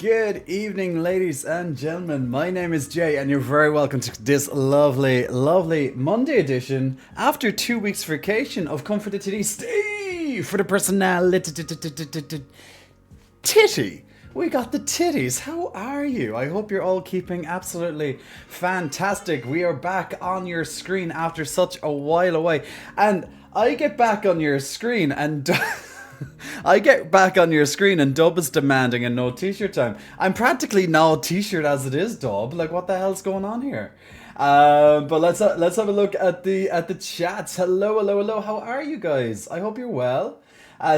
Good evening, ladies and gentlemen. My name is Jay, and you're very welcome to this lovely, lovely Monday edition after 2 weeks vacation of Comfort the Titty. Steve for the personality titty. We got the titties. How are you? I hope you're all keeping absolutely fantastic. We are back on your screen after such a while away, and I get back on your screen and. I get back on your screen and Dub is demanding a no t-shirt time. I'm practically no t-shirt as it is, Dub. Like, what the hell's going on here? But let's have a look at the chats. Hello, hello, hello. How are you guys? I hope you're well.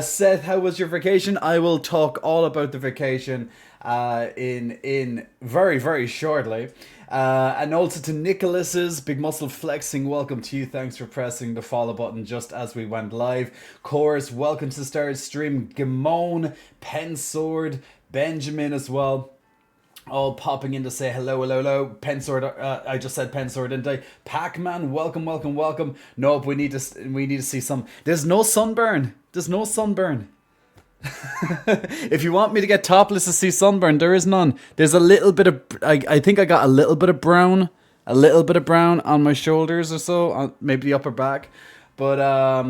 Seth, how was your vacation? I will talk all about the vacation in very, very shortly. And also to Nicholas's Big Muscle Flexing, welcome to you. Thanks for pressing the follow button just as we went live. Chorus, welcome to the start stream. Gamone, Pensword, Benjamin as well. All popping in to say hello, hello, hello. Pensword, I just said Pensword, didn't I? Pac-Man, welcome, welcome, welcome. Nope, we need to see some. There's no sunburn. There's no sunburn. If you want me to get topless to see sunburn, there is none. There's a little bit of, I think I got a little bit of brown on my shoulders or so, on maybe the upper back, but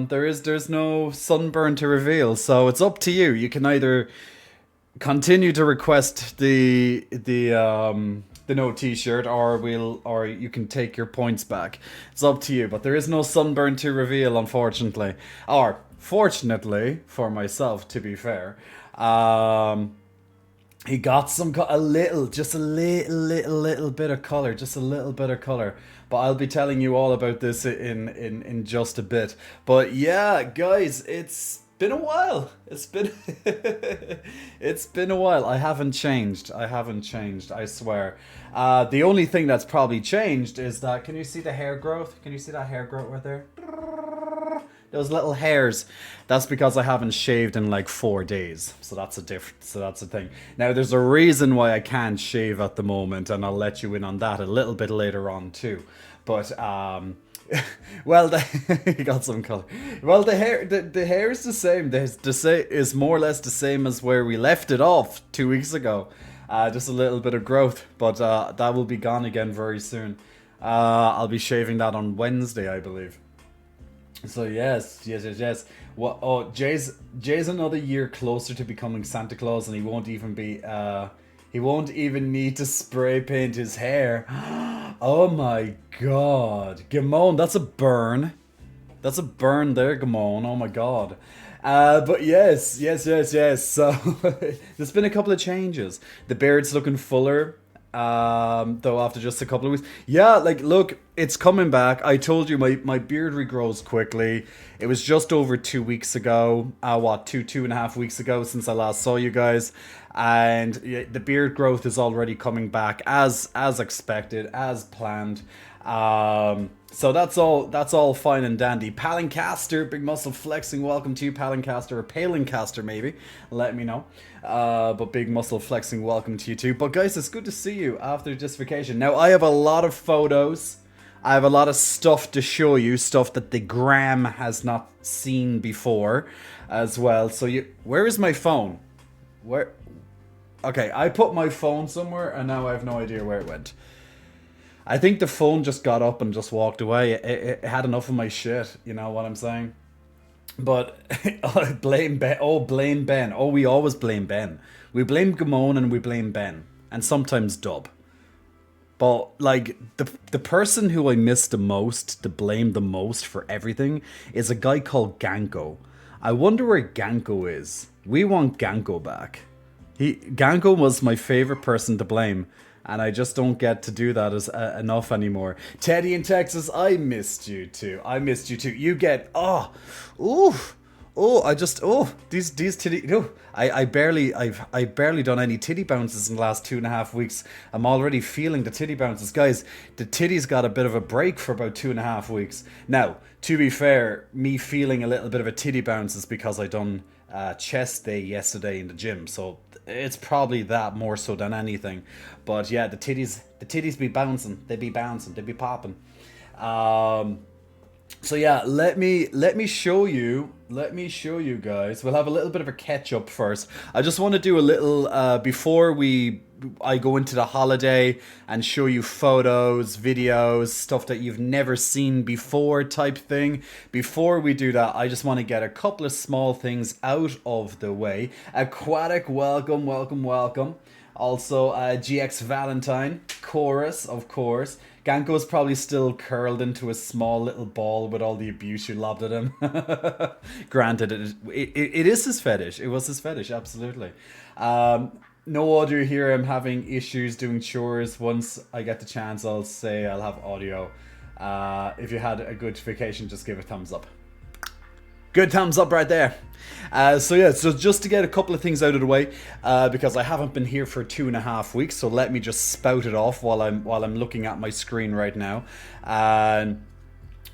there's no sunburn to reveal. So it's up to you. You can either continue to request the no t-shirt, or you can take your points back. It's up to you. But there is no sunburn to reveal, unfortunately, or fortunately for myself, to be fair. He got a little bit of color, just a little bit of color. But I'll be telling you all about this in just a bit. But yeah, guys, it's been a while. It's been it's been a while. I haven't changed, I swear. The only thing that's probably changed is that, can you see the hair growth? Can you see that hair growth right there? Those little hairs. That's because I haven't shaved in like 4 days. So that's a thing. Now there's a reason why I can't shave at the moment, and I'll let you in on that a little bit later on too. But well, you got some color. Well, the hair is the same. Is more or less the same as where we left it off 2 weeks ago. Just a little bit of growth, but that will be gone again very soon. I'll be shaving that on Wednesday, I believe. So yes. What? Oh, Jay's another year closer to becoming Santa Claus, and he won't even need to spray paint his hair. Oh my God, Gamone, that's a burn. That's a burn there, Gamone. Oh my God. But yes. So there's been a couple of changes. The beard's looking fuller. Though after just a couple of weeks. Yeah, like, look, it's coming back. I told you my beard regrows quickly. It was just over 2 weeks ago. 2.5 weeks ago since I last saw you guys. And yeah, the beard growth is already coming back as expected, as planned. So that's all fine and dandy. Palincaster, Big Muscle Flexing, welcome to you, Palincaster, or Palincaster maybe, let me know. But Big Muscle Flexing, welcome to you too. But guys, it's good to see you after this vacation. Now, I have a lot of photos. I have a lot of stuff to show you, stuff that the gram has not seen before as well. So where is my phone? Where? Okay, I put my phone somewhere and now I have no idea where it went. I think the phone just got up and just walked away. It had enough of my shit, you know what I'm saying? But blame Ben. Oh, we always blame Ben. We blame Gamone and we blame Ben. And sometimes Dub. But like the person who I miss the most, to blame the most for everything, is a guy called Ganko. I wonder where Ganko is. We want Ganko back. Ganko was my favorite person to blame. And I just don't get to do that enough anymore. Teddy in Texas, I missed you too. You get, these titty, I barely done any titty bounces in the last 2.5 weeks. I'm already feeling the titty bounces. Guys, the titties got a bit of a break for about 2.5 weeks. Now, to be fair, me feeling a little bit of a titty bounce is because I done chest day yesterday in the gym. So it's probably that more so than anything. But yeah, the titties be bouncing. They be popping. So yeah, let me show you. Let me show you guys. We'll have a little bit of a catch up first. I just want to do a little before I go into the holiday and show you photos, videos, stuff that you've never seen before type thing. Before we do that, I just want to get a couple of small things out of the way. Aquatic, welcome, welcome, welcome. Also, GX Valentine, Chorus, of course. Ganko's probably still curled into a small little ball with all the abuse you lobbed at him. Granted, it is his fetish. It was his fetish, absolutely. No audio here. I'm having issues doing chores. Once I get the chance, I'll say I'll have audio. If you had a good vacation, just give a thumbs up. Good thumbs up right there. So yeah, so just to get a couple of things out of the way, because I haven't been here for 2.5 weeks, so let me just spout it off while I'm looking at my screen right now.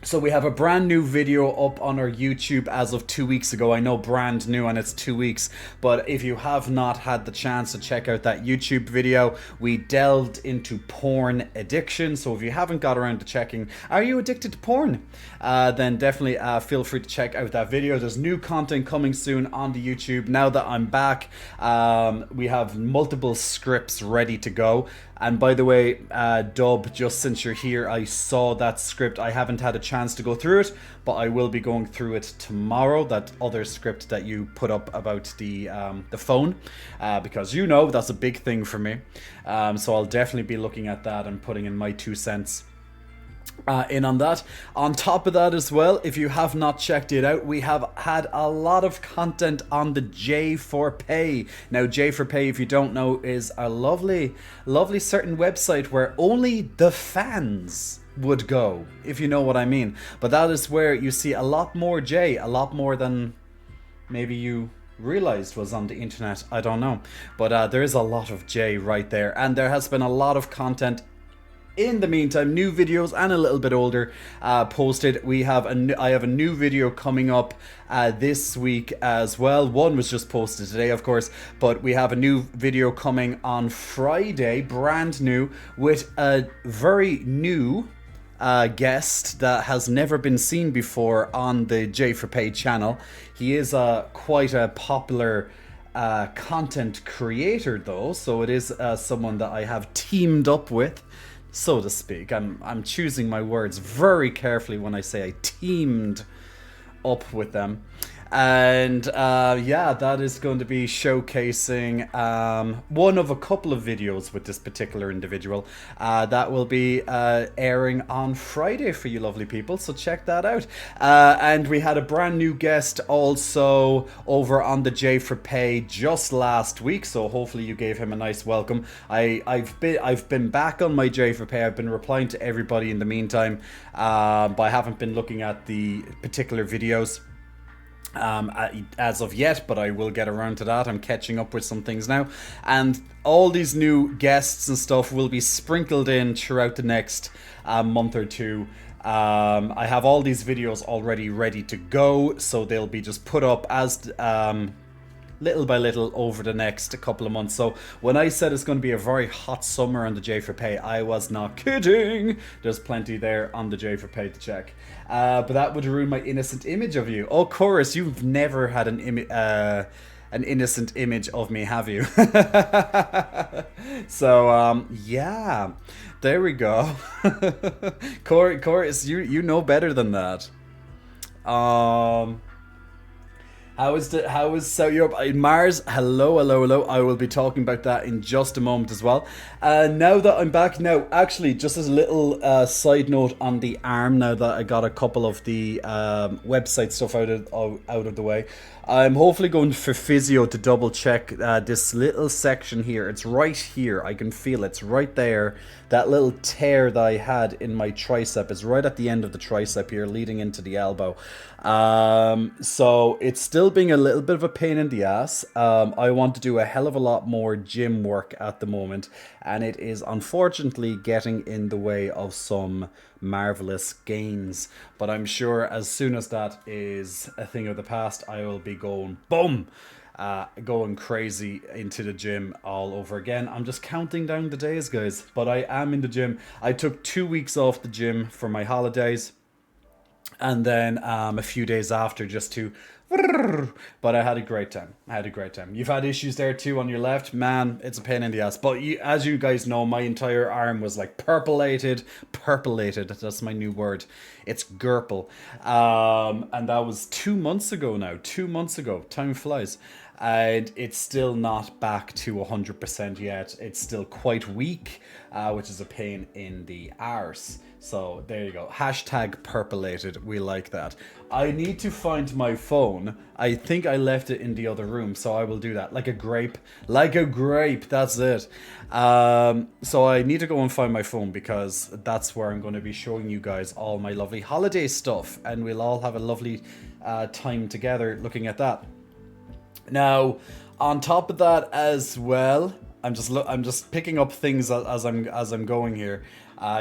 So we have a brand new video up on our YouTube as of 2 weeks ago. I know brand new and it's 2 weeks, but if you have not had the chance to check out that YouTube video, we delved into porn addiction. So if you haven't got around to checking, are you addicted to porn? Then definitely feel free to check out that video. There's new content coming soon on the YouTube. Now that I'm back, we have multiple scripts ready to go. And by the way, Dub, just since you're here, I saw that script. I haven't had a chance to go through it, but I will be going through it tomorrow. That other script that you put up about the phone, because you know that's a big thing for me. So I'll definitely be looking at that and putting in my 2 cents. In on that. On top of that as well, if you have not checked it out, we have had a lot of content on the J4Pay. Now, J4Pay, if you don't know, is a lovely certain website where only the fans would go, if you know what I mean. But that is where you see a lot more J, a lot more than maybe you realized was on the internet. I don't know. But there is a lot of J right there, and there has been a lot of content in the meantime, new videos and a little bit older posted. I have a new video coming up this week as well. One was just posted today, of course, but we have a new video coming on Friday, brand new, with a very new guest that has never been seen before on the J4Pay channel. He is quite a popular content creator though, so it is someone that I have teamed up with, so to speak. I'm choosing my words very carefully when I say I teamed up with them. And yeah, that is going to be showcasing one of a couple of videos with this particular individual that will be airing on Friday for you lovely people, so check that out. And we had a brand new guest also over on the J4Pay just last week, so hopefully you gave him a nice welcome. I've been back on my J4Pay. I've been replying to everybody in the meantime, but I haven't been looking at the particular videos as of yet, but I will get around to that. I'm catching up with some things now, and all these new guests and stuff will be sprinkled in throughout the next month or two. I have all these videos already ready to go, so they'll be just put up as little by little over the next couple of months. So when I said it's going to be a very hot summer on the J4Pay, I was not kidding. There's plenty there on the J4Pay to check. But that would ruin my innocent image of you. Oh, Chorus, you've never had an innocent image of me, have you? So yeah, there we go. Chorus, you know better than that. How is South Europe? Mars, hello. I will be talking about that in just a moment as well. Now that I'm back, now actually, just as a little side note on the arm, now that I got a couple of the website stuff out of the way, I'm hopefully going for physio to double check this little section here. It's right here. I can feel it. It's right there. That little tear that I had in my tricep is right at the end of the tricep here, leading into the elbow. So it's still being a little bit of a pain in the ass. I want to do a hell of a lot more gym work at the moment, and it is unfortunately getting in the way of some marvelous gains. But I'm sure as soon as that is a thing of the past, I will be going boom, going crazy into the gym all over again. I'm just counting down the days, guys, but I am in the gym. I took 2 weeks off the gym for my holidays. and then a few days after just to, but I had a great time. I had a great time. You've had issues there too on your left, man. It's a pain in the ass. But as you guys know, my entire arm was like purpleated. That's my new word. It's Gurple, and that was 2 months ago now. 2 months ago. Time flies. And it's still not back to 100% yet. It's still quite weak, which is a pain in the arse. So there you go. Hashtag purpleated. We like that. I need to find my phone. I think I left it in the other room, so I will do that. Like a grape. Like a grape. That's it. So I need to go and find my phone because that's where I'm going to be showing you guys all my lovely holiday stuff. And we'll all have a lovely time together looking at that. Now, on top of that as well, I'm just picking up things as I'm going here,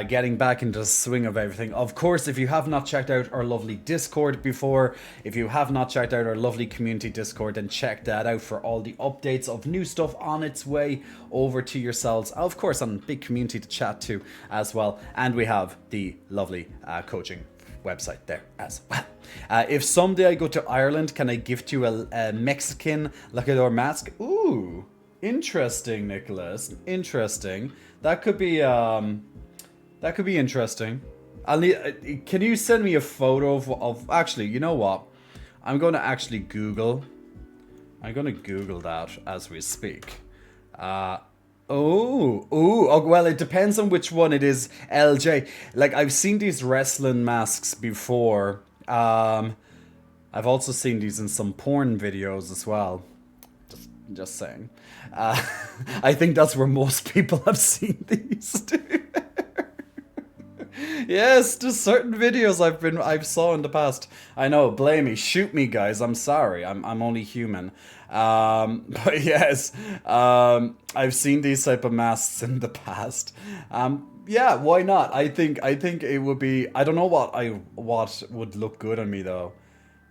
getting back into the swing of everything. Of course, if you have not checked out our lovely Discord before, if you have not checked out our lovely community Discord, then check that out for all the updates of new stuff on its way over to yourselves. Of course, on big community to chat to as well, and we have the lovely coaching website there as well. If someday I go to Ireland, can I gift you a Mexican Lacador mask? Ooh, interesting, Nicholas. Interesting. That could be interesting. I'll need. Can you send me a photo of? Actually, you know what? I'm going to actually Google. I'm going to Google that as we speak. Oh, well, it depends on which one it is, LJ. Like, I've seen these wrestling masks before. I've also seen these in some porn videos as well. Just saying. I think that's where most people have seen these too. Yes, just certain videos I've saw in the past. I know, blame me, shoot me, guys. I'm sorry. I'm only human. But yes, I've seen these type of masks in the past. Yeah, why not? I think it would be. I don't know what would look good on me though.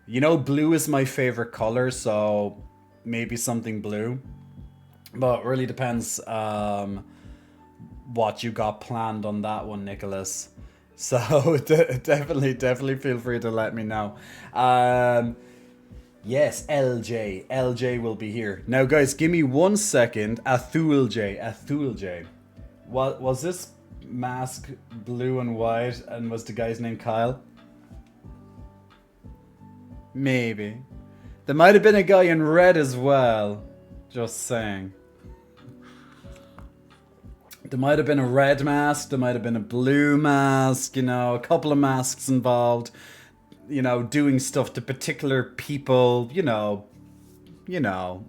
You know, blue is my favorite color, so maybe something blue. But it really depends what you got planned on that one, Nicholas. So definitely feel free to let me know. Yes, LJ will be here. Now, guys, give me 1 second. Athulj. What was this mask blue and white, and was the guy's name Kyle? Maybe. There might have been a guy in red as well. Just saying. There might have been a red mask, there might have been a blue mask, you know, a couple of masks involved, you know, doing stuff to particular people, you know. You know.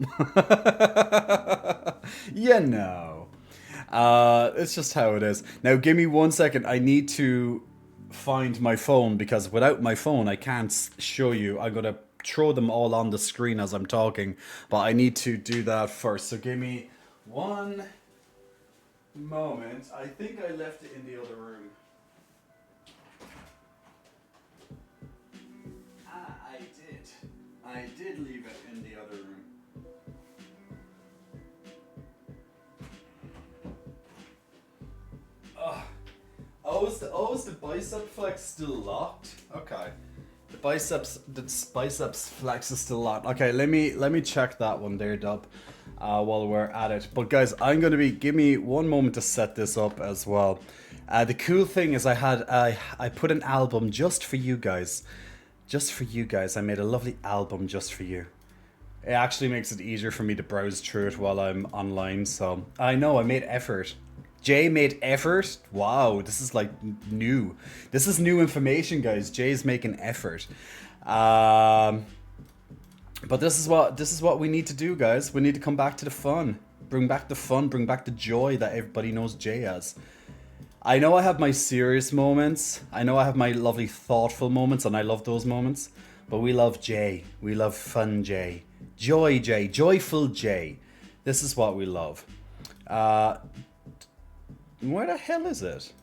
It's just how it is. Now, give me 1 second. I need to find my phone because without my phone, I can't show you. I'm going to throw them all on the screen as I'm talking, but I need to do that first. So give me 1 moment. I think I left it in the other room. I did leave it in the other room. Is the bicep flex still locked? Okay. The biceps flex is still locked. Okay, let me check that one there, Dub, while we're at it. But guys, give me 1 moment to set this up as well. The cool thing is I put an album just for you guys. Just for you guys. I made a lovely album just for you. It actually makes it easier for me to browse through it while I'm online, so I know I made effort. Jay made effort. Wow, this is like new. This is new information, guys. Jay's making effort. But this is what we need to do, guys. We need to come back to the fun. Bring back the fun, bring back the joy that everybody knows Jay has. I know I have my serious moments. I know I have my lovely thoughtful moments, and I love those moments. But we love Jay. We love fun Jay. Joy Jay. Joyful Jay. This is what we love. Where the hell is it?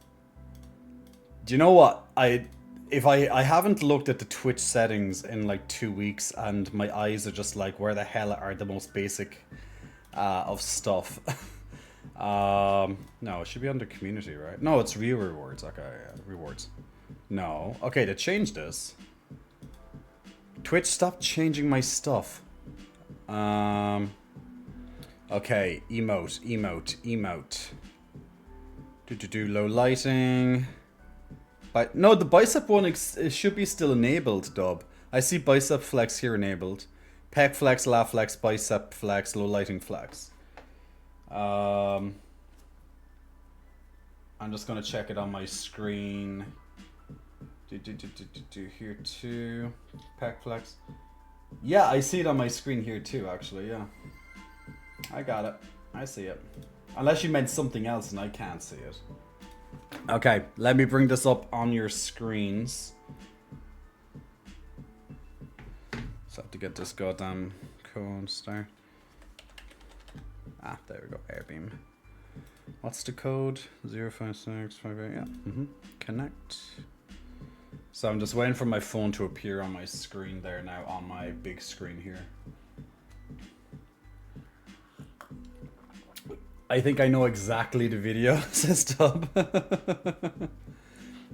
Do you know what? I haven't looked at the Twitch settings in like 2 weeks, and my eyes are just like, where the hell are the most basic of stuff? No, it should be under community, right? No, it's viewer rewards. Okay, yeah, rewards. No. Okay, to change this. Twitch, stop changing my stuff. Okay, emote. Low lighting. But no, the bicep one it should be still enabled, Dub. I see bicep flex here enabled. Pec flex, lav flex, bicep flex, low lighting flex. I'm just gonna check it on my screen. Here too. Pec flex. Yeah, I see it on my screen here too, actually, yeah. I got it. I see it. Unless you meant something else and I can't see it. Okay, let me bring this up on your screens. So I have to get this goddamn code start. Ah, there we go, Airbeam. What's the code? 05658, yeah. Connect. So I'm just waiting for my phone to appear on my screen there now, on my big screen here. I think I know exactly the video, says Tub. Let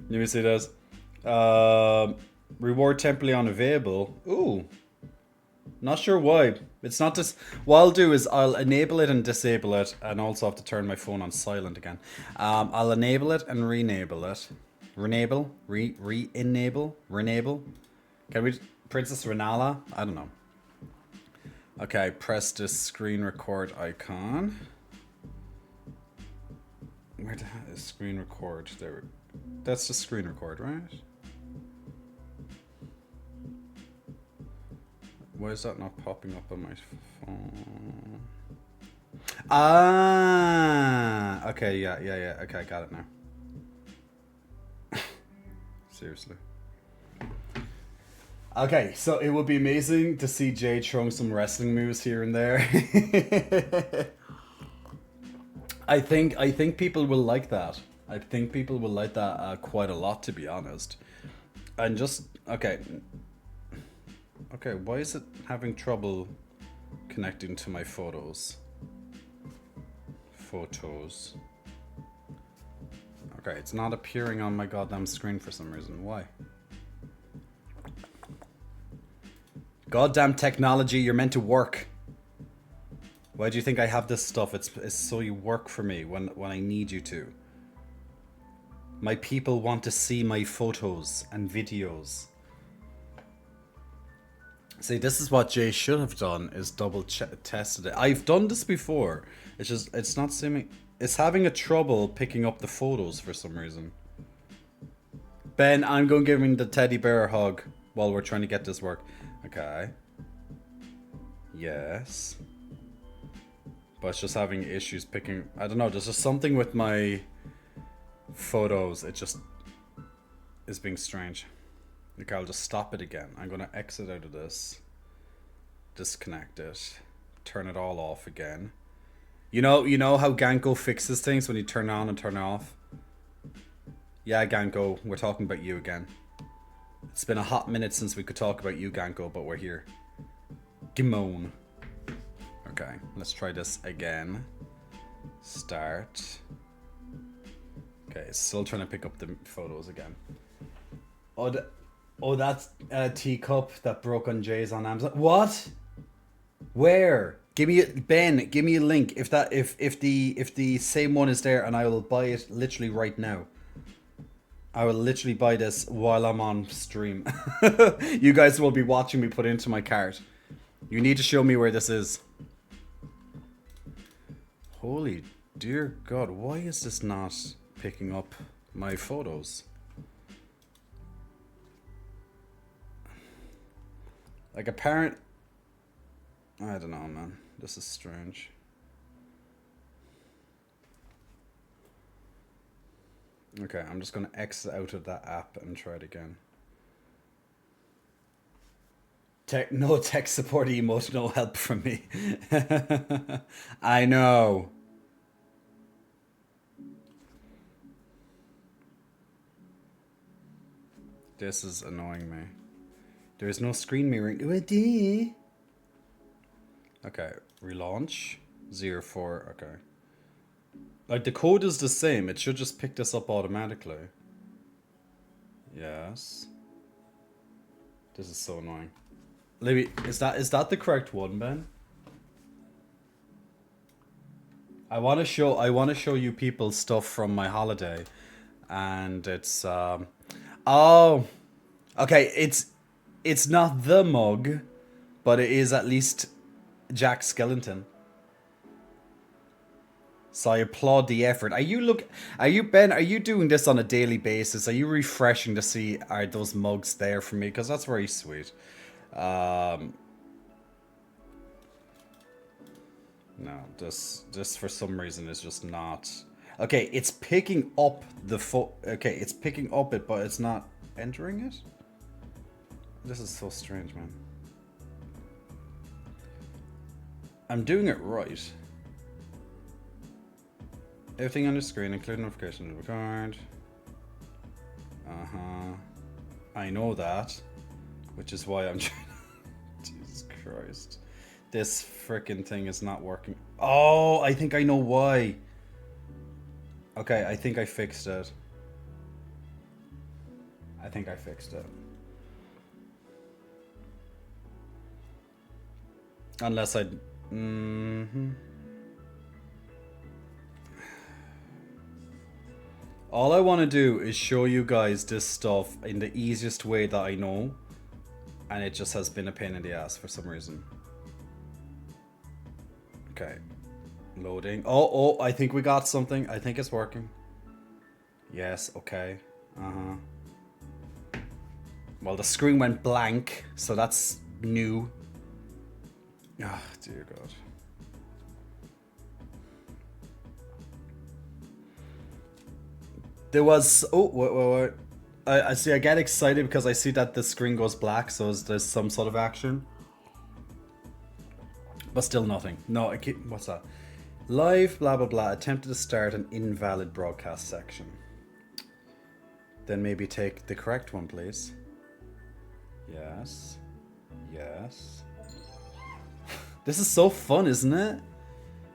me see this. Reward temporarily unavailable. Ooh. Not sure why. It's not just... What I'll do is I'll enable it and disable it, and also have to turn my phone on silent again. I'll enable it and re-enable it. Renable? Re-enable? Renable? Can we... Princess Renala? I don't know. Okay, press this screen record icon. Where the hell is screen record? There. That's the screen record, right? Why is that not popping up on my phone? Ah! Okay, yeah. Okay, I got it now. Seriously. Okay, so it would be amazing to see Jay throwing some wrestling moves here and there. I think people will like that. I think people will like that quite a lot, to be honest. And just okay, why is it having trouble connecting to my photos? Okay, it's not appearing on my goddamn screen for some reason. Why? Goddamn technology, you're meant to work. Why do you think I have this stuff? It's so you work for me when I need you to. My people want to see my photos and videos. See, this is what Jay should have done, is double tested it. I've done this before. It's just, it's not seeming... It's having a trouble picking up the photos for some reason. Ben, I'm going to give him the teddy bear hug while we're trying to get this work. Okay. Yes. But it's just having issues picking... I don't know, there's just something with my photos. It just is being strange. Okay, I'll just stop it again. I'm going to exit out of this. Disconnect it. Turn it all off again. You know how Ganko fixes things when you turn on and turn off? Yeah, Ganko, we're talking about you again. It's been a hot minute since we could talk about you, Ganko, but we're here. Gimone. Okay, let's try this again. Start. Okay, still trying to pick up the photos again. Oh, that's a teacup that broke on Jay's on Amazon. What? Where? Give me Ben. Give me a link if the same one is there, and I will buy it literally right now. I will literally buy this while I'm on stream. You guys will be watching me put it into my cart. You need to show me where this is. Holy dear God, why is this not picking up my photos? Like apparent... I don't know, man. This is strange. Okay, I'm just going to exit out of that app and try it again. No tech support emote, no help from me. I know. This is annoying me. There is no screen mirroring. Okay, relaunch. 04, okay. Like the code is the same, it should just pick this up automatically. Yes. This is so annoying. Libby, is that the correct one, Ben? I want to show you people stuff from my holiday, and it's oh, okay, it's not the mug, but it is at least Jack Skellington. So I applaud the effort. Are you Ben? Are you doing this on a daily basis? Are you refreshing to see are those mugs there for me? Because that's very sweet. No, this for some reason is just not. Okay, it's picking up the okay, it's picking up it, but it's not entering it. This is so strange, man. I'm doing it right. Everything on your screen, including notifications of the card. I know that, which is why I'm trying. Jesus Christ. This frickin' thing is not working. Oh, I think I know why. Okay, I think I fixed it. I think I fixed it. Unless I... All I want to do is show you guys this stuff in the easiest way that I know. And it just has been a pain in the ass for some reason. Okay. Loading. Oh, I think we got something. I think it's working. Yes, okay. Well, the screen went blank, so that's new. Ah, oh, dear God. There was... Oh, wait. I see, I get excited because I see that the screen goes black, so there's some sort of action. But still nothing. No, I keep... What's that? Live, blah, blah, blah. Attempted to start an invalid broadcast section. Then maybe take the correct one, please. Yes. Yes. This is so fun, isn't it?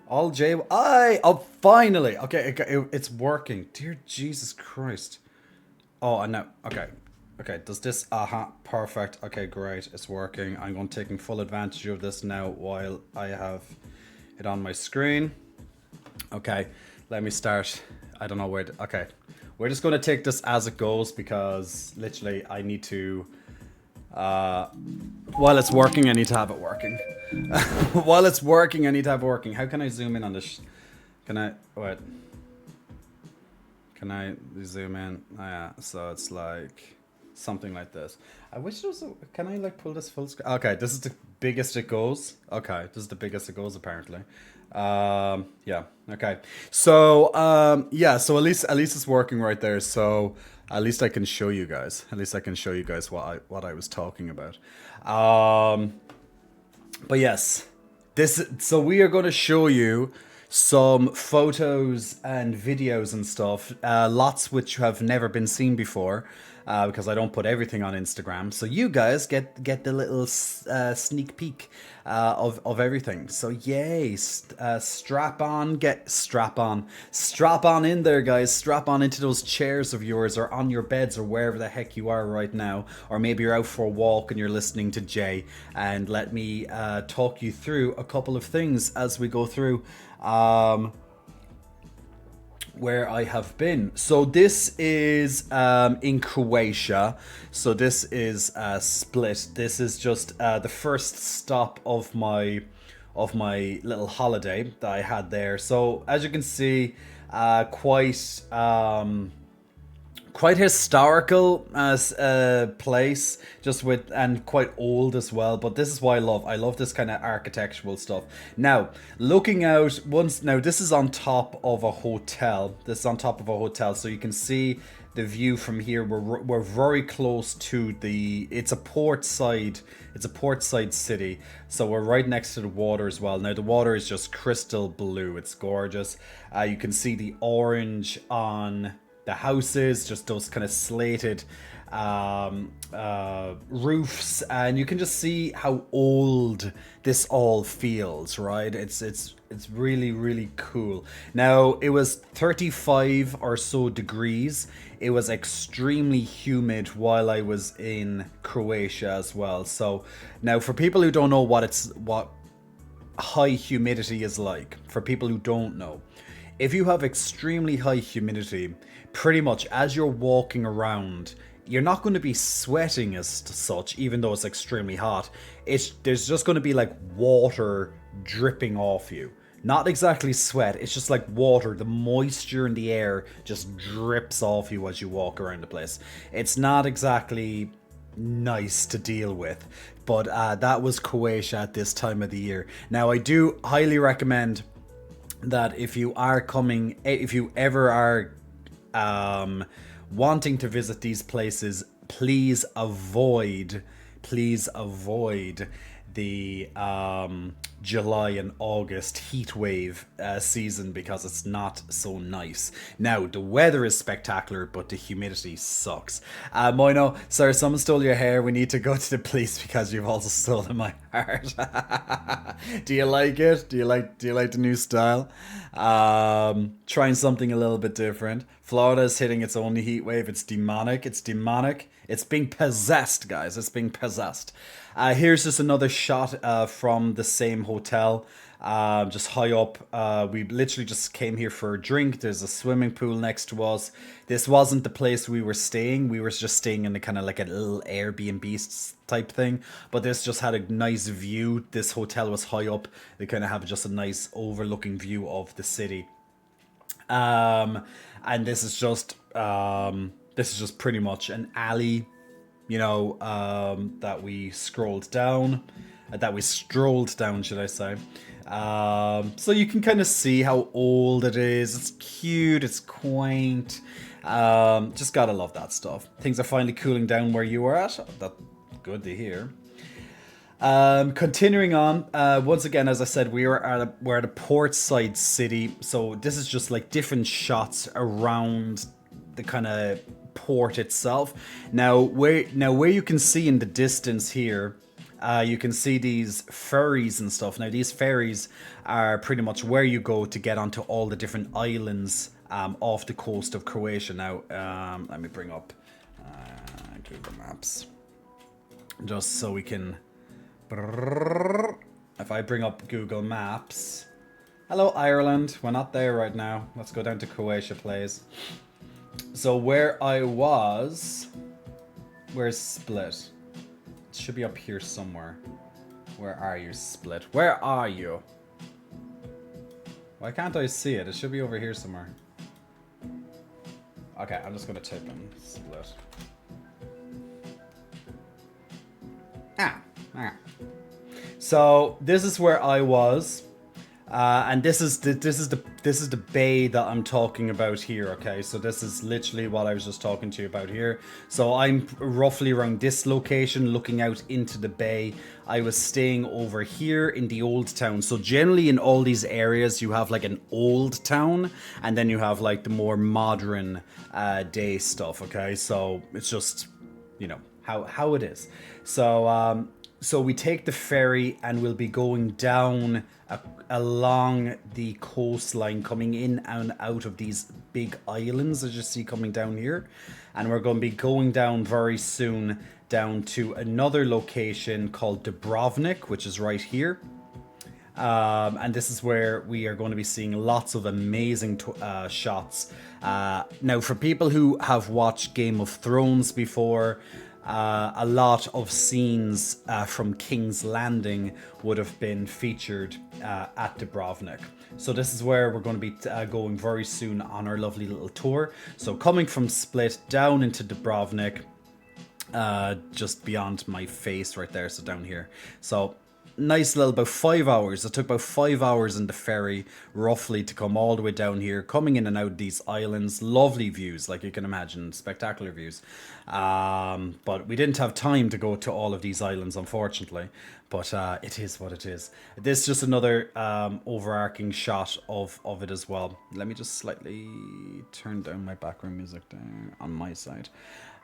All J... Oh, finally! Okay, it's working. Dear Jesus Christ. Oh, and now... Okay. Okay, does this... perfect. Okay, great. It's working. I'm taking full advantage of this now while I have it on my screen. Okay, let me start. I don't know where... Okay. We're just going to take this as it goes because literally I need to... while it's working, I need to have it working. While it's working, I need to have it working. How can I zoom in on this? Can I... Wait. Can I zoom in? Oh, yeah, so it's like... Something like this. I wish there was a... Can I like pull this full screen? Okay, this is the biggest it goes. Okay, this is the biggest it goes apparently. Yeah, okay. So, yeah, so at least it's working right there. So at least I can show you guys. At least I can show you guys what I was talking about. But yes, so we are going to show you some photos and videos and stuff, lots which have never been seen before, because I don't put everything on Instagram. So you guys get the little sneak peek of everything. So yay, strap on in there, guys. Strap on into those chairs of yours, or on your beds, or wherever the heck you are right now. Or maybe you're out for a walk and you're listening to Jay, and let me talk you through a couple of things as we go through where I have been. So this is in Croatia. So this is Split. This is just the first stop of my little holiday that I had there. So as you can see, quite historical place, just with, and quite old as well. But this is what I love this kind of architectural stuff. Now, looking out now this is on top of a hotel. So you can see the view from here. We're very close to it's a port side city, so we're right next to the water as well. Now the water is just crystal blue. It's gorgeous. You can see the orange on the houses, just those kind of slated roofs, and you can just see how old this all feels, right? It's really, really cool. Now, it was 35 or so degrees. It was extremely humid while I was in Croatia as well. So now, for people who don't know what high humidity is like, for people who don't know, if you have extremely high humidity, pretty much as you're walking around, you're not going to be sweating as such, even though it's extremely hot. There's just going to be like water dripping off you. Not exactly sweat, it's just like water. The moisture in the air just drips off you as you walk around the place. It's not exactly nice to deal with, but that was Croatia at this time of the year. Now, I do highly recommend that if you ever are wanting to visit these places, please avoid the July and August heat wave season, because it's not so nice. Now, the weather is spectacular, but the humidity sucks. Moino, sir, someone stole your hair. We need to go to the police because you've also stolen my heart. Do you like it? Do you like the new style? Trying something a little bit different. Florida is hitting its own heat wave. It's demonic. It's being possessed, guys. It's being possessed. Here's just another shot from the same hotel, just high up. We literally just came here for a drink. There's a swimming pool next to us. This wasn't the place we were staying. We were just staying in the kind of like a little Airbnb type thing. But this just had a nice view. This hotel was high up. They kind of have just a nice overlooking view of the city. And this is just pretty much an alley, that we strolled down, should I say. So you can kind of see how old it is. It's cute, it's quaint. Just gotta love that stuff. Things are finally cooling down where you are at. That's good to hear. Continuing on, once again, as I said, we're at a portside city. So this is just like different shots around the kind of port itself. Now where you can see in the distance here, you can see these ferries and stuff. Now these ferries are pretty much where you go to get onto all the different islands off the coast of Croatia. Now let me bring up Google Maps just so we can. If I bring up Google Maps, hello Ireland, we're not there right now. Let's go down to Croatia, please. So where I was, where's Split? It should be up here somewhere. Where are you, Split? Where are you? Why can't I see it? It should be over here somewhere. Okay, I'm just gonna type in Split. So this is where I was. And this is the bay that I'm talking about here. Okay, so this is literally what I was just talking to you about here. So I'm roughly around this location, looking out into the bay. I was staying over here in the old town. So generally in all these areas, you have like an old town, and then you have like the more modern day stuff. Okay, so it's just how it is. So so we take the ferry and we'll be going down along the coastline, coming in and out of these big islands as you see coming down here. And we're going to be going down very soon down to another location called Dubrovnik, which is right here. And this is where we are going to be seeing lots of amazing shots. Now, for people who have watched Game of Thrones before, a lot of scenes from King's Landing would have been featured at Dubrovnik. So this is where we're going to be going very soon on our lovely little tour. So coming from Split down into Dubrovnik, just beyond my face right there, so down here. So nice little about 5 hours. It took about 5 hours in the ferry, roughly, to come all the way down here, coming in and out these islands. Lovely views, like you can imagine, spectacular views. But we didn't have time to go to all of these islands, unfortunately. But it is what it is. This is just another overarching shot of it as well. Let me just slightly turn down my background music there on my side.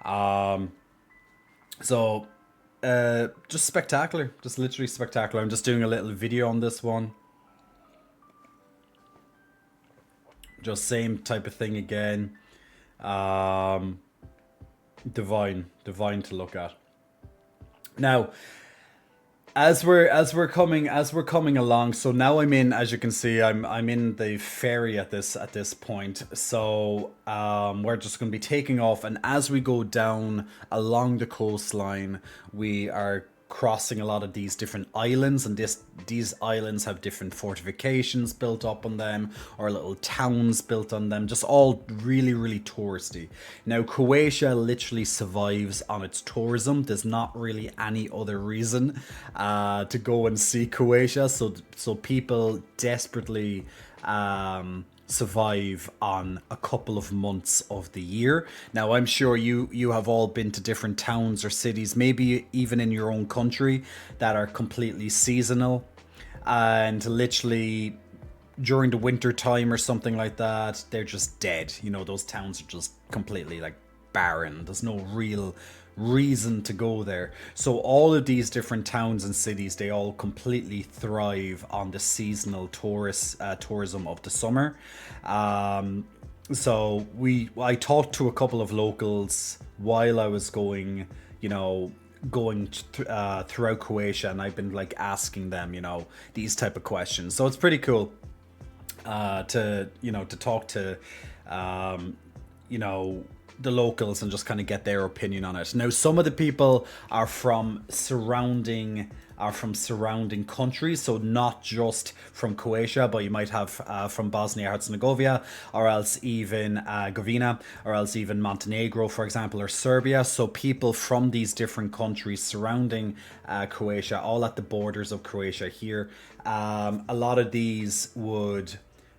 Um, so just spectacular, just literally spectacular. I'm just doing a little video on this one. Just same type of thing again. Um, divine to look at. Now, as we're coming along, so now I'm in, as you can see, I'm in the ferry at this point. So we're just going to be taking off, and as we go down along the coastline, we are crossing a lot of these different islands, and these islands have different fortifications built up on them, or little towns built on them, just all really, really touristy. Now, Croatia literally survives on its tourism. There's not really any other reason to go and see Croatia, so people desperately survive on a couple of months of the year. Now, I'm sure you have all been to different towns or cities, maybe even in your own country, that are completely seasonal, and literally during the winter time or something like that, they're just dead. Those towns are just completely like barren. There's no real reason to go there. So all of these different towns and cities, they all completely thrive on the seasonal tourism of the summer. I talked to a couple of locals while I was going throughout Croatia, and I've been like asking them, these type of questions. So it's pretty cool to talk to you know the locals and just kind of get their opinion on it. Now, some of the people are from surrounding countries, so not just from Croatia, but you might have from Bosnia Herzegovina, or else even Govina, or else even Montenegro, for example, or Serbia. So people from these different countries surrounding Croatia, all at the borders of Croatia here. A lot of these would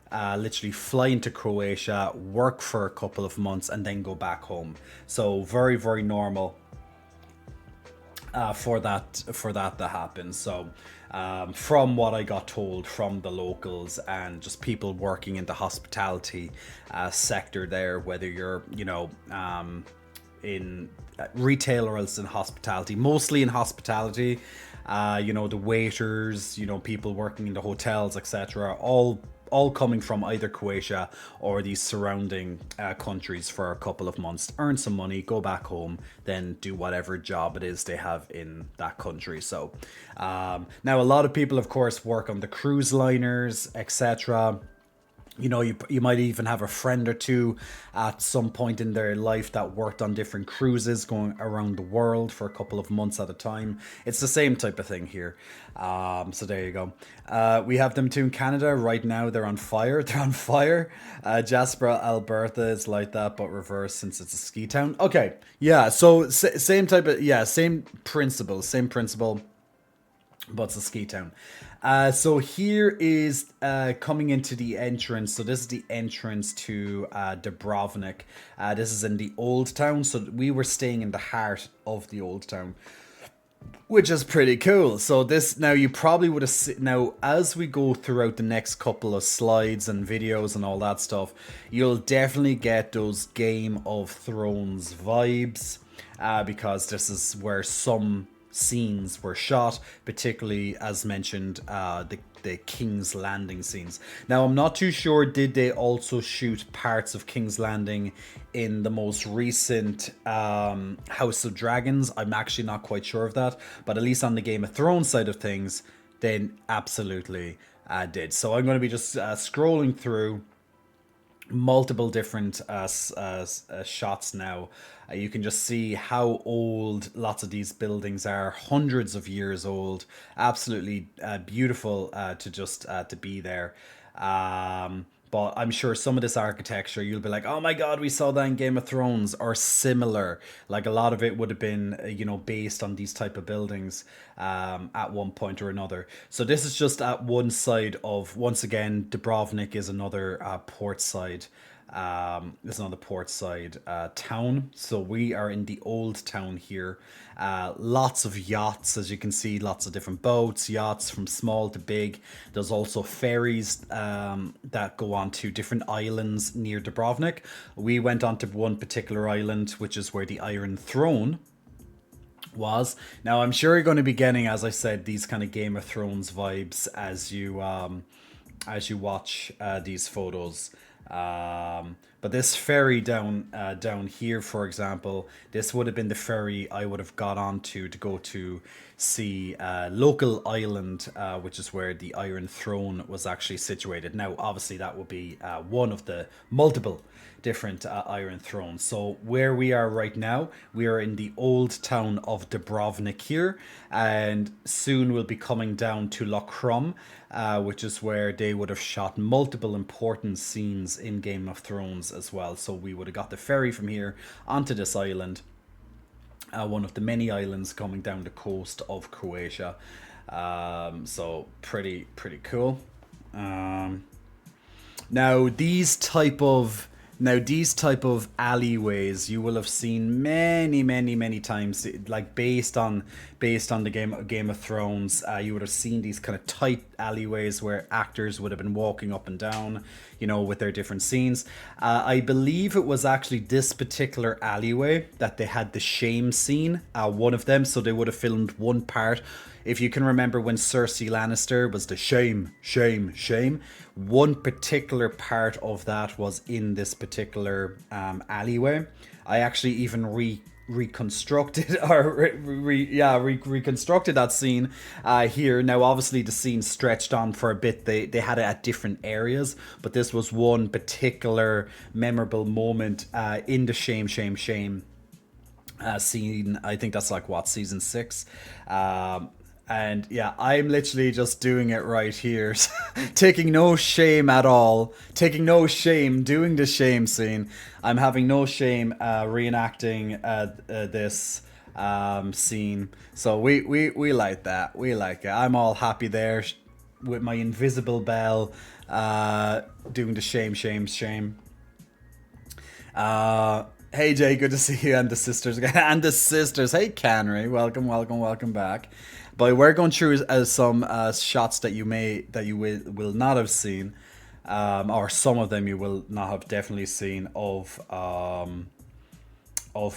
literally fly into Croatia, work for a couple of months, and then go back home. So very, very normal for that to happen. So from what I got told from the locals and just people working in the hospitality sector there, whether you're in retail or else in hospitality, mostly in hospitality, the waiters, people working in the hotels, etc., all coming from either Croatia or these surrounding countries for a couple of months, earn some money, go back home, then do whatever job it is they have in that country. So now a lot of people, of course, work on the cruise liners, etc. You might even have a friend or two at some point in their life that worked on different cruises going around the world for a couple of months at a time. It's the same type of thing here. So there you go. We have them too in Canada right now. They're on fire. They're on fire. Jasper, Alberta is like that, but reverse since it's a ski town. Okay, yeah. So same type of same principle. But it's a ski town. So here is coming into the entrance. So this is the entrance to Dubrovnik. This is in the old town. So we were staying in the heart of the old town, which is pretty cool. So this, now you probably would have seen, now as we go throughout the next couple of slides and videos and all that stuff, you'll definitely get those Game of Thrones vibes, because this is where some scenes were shot, particularly as mentioned, the King's Landing scenes. Now, I'm not too sure, did they also shoot parts of King's Landing in the most recent House of Dragons? I'm actually not quite sure of that, but at least on the Game of Thrones side of things, they absolutely did. So I'm going to be just scrolling through multiple different shots now. You can just see how old lots of these buildings are, hundreds of years old. Absolutely beautiful to be there. But But I'm sure some of this architecture, you'll be like, oh my God, we saw that in Game of Thrones, or similar. Like a lot of it would have been, based on these type of buildings at one point or another. So this is just at one side of, once again, Dubrovnik is another port side. There's another port side town. So we are in the old town here. Lots of yachts, as you can see, lots of different boats, yachts from small to big. There's also ferries that go on to different islands near Dubrovnik. We went on to one particular island, which is where the Iron Throne was. Now, I'm sure you're going to be getting, as I said, these kind of Game of Thrones vibes as you watch these photos. But this ferry down here, for example, this would have been the ferry I would have got onto to go to see local island, which is where the Iron Throne was actually situated. Now, obviously, that would be one of the multiple different Iron Thrones. So where we are right now, we are in the old town of Dubrovnik here, and soon we'll be coming down to Lochrum, which is where they would have shot multiple important scenes in Game of Thrones as well. So we would have got the ferry from here onto this island, one of the many islands coming down the coast of Croatia. So pretty cool. Now these type of alleyways you will have seen many times, like based on the Game of Thrones. You would have seen these kind of tight alleyways where actors would have been walking up and down, with their different scenes. I believe it was actually this particular alleyway that they had the shame scene, one of them. So they would have filmed one part. If you can remember when Cersei Lannister was the shame, one particular part of that was in this particular alleyway. I actually even reconstructed reconstructed that scene here. Now, obviously, the scene stretched on for a bit. They had it at different areas, but this was one particular memorable moment in the shame scene. I think that's like season 6. And yeah, I'm literally just doing it right here. Taking no shame at all. Taking no shame doing the shame scene. I'm having no shame reenacting this scene. So we like that. We like it. I'm all happy there with my invisible bell doing the shame. Hey Jay, good to see you, and the sisters again. And the sisters. Hey Canry, welcome back. But we're going through some shots that you will not have seen, or some of them you will not have definitely seen of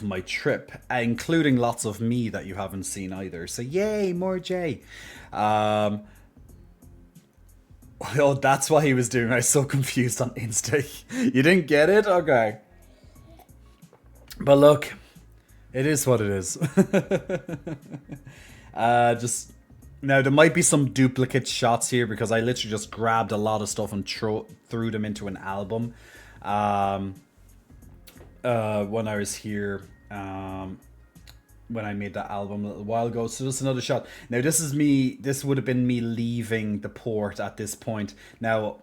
my trip, including lots of me that you haven't seen either. So yay, more Jay. Oh, that's what he was doing. I was so confused on Insta. You didn't get it? Okay. But look, it is what it is. Just now, there might be some duplicate shots here because I literally just grabbed a lot of stuff and threw them into an album when I was here, when I made that album a little while ago. So just another shot. Now this is me. This would have been me leaving the port at this point. Now,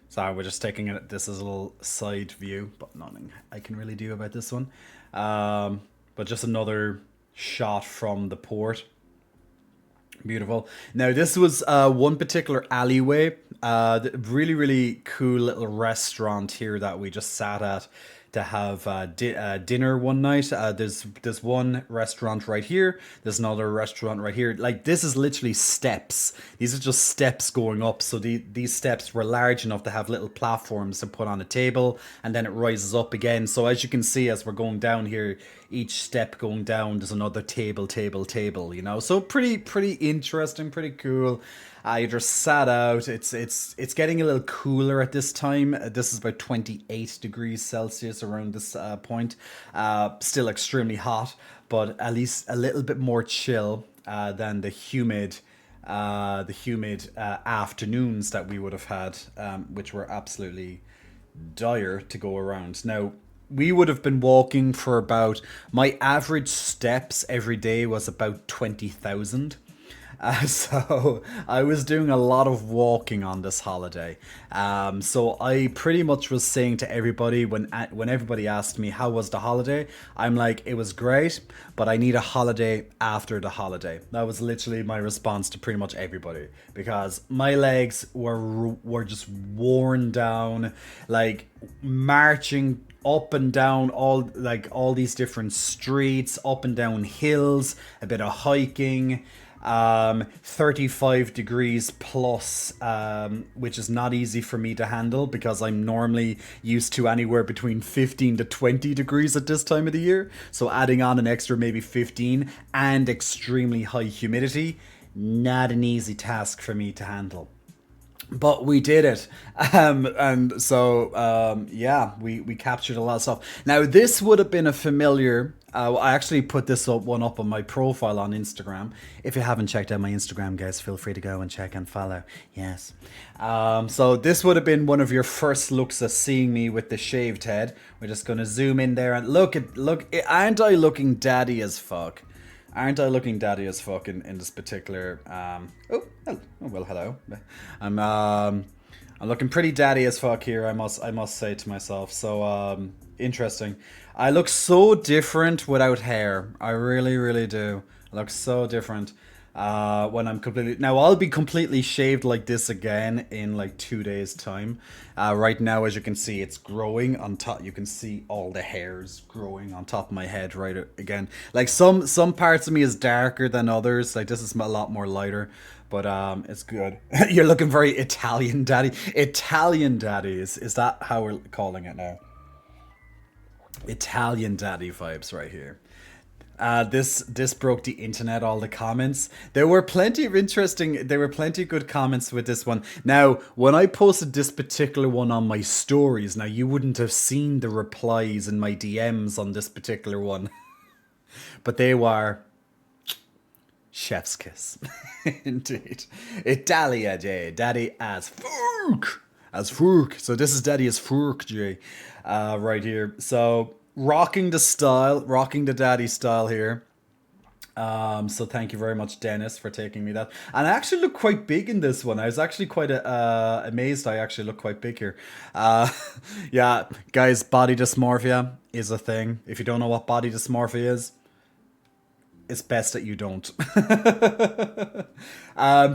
sorry, we're just taking it. This is a little side view, but nothing I can really do about this one. But just another shot from the port. Beautiful. Now this was one particular alleyway, really cool little restaurant here that we just sat at to have dinner one night. There's one restaurant right here. There's another restaurant right here. Like, this is literally steps. These are just steps going up. So these steps were large enough to have little platforms to put on a table, and then it rises up again. So as you can see, as we're going down here, each step going down, there's another table. So pretty interesting, pretty cool. I just sat out. It's getting a little cooler at this time. This is about 28 degrees Celsius around this point. Still extremely hot, but at least a little bit more chill than the humid afternoons that we would have had, which were absolutely dire to go around. Now, we would have been walking for about, my average steps every day was about 20,000. So I was doing a lot of walking on this holiday. So I pretty much was saying to everybody when everybody asked me how was the holiday, I'm like it was great, but I need a holiday after the holiday. That was literally my response to pretty much everybody because my legs were just worn down, like marching up and down all these different streets, up and down hills, a bit of hiking, 35 degrees plus, which is not easy for me to handle because I'm normally used to anywhere between 15 to 20 degrees at this time of the year. So adding on an extra maybe 15 and extremely high humidity, not an easy task for me to handle. But we did it. And so, yeah, we captured a lot of stuff. Now, this would have been a familiar. I actually put this one up on my profile on Instagram. If you haven't checked out my Instagram, guys, feel free to go and check and follow. Yes. So this would have been one of your first looks at seeing me with the shaved head. We're just going to zoom in there and look. Aren't I looking daddy as fuck? Aren't I looking daddy as fuck in this particular hello. I'm looking pretty daddy as fuck here, I must say to myself. So interesting. I look so different without hair. I really, really do. I look so different. When I'm completely now, I'll be completely shaved like this again in like 2 days time. Right now, as you can see, it's growing on top. You can see all the hairs growing on top of my head right again. Like some parts of me is darker than others. Like this is a lot more lighter, but it's good. You're looking very Italian daddy. Italian daddy is that how we're calling it now? Italian daddy vibes right here. This broke the internet. All the comments. There were plenty of good comments with this one. Now, when I posted this particular one on my stories, now you wouldn't have seen the replies in my DMs on this particular one, but they were chef's kiss, indeed. Italia, Jay, daddy as fuck. As fuck. So this is daddy as fuck, Jay, right here. So rocking the daddy style here. So thank you very much, Dennis, for taking me that. And I actually look quite big in this one. I was actually quite amazed. I actually look quite big here. Yeah, guys, body dysmorphia is a thing. If you don't know what body dysmorphia is, it's best that you don't.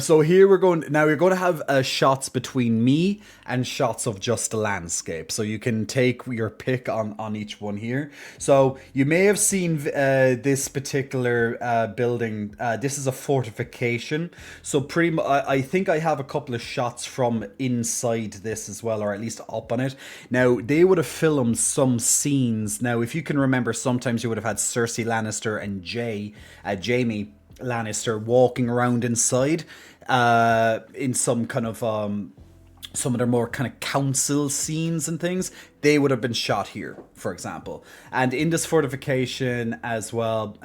So here we're going now. We're going to have shots between me and shots of just the landscape. So you can take your pick on each one here. So you may have seen this particular building. This is a fortification. So I think I have a couple of shots from inside this as well, or at least up on it. Now they would have filmed some scenes. Now, if you can remember, sometimes you would have had Cersei Lannister and Jamie Lannister walking around inside in some kind of some of their more kind of council scenes and things. They would have been shot here, for example, and in this fortification as well.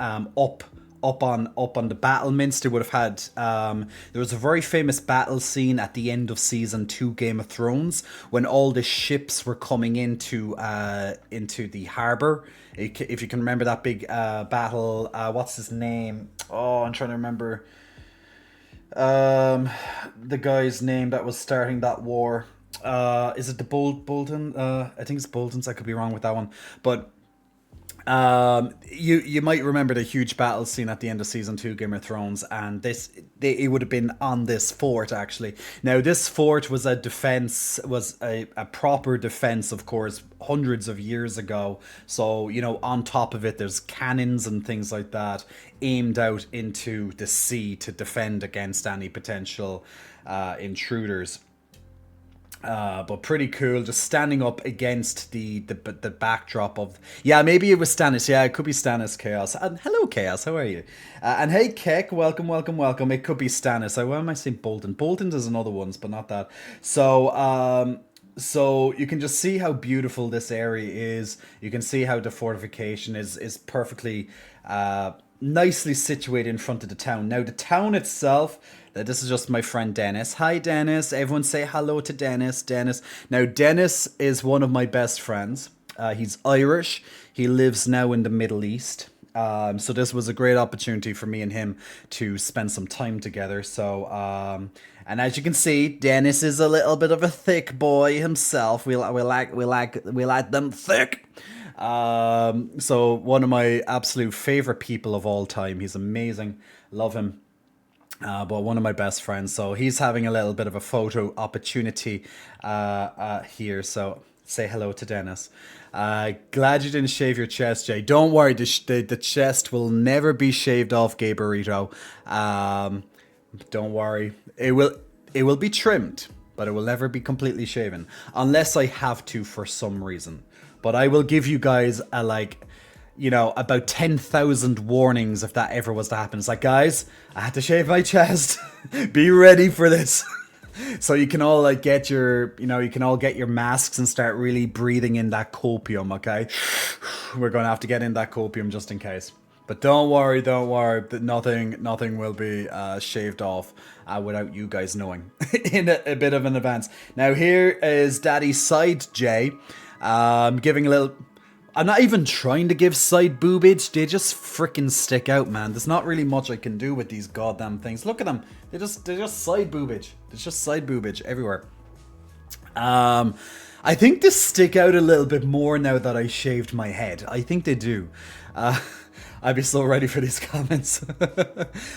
Up on the battlements, they would have had there was a very famous battle scene at the end of season 2 Game of Thrones when all the ships were coming into the harbor. If you can remember that big battle, what's his name? Oh, I'm trying to remember the guy's name that was starting that war. Is it the Bolton? I think it's Bolton's. I could be wrong with that one, but you might remember the huge battle scene at the end of season 2 Game of Thrones, and it would have been on this fort actually. Now this fort was a proper defense, of course, hundreds of years ago. So on top of it, there's cannons and things like that aimed out into the sea to defend against any potential intruders. But pretty cool, just standing up against the backdrop of, yeah, maybe it was Stannis. Yeah, it could be Stannis Chaos. And hello Chaos, how are you? And hey Keck, welcome. It could be Stannis. Why am I saying Bolton? Bolton is another ones, but not that. So you can just see how beautiful this area is. You can see how the fortification is perfectly nicely situated in front of the town. Now the town itself, this is just my friend Dennis. Hi Dennis, everyone say hello to Dennis. Now Dennis is one of my best friends. He's Irish. He lives now in the Middle East. So this was a great opportunity for me and him to spend some time together. So, and as you can see, Dennis is a little bit of a thick boy himself. We like them thick. So one of my absolute favorite people of all time. He's amazing. Love him. But one of my best friends. So he's having a little bit of a photo opportunity here. So say hello to Dennis. Glad you didn't shave your chest, Jay. Don't worry, the chest will never be shaved off, Gay Burrito. Don't worry. It will be trimmed, but it will never be completely shaven. Unless I have to for some reason. But I will give you guys about 10,000 warnings if that ever was to happen. It's like, guys, I had to shave my chest. Be ready for this. So you can all get your masks and start really breathing in that copium, okay? We're going to have to get in that copium just in case. But don't worry, that nothing will be shaved off without you guys knowing in a bit of an advance. Now here is Daddy's side J, giving a little... I'm not even trying to give side boobage. They just freaking stick out, man. There's not really much I can do with these goddamn things. Look at them. They're just side boobage. There's just side boobage everywhere. I think they stick out a little bit more now that I shaved my head. I think they do. I'd be so ready for these comments.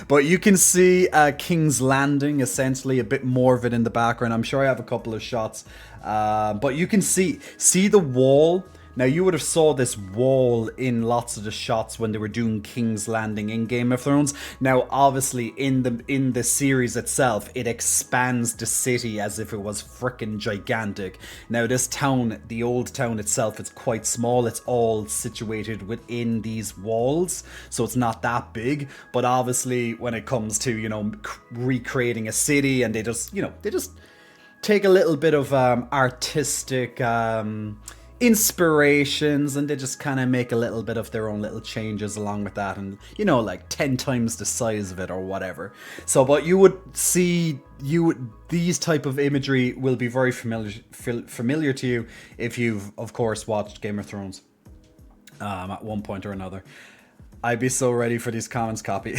But you can see King's Landing, essentially, a bit more of it in the background. I'm sure I have a couple of shots. But you can see the wall. Now, you would have saw this wall in lots of the shots when they were doing King's Landing in Game of Thrones. Now, obviously, in the series itself, it expands the city as if it was frickin' gigantic. Now, this town, the old town itself, it's quite small. It's all situated within these walls, so it's not that big. But obviously, when it comes to, recreating a city, and they just take a little bit of artistic... inspirations, and they just kind of make a little bit of their own little changes along with that, and 10 times the size of it or whatever. So, but you would see these type of imagery will be very familiar to you if you've of course watched Game of Thrones at one point or another. I'd be so ready for these comments, copy.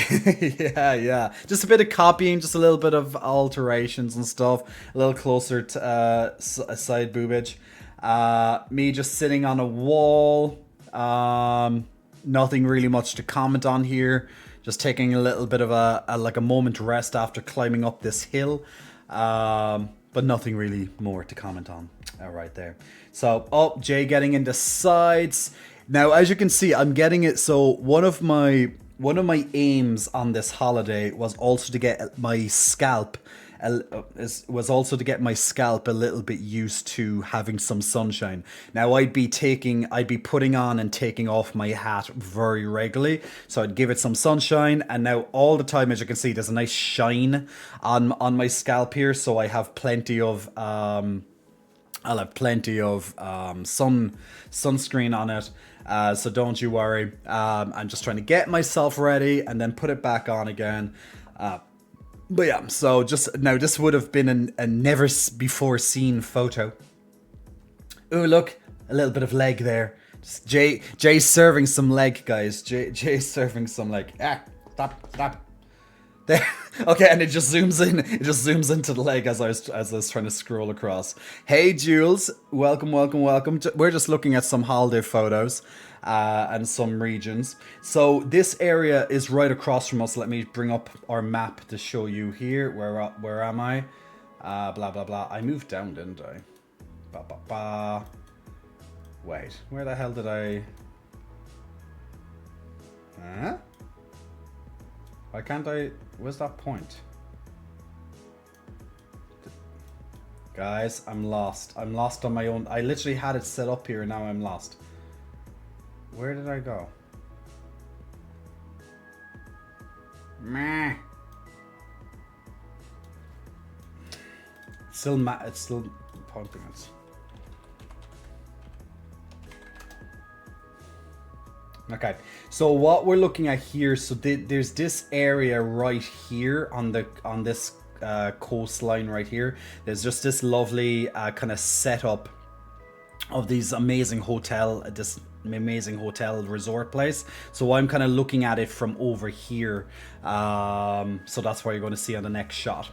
yeah. Just a bit of copying, just a little bit of alterations and stuff. A little closer to side boobage. Me just sitting on a wall. Nothing really much to comment on here. Just taking a little bit of a moment to rest after climbing up this hill. But nothing really more to comment on. Right there. So, Jay getting into sides. Now, as you can see, I'm getting it. So one of my aims on this holiday was also to get my scalp a little bit used to having some sunshine. Now, I'd be putting on and taking off my hat very regularly, so I'd give it some sunshine. And now all the time, as you can see, there's a nice shine on my scalp here, so I have plenty of sunscreen on it. So don't you worry. I'm just trying to get myself ready and then put it back on again. But yeah, so just now, this would have been a never before seen photo. Ooh, look, a little bit of leg there. Just Jay serving some leg, guys. Jay serving some leg. Stop. There. Okay, and it just zooms in. It just zooms into the leg as I was trying to scroll across. Hey, Jules, welcome. We're just looking at some holiday photos. And some regions. So this area is right across from us. Let me bring up our map to show you here. Where am I? Blah blah blah. I moved down, didn't I? Wait, where the hell did I? Huh? Why can't I? Where's that point? Guys, I'm lost. I'm lost on my own. I literally had it set up here and now I'm lost. Where did I go? Meh. It's still pumping it. Okay, so what we're looking at here, so there's this area right here on this coastline right here. There's just this lovely kind of setup of these amazing this amazing hotel resort place. So I'm kind of looking at it from over here. So that's what you're going to see on the next shot.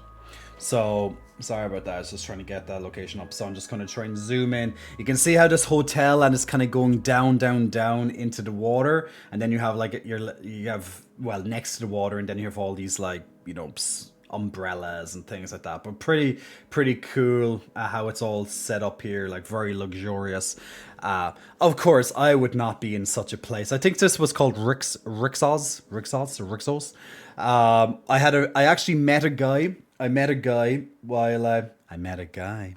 So sorry about that. I was just trying to get that location up. So I'm just going to try and zoom in. You can see how this hotel and it's kind of going down, down, down into the water, and then you have like you have, well, next to the water, and then you have all these like, you know, umbrellas and things like that. But pretty cool how it's all set up here, like very luxurious. Of course, I would not be in such a place. I think this was called Rixos. I actually met a guy. I met a guy while I met a guy.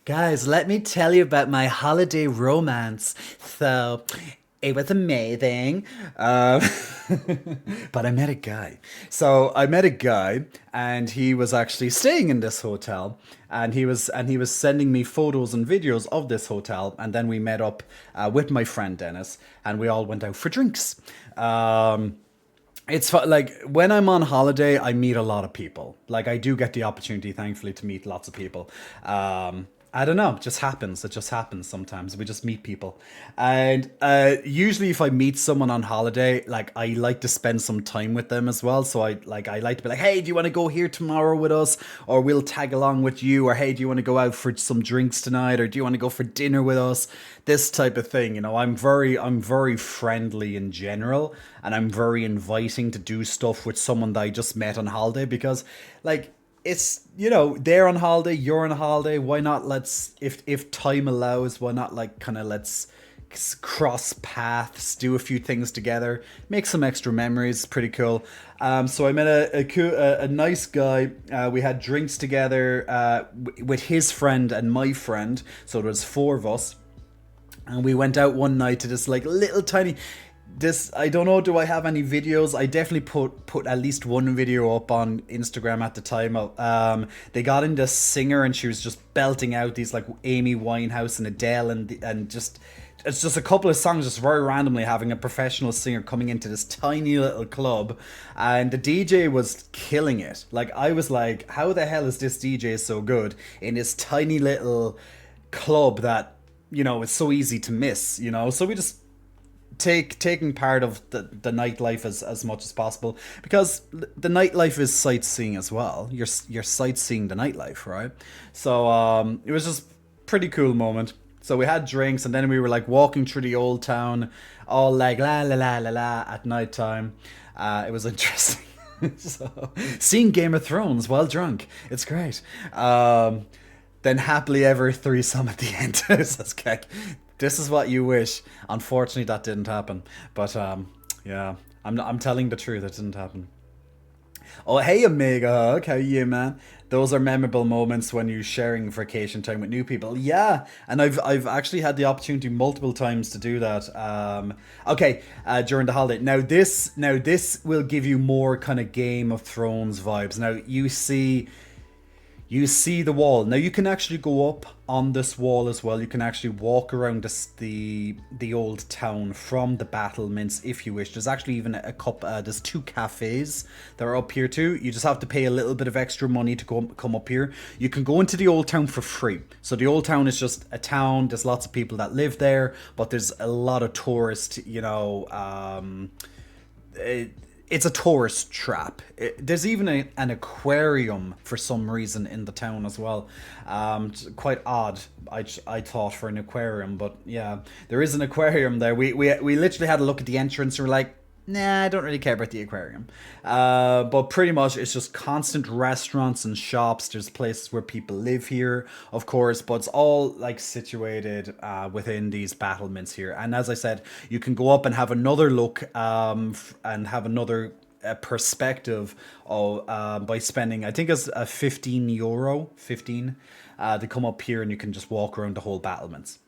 Guys, let me tell you about my holiday romance. So, it was amazing. But I met a guy. So I met a guy, and he was actually staying in this hotel, and he was sending me photos and videos of this hotel, and then we met up with my friend Dennis, and we all went out for drinks. It's like when I'm on holiday, I meet a lot of people. Like I do get the opportunity, thankfully, to meet lots of people. I don't know, it just happens. It just happens sometimes. We just meet people. And usually if I meet someone on holiday, like I like to spend some time with them as well. So I like to be like, hey, do you want to go here tomorrow with us? Or we'll tag along with you. Or hey, do you want to go out for some drinks tonight? Or do you want to go for dinner with us? This type of thing. You know, I'm very friendly in general. And I'm very inviting to do stuff with someone that I just met on holiday, because like, it's, you know, they're on holiday, you're on holiday, why not if time allows, why not like kind of let's cross paths, do a few things together, make some extra memories. Pretty cool. So I met a nice guy. We had drinks together with his friend and my friend, so there was 4 of us, and we went out one night to this like little tiny, this, I don't know, do I have any videos? I definitely put at least one video up on Instagram at the time. They got in this singer, and she was just belting out these like Amy Winehouse and Adele, and just, it's just a couple of songs, just very randomly having a professional singer coming into this tiny little club, and the DJ was killing it. Like I was like, how the hell is this DJ so good in this tiny little club that, you know, it's so easy to miss, you know? So we just taking part of the nightlife as much as possible, because the nightlife is sightseeing as well. You're sightseeing the nightlife, right? So it was just pretty cool moment. So we had drinks, and then we were like walking through the old town, all like la la la la la at night time. It was interesting. So seeing Game of Thrones while drunk, it's great. Then happily ever threesome at the end. That's kick. This is what you wish. Unfortunately, that didn't happen. But yeah, I'm telling the truth. It didn't happen. Oh, hey, Omega Hug. How you, man? Those are memorable moments when you're sharing vacation time with new people. Yeah, and I've actually had the opportunity multiple times to do that. During the holiday. Now this will give you more kind of Game of Thrones vibes. Now you see the wall. Now you can actually go up on this wall as well. You can actually walk around the old town from the battlements if you wish. There's actually even there's 2 cafes that are up here too. You just have to pay a little bit of extra money to come up here. You can go into the old town for free. So the old town is just a town. There's lots of people that live there, but there's a lot of tourists, you know, it's a tourist trap. There's even an aquarium for some reason in the town as well. Quite odd, I thought, for an aquarium, but yeah, there is an aquarium there. We literally had a look at the entrance and we're like, nah, I don't really care about the aquarium. But pretty much it's just constant restaurants and shops. There's places where people live here, of course, but it's all like situated within these battlements here. And as I said, you can go up and have another look and have another perspective of by spending, I think it's €15 to come up here, and you can just walk around the whole battlements.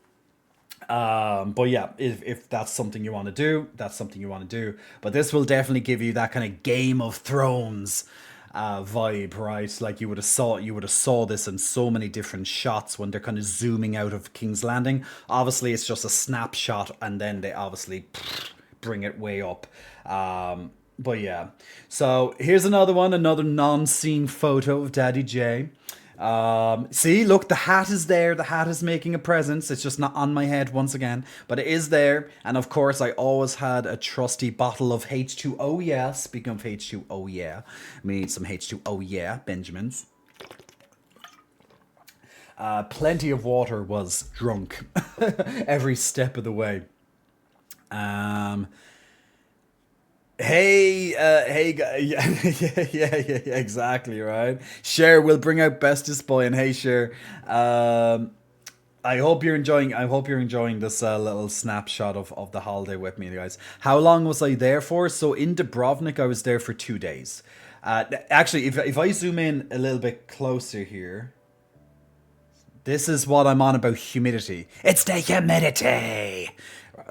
But yeah, if that's something you want to do, that's something you want to do. But this will definitely give you that kind of Game of Thrones vibe, right? Like you would have saw this in so many different shots when they're kind of zooming out of King's Landing. Obviously, it's just a snapshot, and then they obviously bring it way up. But yeah, so here's another non-scene photo of Daddy J. See, look, the hat is there. The hat is making a presence. It's just not on my head once again, but it is there. And of course, I always had a trusty bottle of H2O. Yeah, speaking of H2O, yeah, we need some H2O. Yeah, Benjamins. Plenty of water was drunk every step of the way. Um, yeah, yeah, exactly, right. Cher will bring out bestest boy, and hey, Cher, I hope you're enjoying. I hope you're enjoying this little snapshot of the holiday with me, guys. How long was I there for? So in Dubrovnik, I was there for 2 days. Actually, if I zoom in a little bit closer here, this is what I'm on about humidity. It's the humidity.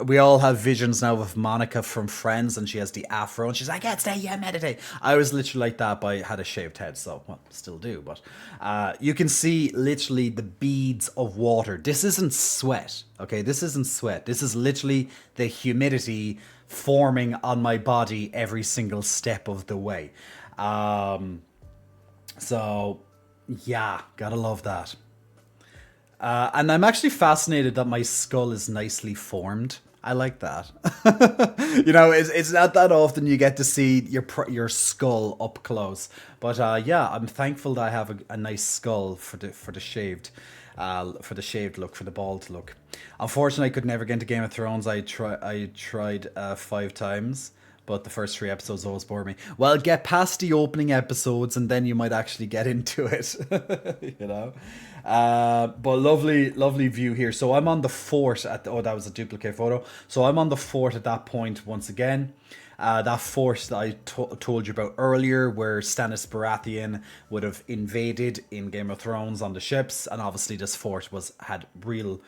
We all have visions now of Monica from Friends, and she has the afro, and she's like, "It's the humidity." I was literally like that, but I had a shaved head, so well, still do. But you can see literally the beads of water. This isn't sweat, okay? This isn't sweat. This is literally the humidity forming on my body every single step of the way. So yeah, gotta love that. And I'm actually fascinated that my skull is nicely formed. I like that. You know, it's not that often you get to see your skull up close. But yeah, I'm thankful that I have a nice skull for the shaved. For the shaved look, for the bald look. Unfortunately, I could never get into Game of Thrones. I tried 5 times, but the first 3 episodes always bore me. Well, get past the opening episodes, and then you might actually get into it. You know. But lovely view here. So I'm on the fort at oh, that was a duplicate photo. So I'm on the fort at that point once again. That fort that I told you about earlier, where Stannis Baratheon would have invaded in Game of Thrones on the ships, and obviously this fort had real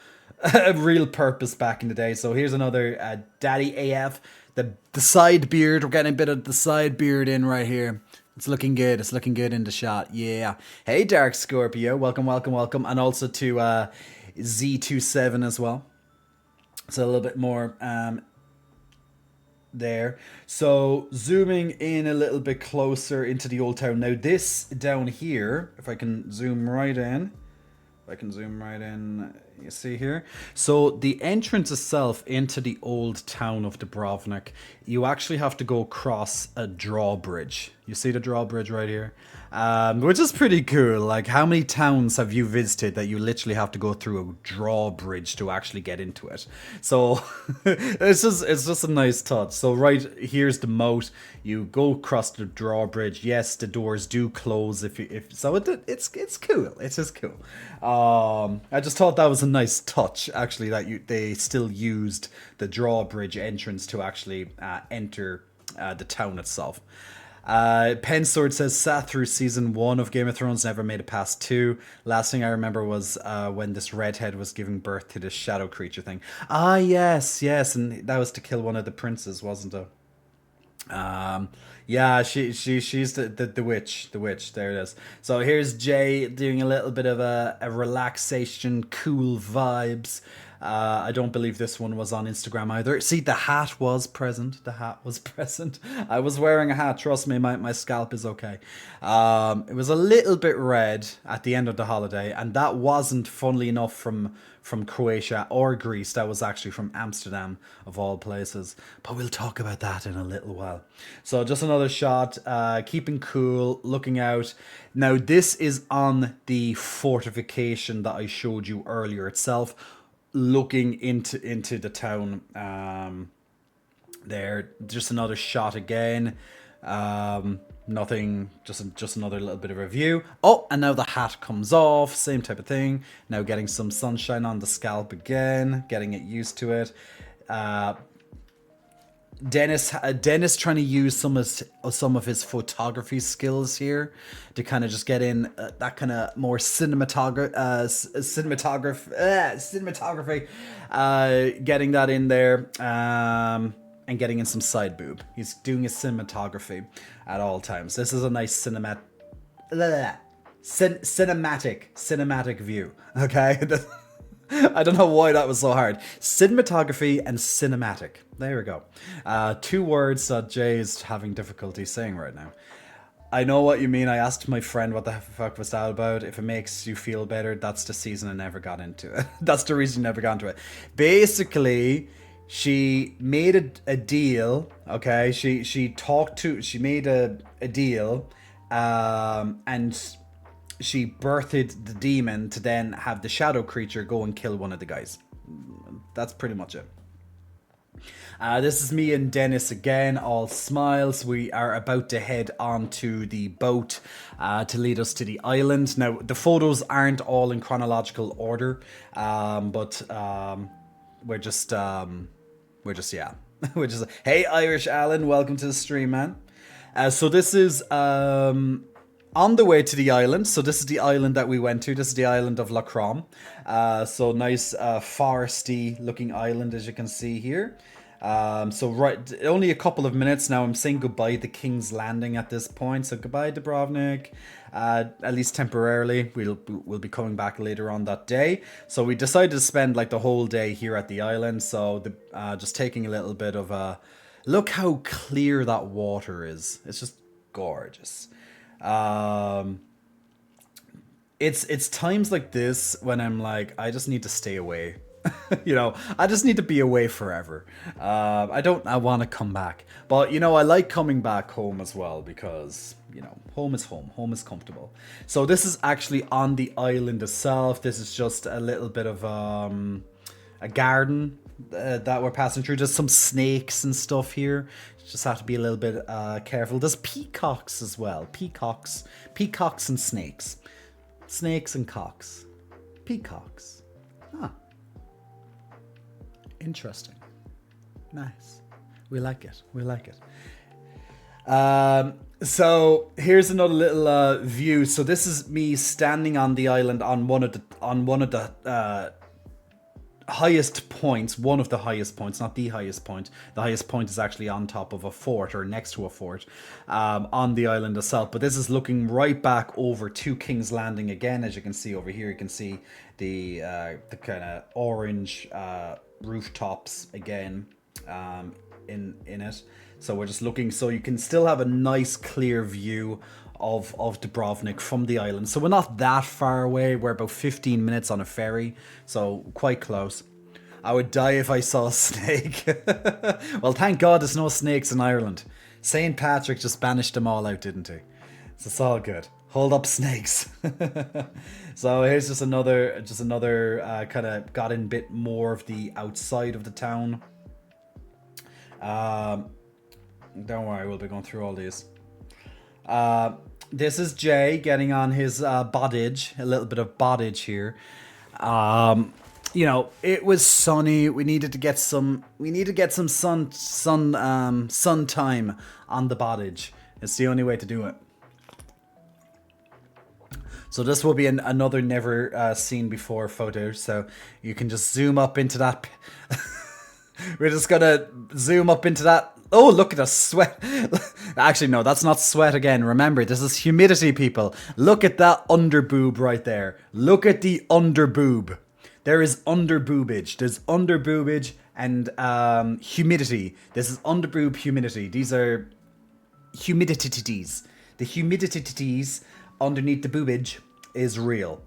real purpose back in the day. So here's another Daddy AF. The side beard. We're getting a bit of the side beard in right here. It's looking good. It's looking good in the shot. Yeah. Hey, Dark Scorpio. Welcome, welcome, welcome. And also to Z27 as well. So a little bit more there. So zooming in a little bit closer into the old town. Now this down here, if I can zoom right in. You see here? So the entrance itself into the old town of Dubrovnik, you actually have to go across a drawbridge. You see the drawbridge right here? Which is pretty cool. Like, how many towns have you visited that you literally have to go through a drawbridge to actually get into it? So it's just a nice touch. So right here's the moat. You go across the drawbridge. Yes, the doors do close it's cool. It's just cool. I just thought that was a nice touch, actually, that they still used the drawbridge entrance to actually enter the town itself. Pensword says, sat through season 1 of Game of Thrones, never made it past 2. Last thing I remember was when this redhead was giving birth to this shadow creature thing. Ah, yes, and that was to kill one of the princes, wasn't it? Yeah, she's the witch. There it is. So here's Jay doing a little bit of a relaxation, cool vibes. I don't believe this one was on Instagram either. See, the hat was present. I was wearing a hat. Trust me, my scalp is okay. It was a little bit red at the end of the holiday, and that wasn't, funnily enough, from Croatia or Greece. That was actually from Amsterdam, of all places. But we'll talk about that in a little while. So just another shot, keeping cool, looking out. Now this is on the fortification that I showed you earlier itself, looking into the town. There, just another shot again. Nothing, just another little bit of a view. Oh, and now the hat comes off, same type of thing. Now getting some sunshine on the scalp again, getting it used to it. Dennis trying to use some of his photography skills here to kind of just get in that kind of more cinematography, getting that in there, and getting in some side boob. He's doing his cinematography at all times. This is a nice cinematic view. Okay. I don't know why that was so hard. Cinematography and cinematic. There we go. 2 words that Jay is having difficulty saying right now. I know what you mean. I asked my friend what the fuck was that about. If it makes you feel better, that's the season I never got into it. That's the reason I never got into it. Basically, she made a deal. Okay, she made a deal, and she birthed the demon to then have the shadow creature go and kill one of the guys. That's pretty much it. This is me and Dennis again, all smiles. We are about to head onto the boat to lead us to the island. Now, the photos aren't all in chronological order, but we're just, yeah. We're just, hey, Irish Alan, welcome to the stream, man. So this is on the way to the island. So this is the island that we went to. This is the island of La Crom. So nice foresty looking island, as you can see here. So right, only a couple of minutes now. I'm saying goodbye to King's Landing at this point. So goodbye, Dubrovnik. At least temporarily. We'll be coming back later on that day. So we decided to spend like the whole day here at the island. So just taking a little bit of a look how clear that water is. It's just gorgeous. It's times like this when I'm like, I just need to stay away. You know, I just need to be away forever. I want to come back. But, you know, I like coming back home as well because, you know, home is home. Home is comfortable. So this is actually on the island itself. This is just a little bit of a garden that we're passing through. There's some snakes and stuff here. Just have to be a little bit careful. There's peacocks as well. Peacocks and snakes. Snakes and cocks. Peacocks. Huh. Interesting. Nice. We like it. We like it. So here's another little view. So this is me standing on the island on one of the highest points, one of the highest points, not the highest point. The highest point is actually on top of a fort or next to a fort on the island itself. But this is looking right back over to King's Landing again. As you can see over here, you can see the kind of orange rooftops again in it. So we're just looking, so you can still have a nice clear view of Dubrovnik from the island. So we're not that far away. We're about 15 minutes on a ferry, so quite close. I would die if I saw a snake. Well, thank God there's no snakes in Ireland. St. Patrick just banished them all out, didn't he? So it's all good. Hold up, snakes. So here's just another kind of got in bit more of the outside of the town. Don't worry, we'll be going through all these. This is Jay getting on his bottage, a little bit of bottage here. You know, it was sunny. We needed to get some sun time on the bottage. It's the only way to do it. So this will be another never seen before photo. So you can just zoom up into that. We're just gonna zoom up into that. Oh, look at the sweat. Actually, no, that's not sweat again. Remember, this is humidity, people. Look at that underboob right there. Look at the underboob. There is underboobage. There's underboobage and humidity. This is underboob humidity. These are humidities. The humidities underneath the boobage is real.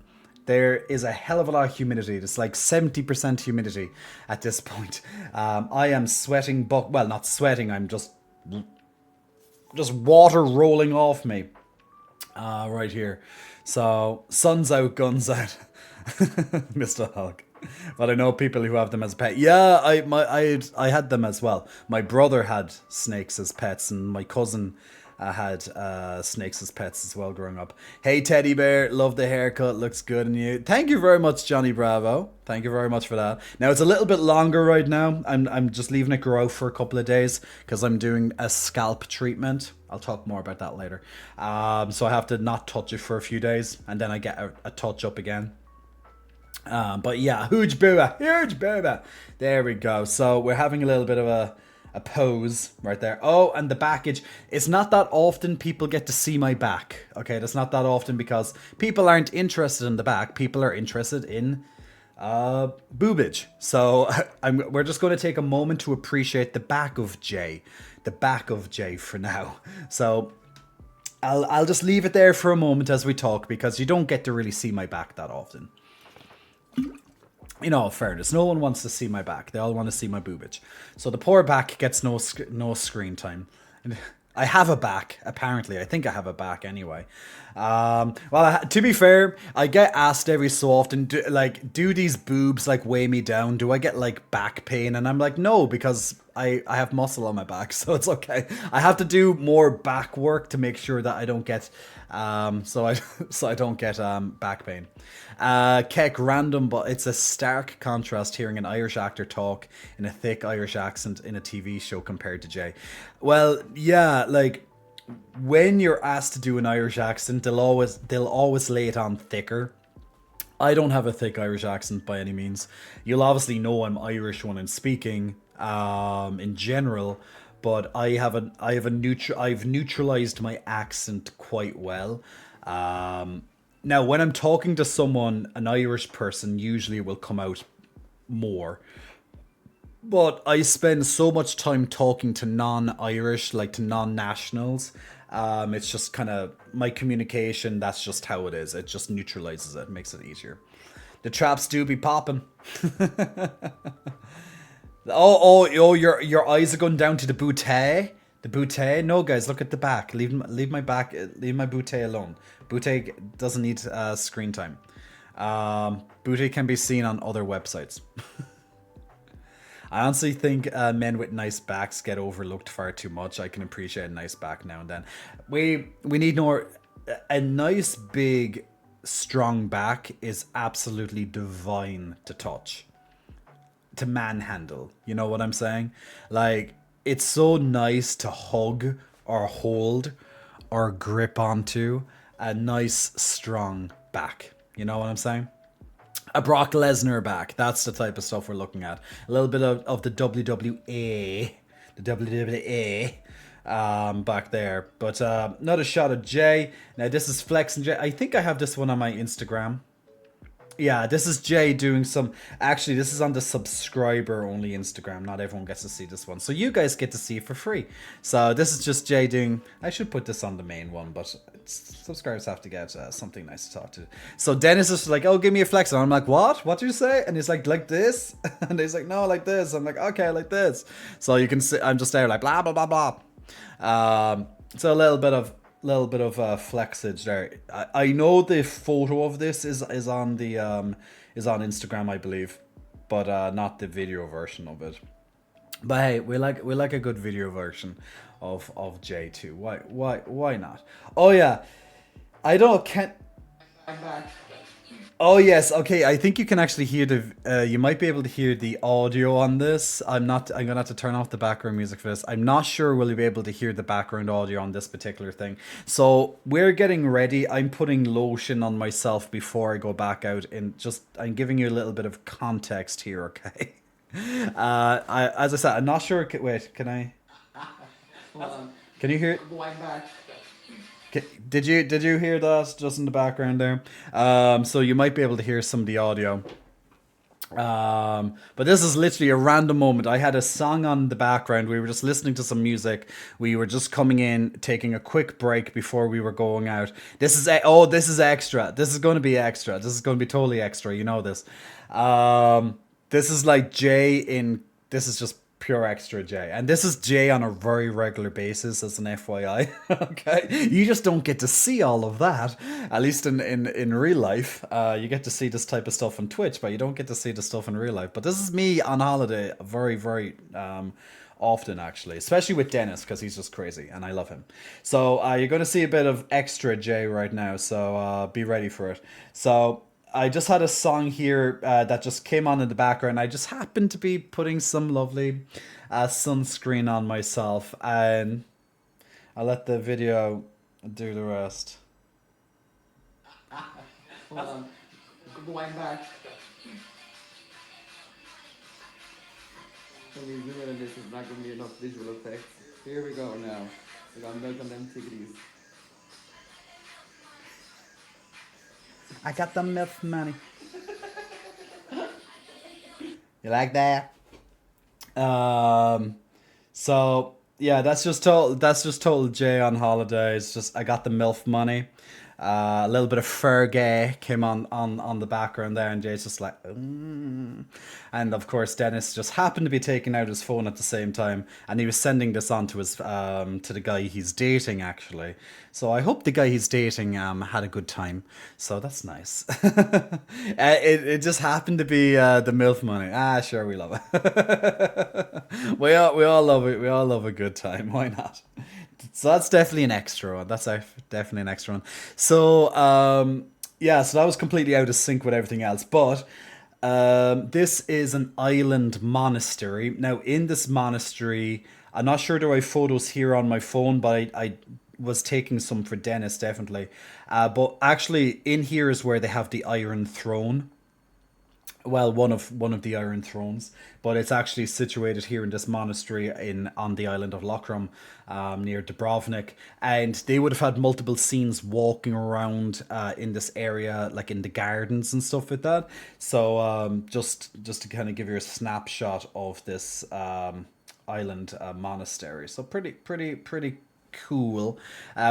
There is a hell of a lot of humidity. It's like 70% humidity at this point. I am sweating, well, not sweating. I'm just water rolling off me right here. So sun's out, guns out, Mr. Hulk. But I know people who have them as a pet. Yeah, I had them as well. My brother had snakes as pets, and my cousin had snakes as pets as well growing up. Hey Teddy Bear, love the haircut, looks good on you. Thank you very much, Johnny Bravo. Thank you very much for that. Now it's a little bit longer right now. I'm just leaving it grow for a couple of days because I'm doing a scalp treatment. I'll talk more about that later. So I have to not touch it for a few days and then I get a touch up again. But yeah, huge booba. There we go. So we're having a little bit of a pose right there. Oh, and the backage. It's not that often people get to see my back. Okay, that's not that often because people aren't interested in the back. People are interested in boobage. So we're just going to take a moment to appreciate the back of Jay. The back of Jay for now. So I'll just leave it there for a moment as we talk because you don't get to really see my back that often. In all fairness, no one wants to see my back. They all want to see my boobage. So the poor back gets no screen time. And I have a back, apparently. I think I have a back anyway. Well, to be fair, I get asked every so often, do these boobs like weigh me down? Do I get like back pain? And I'm like, no, because I have muscle on my back, so it's okay. I have to do more back work to make sure that I don't get so I don't get back pain. Keck random, but it's a stark contrast hearing an Irish actor talk in a thick Irish accent in a TV show compared to Jay. Well, yeah, like when you're asked to do an Irish accent, they'll always lay it on thicker. I don't have a thick Irish accent by any means. You'll obviously know I'm Irish when I'm speaking, in general, but I've neutralized my accent quite well. Now, when I'm talking to someone, an Irish person, usually it will come out more. But I spend so much time talking to non-Irish, like to non-nationals. It's just kind of my communication. That's just how it is. It just neutralizes it, makes it easier. The traps do be popping. Your eyes are going down to the bootay. The bootay? No, guys, look at the back. Leave my back. Leave my bootay alone. Bootay doesn't need screen time. Bootay can be seen on other websites. I honestly think men with nice backs get overlooked far too much. I can appreciate a nice back now and then. We need more. A nice big strong back is absolutely divine to touch, to manhandle. You know what I'm saying? Like, it's so nice to hug or hold or grip onto a nice strong back. You know what I'm saying? A Brock Lesnar back. That's the type of stuff we're looking at. A little bit of the WWE. The WWE. Back there. But another shot of Jay. Now this is Flex and Jay. I think I have this one on my Instagram. Yeah, this is Jay doing some... Actually, this is on the subscriber-only Instagram. Not everyone gets to see this one. So you guys get to see it for free. So this is just Jay doing... I should put this on the main one, but subscribers have to get something nice to talk to. So Dennis is like, oh, give me a flex. And I'm like, what? What do you say? And he's like this? And he's like, no, like this. I'm like, okay, like this. So you can see... I'm just there like, blah, blah, blah, blah. So a little bit of flexage there. I know the photo of this is on the is on Instagram, I believe, but not the video version of it. But hey, we like a good video version of J2. Why not? Oh yeah, I don't can't. I'm back. Oh yes, okay. I think you can actually hear the. You might be able to hear the audio on this. I'm gonna have to turn off the background music for this. I'm not sure we'll be able to hear the background audio on this particular thing. So we're getting ready. I'm putting lotion on myself before I go back out, and I'm giving you a little bit of context here, okay? As I said, I'm not sure. Wait, can I? Hold on. Can you hear it? Going back. Did you hear that just in the background there? So you might be able to hear some of the audio. But this is literally a random moment. I had a song on the background. We were just listening to some music. We were just coming in, taking a quick break before we were going out. This is extra. This is going to be extra. This is going to be totally extra. You know this. This is like Jay in. This is just pure extra Jay, and this is Jay on a very regular basis as an FYI. Okay, you just don't get to see all of that, at least in real life. You get to see this type of stuff on Twitch, but you don't get to see the stuff in real life. But this is me on holiday very often, actually, especially with Dennis, because he's just crazy and I love him. So you're going to see a bit of extra Jay right now, so be ready for it. So I just had a song here that just came on in the background. I just happened to be putting some lovely sunscreen on myself, and I'll let the video do the rest. Hold on. Going back. Can we zoom in on this? It's not going to be enough visual effects. Here we go now. We got milk on them tiggities. I got the milk money. You like that? So Yeah, that's just total Jay on holiday. It's just I got the MILF money. A little bit of Fergie came on the background there, and Jay's just like, and of course Dennis just happened to be taking out his phone at the same time, and he was sending this on to his to the guy he's dating actually. So I hope the guy he's dating had a good time. So that's nice. It just happened to be the MILF money. Ah, sure, we love it. We all love it. We all love a good time. Why not? So that's definitely an extra one. Definitely an extra one. So yeah, so that was completely out of sync with everything else. But this is an island monastery. Now, in this monastery, I'm not sure there are photos here on my phone, but I was taking some for Dennis definitely. But actually, in here is where they have the Iron Throne. Well, one of the Iron Thrones, but it's actually situated here in this monastery in on the island of Lochram, near Dubrovnik, and they would have had multiple scenes walking around in this area, like in the gardens and stuff like that. So just to kind of give you a snapshot of this island monastery, so pretty cool.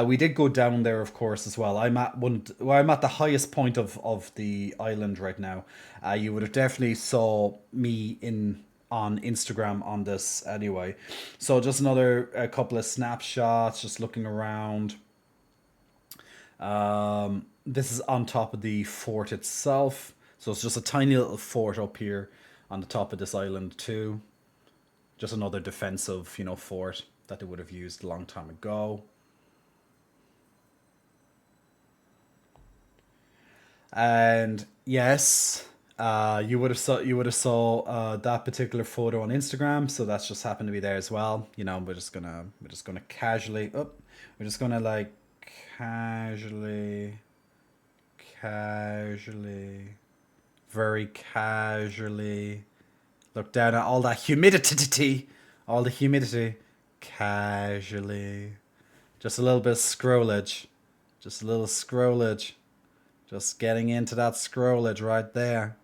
We did go down there, of course, as well. I'm at the highest point of the island right now. You would have definitely saw me in on Instagram on this anyway. So just another a couple of snapshots, just looking around. This is on top of the fort itself. So it's just a tiny little fort up here on the top of this island too. Just another defensive, fort that they would have used a long time ago. And yes, you would have saw that particular photo on Instagram, so that's just happened to be there as well. We're just gonna casually, we're just gonna like casually, casually, very casually look down at all the humidity, casually. Just a little bit of scrollage. Just a little scrollage. Just getting into that scrollage right there.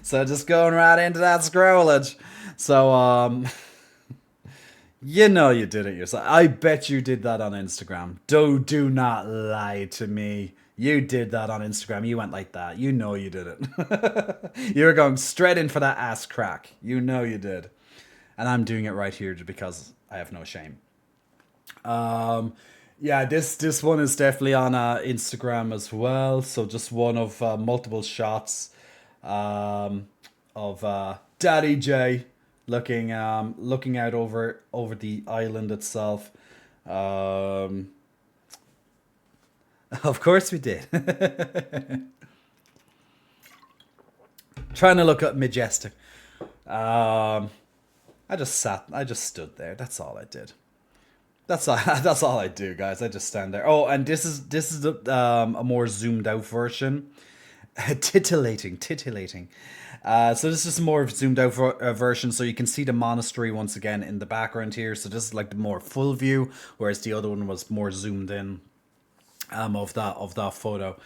So just going right into that scrollage. So you did it yourself. I bet you did that on Instagram. Do not lie to me. You did that on Instagram. You went like that. You know you did it. You were going straight in for that ass crack. You know you did. And I'm doing it right here just because I have no shame. Um, yeah, this one is definitely on Instagram as well. So just one of multiple shots um, of Daddy J looking out over the island itself. Um, of course we did. Trying to look up majestic. Um, I just stood there. That's all I did. That's all. That's all I do, guys. I just stand there. Oh, and this is a more zoomed out version. Titillating. So this is just a more zoomed out version, so you can see the monastery once again in the background here. So this is like the more full view, whereas the other one was more zoomed in of that photo,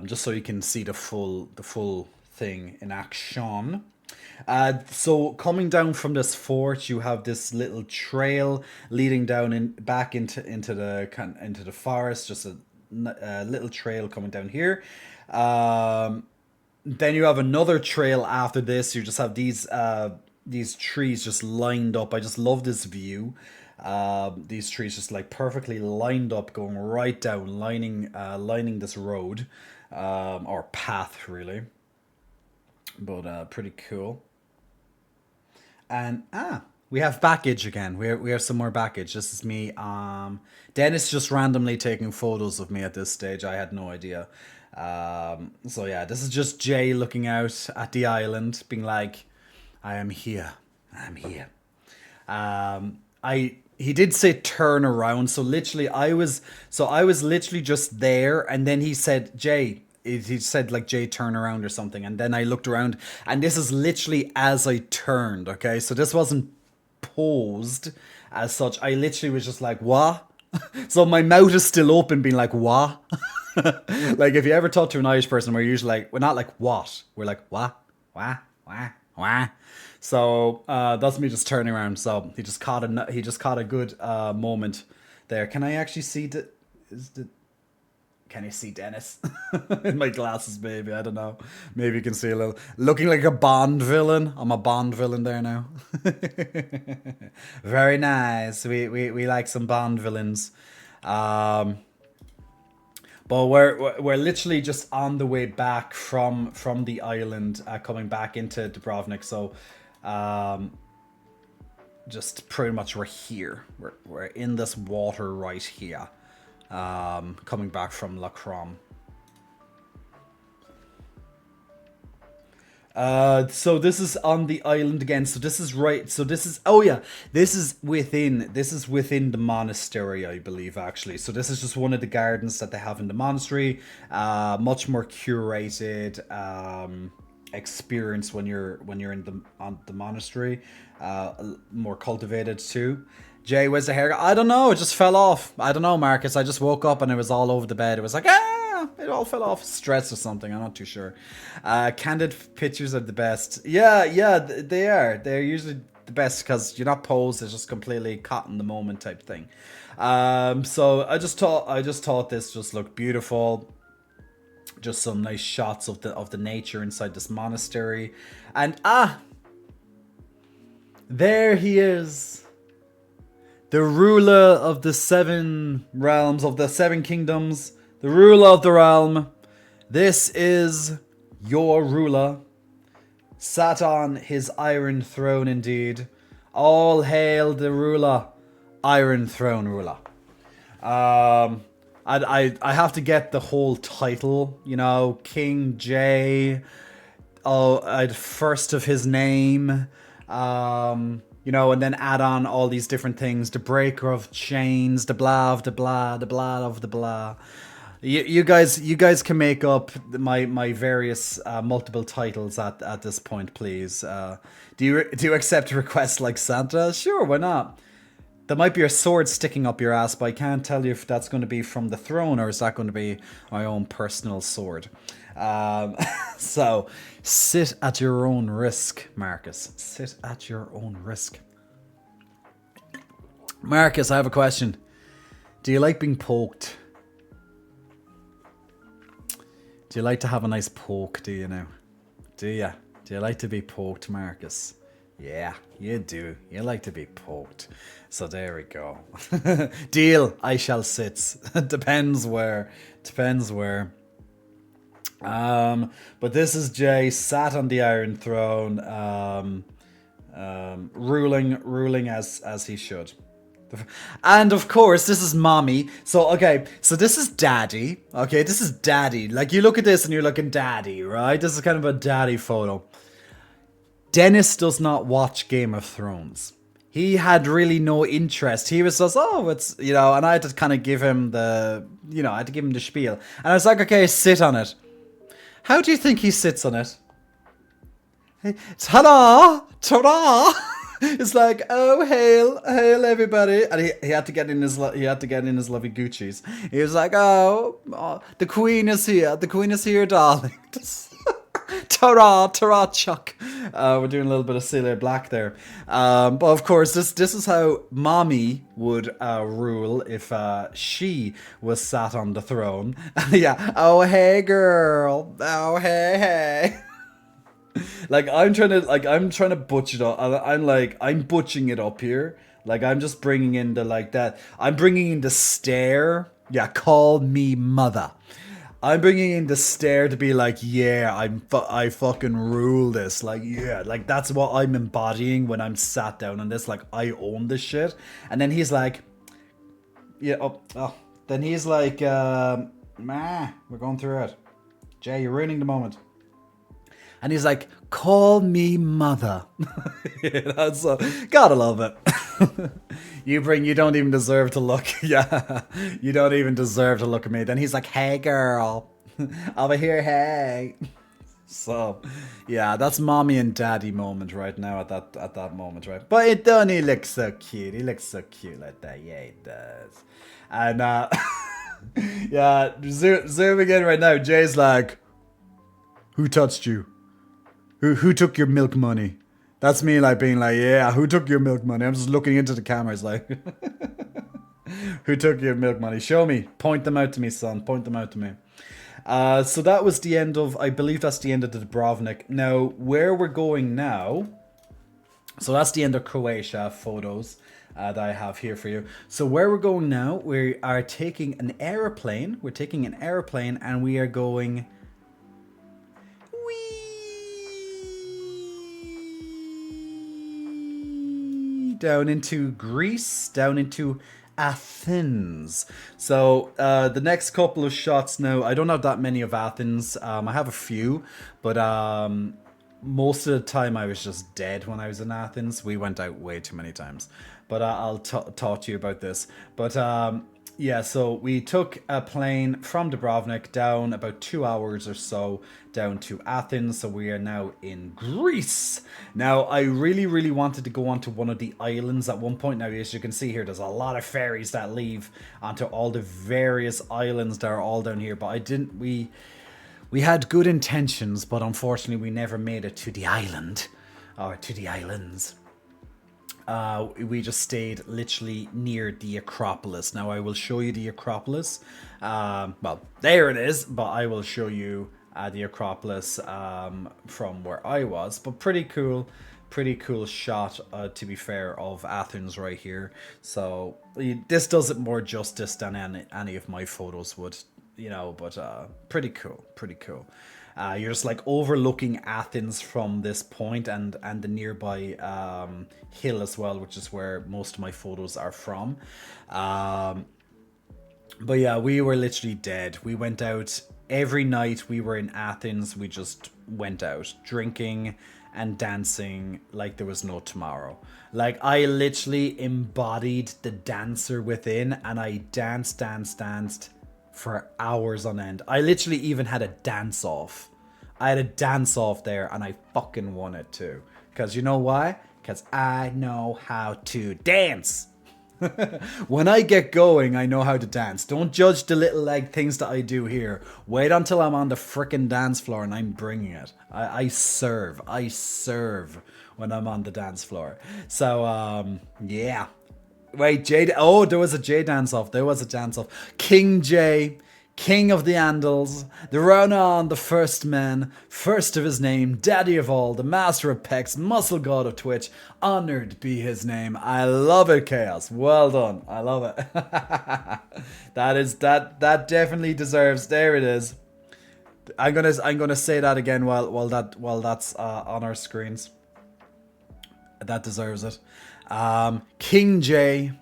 just so you can see the full thing in action. So coming down from this fort, you have this little trail leading down in back into the forest. Just a little trail coming down here. Um, then you have another trail after this. You just have these trees just lined up. I just love this view. These trees just like perfectly lined up, going right down, lining this road, or path really. But pretty cool. And we have baggage again. We have some more baggage. This is me. Dennis just randomly taking photos of me at this stage. I had no idea. So yeah, this is just Jay looking out at the island, being like, "I am here. I'm here." I He did say turn around, so I was literally just there, and then he said Jay. He said like Jay turn around or something, and then I looked around, and this is literally as I turned. Okay, so this wasn't posed as such. I literally was just like what. So my mouth is still open, being like what. Like if you ever talk to an Irish person, we're usually like we're not like what, we're like what, what, Wah. So that's me just turning around. So he just caught a good moment there. Can I actually see can you see Dennis? In my glasses, maybe. I don't know. Maybe you can see a little. Looking like a Bond villain. I'm a Bond villain there now. Very nice. We like some Bond villains. But we're literally just on the way back from the island, coming back into Dubrovnik. So, just pretty much we're here. We're in this water right here, coming back from La Crom. So this is on the island again. So this is right. So this is, oh yeah, this is within the monastery, I believe, actually. So this is just one of the gardens that they have in the monastery. Much more curated experience when you're in the monastery. More cultivated too. Jay, where's the hair? I don't know. It just fell off. I don't know, Marcus. I just woke up and it was all over the bed. It was like, it all fell off. Stress or something. I'm not too sure. Candid pictures are the best. Yeah, they are. They're usually the best because you're not posed. It's just completely caught in the moment type thing. So I just thought this just looked beautiful. Just some nice shots of the nature inside this monastery. And there he is. The ruler of the 7 realms, of the 7 kingdoms, the ruler of the realm. This is your ruler, sat on his iron throne indeed. All hail the ruler, Iron Throne ruler. I have to get the whole title, you know, King J. I'd first of his name. You know, and then add on all these different things. The breaker of chains, the blah of the blah, the blah of the blah. You guys can make up my various multiple titles at this point, please. Do you accept requests like Santa? Sure, why not? There might be a sword sticking up your ass, but I can't tell you if that's going to be from the throne or is that going to be my own personal sword. So, sit at your own risk, Marcus. Sit at your own risk. Marcus, I have a question. Do you like being poked? Do you like to have a nice poke, do you now? Do you? Do you like to be poked, Marcus? Yeah, you do. You like to be poked. So there we go. Deal. I shall sit. Depends where. But this is Jay, sat on the Iron Throne, ruling as he should. And of course, this is mommy. So, okay, so this is daddy. Okay, this is daddy. Like, you look at this and you're looking daddy, right? This is kind of a daddy photo. Dennis does not watch Game of Thrones. He had really no interest. He was just, oh, it's, you know, and I had to kind of give him the, you know, I had to give him the spiel. And I was like, okay, sit on it. How do you think he sits on it? Ta-da! Ta-da! It's like, oh, hail everybody. And he had to get in his lovely Gucci's. He was like, oh, the queen is here. The queen is here, darling. Ta-ra, Chuck. We're doing a little bit of Celia Black there. But of course, this is how mommy would rule if she was sat on the throne. Yeah. Oh, hey, girl. Oh, hey. Like, I'm trying to butch it up. I'm butching it up here. Like, I'm just bringing in I'm bringing in the stare. Yeah, call me mother. I'm bringing in the stare to be like, yeah, I fucking rule this. Like, yeah, like that's what I'm embodying when I'm sat down on this. Like, I own this shit. And then he's like, yeah, then he's like, we're going through it. Jay, you're ruining the moment. And he's like, call me mother. Yeah, that's gotta love it. You don't even deserve to look. Yeah, you don't even deserve to look at me. Then he's like, hey girl, over here, hey. So, yeah, that's mommy and daddy moment right now at that moment, right? But he looks so cute. He looks so cute like that. Yeah, he does. And yeah, zooming in right now. Jay's like, who touched you? Who took your milk money? That's me like being like, yeah, who took your milk money? I'm just looking into the cameras like, who took your milk money? Show me. Point them out to me, son. Point them out to me. So that was the end of, I believe that's the end of the Dubrovnik. Now, where we're going now, so that's the end of Croatia photos that I have here for you. So where we're going now, we are taking an airplane. We're taking an airplane and we are going down into Greece, down into Athens. So the next couple of shots now, I don't have that many of Athens. I have a few, but most of the time I was just dead when I was in Athens. We went out way too many times, but I'll talk to you about this. But yeah, so we took a plane from Dubrovnik down about 2 hours or so down to Athens. So we are now in Greece. Now, I really wanted to go onto one of the islands at one point. Now, as you can see here, there's a lot of ferries that leave onto all the various islands that are all down here. But I didn't, we had good intentions, but unfortunately we never made it to the island, or to the islands. We just stayed literally near the Acropolis. Now I will show you the Acropolis. Well, there it is, but I will show you the Acropolis from where I was. But pretty cool shot, to be fair, of Athens right here. So this does it more justice than any of my photos would, you know, but pretty cool. You're just like overlooking Athens from this point and the nearby hill as well, which is where most of my photos are from. But yeah, we were literally dead. We went out every night we were in Athens. We just went out drinking and dancing like there was no tomorrow. Like I literally embodied the dancer within, and I danced for hours on end. I literally even had a dance off. I had a dance off there and I fucking won it too. Because you know why? Because I know how to dance. When I get going, I know how to dance. Don't judge the little like things that I do here. Wait until I'm on the frickin' dance floor and I'm bringing it. I serve when I'm on the dance floor. So, yeah. Wait, J. Oh, there was a J dance off. King J, King of the Andals, the Ronan, the first man, first of his name, daddy of all, the master of pecs, muscle god of Twitch, honored be his name. I love it, Chaos. Well done. I love it. that definitely deserves. There it is. I'm gonna say that again while that's on our screens. That deserves it. King J,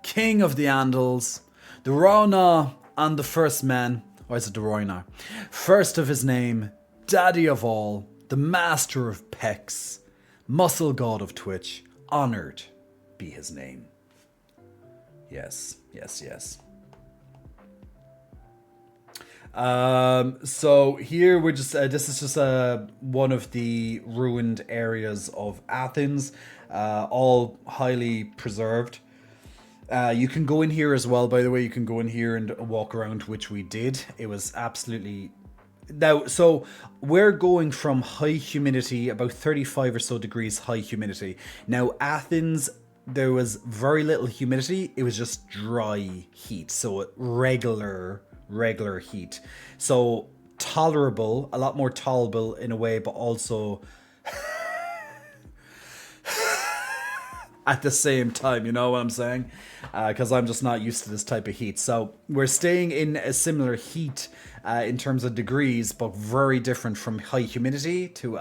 King of the Andals, the Rona and the first man, or is it the Roina? First of his name, daddy of all, the master of pecs, muscle god of Twitch, honored be his name. Yes. So here we're just, this is just one of the ruined areas of Athens, all highly preserved. You can go in here as well, by the way. You can go in here and walk around, which we did. It was absolutely... Now, so we're going from high humidity, about 35 or so degrees high humidity. Now, Athens, there was very little humidity. It was just dry heat, so regular heat. So tolerable, a lot more tolerable in a way, but also... at the same time, you know what I'm saying? Because I'm just not used to this type of heat. So we're staying in a similar heat in terms of degrees, but very different from high humidity to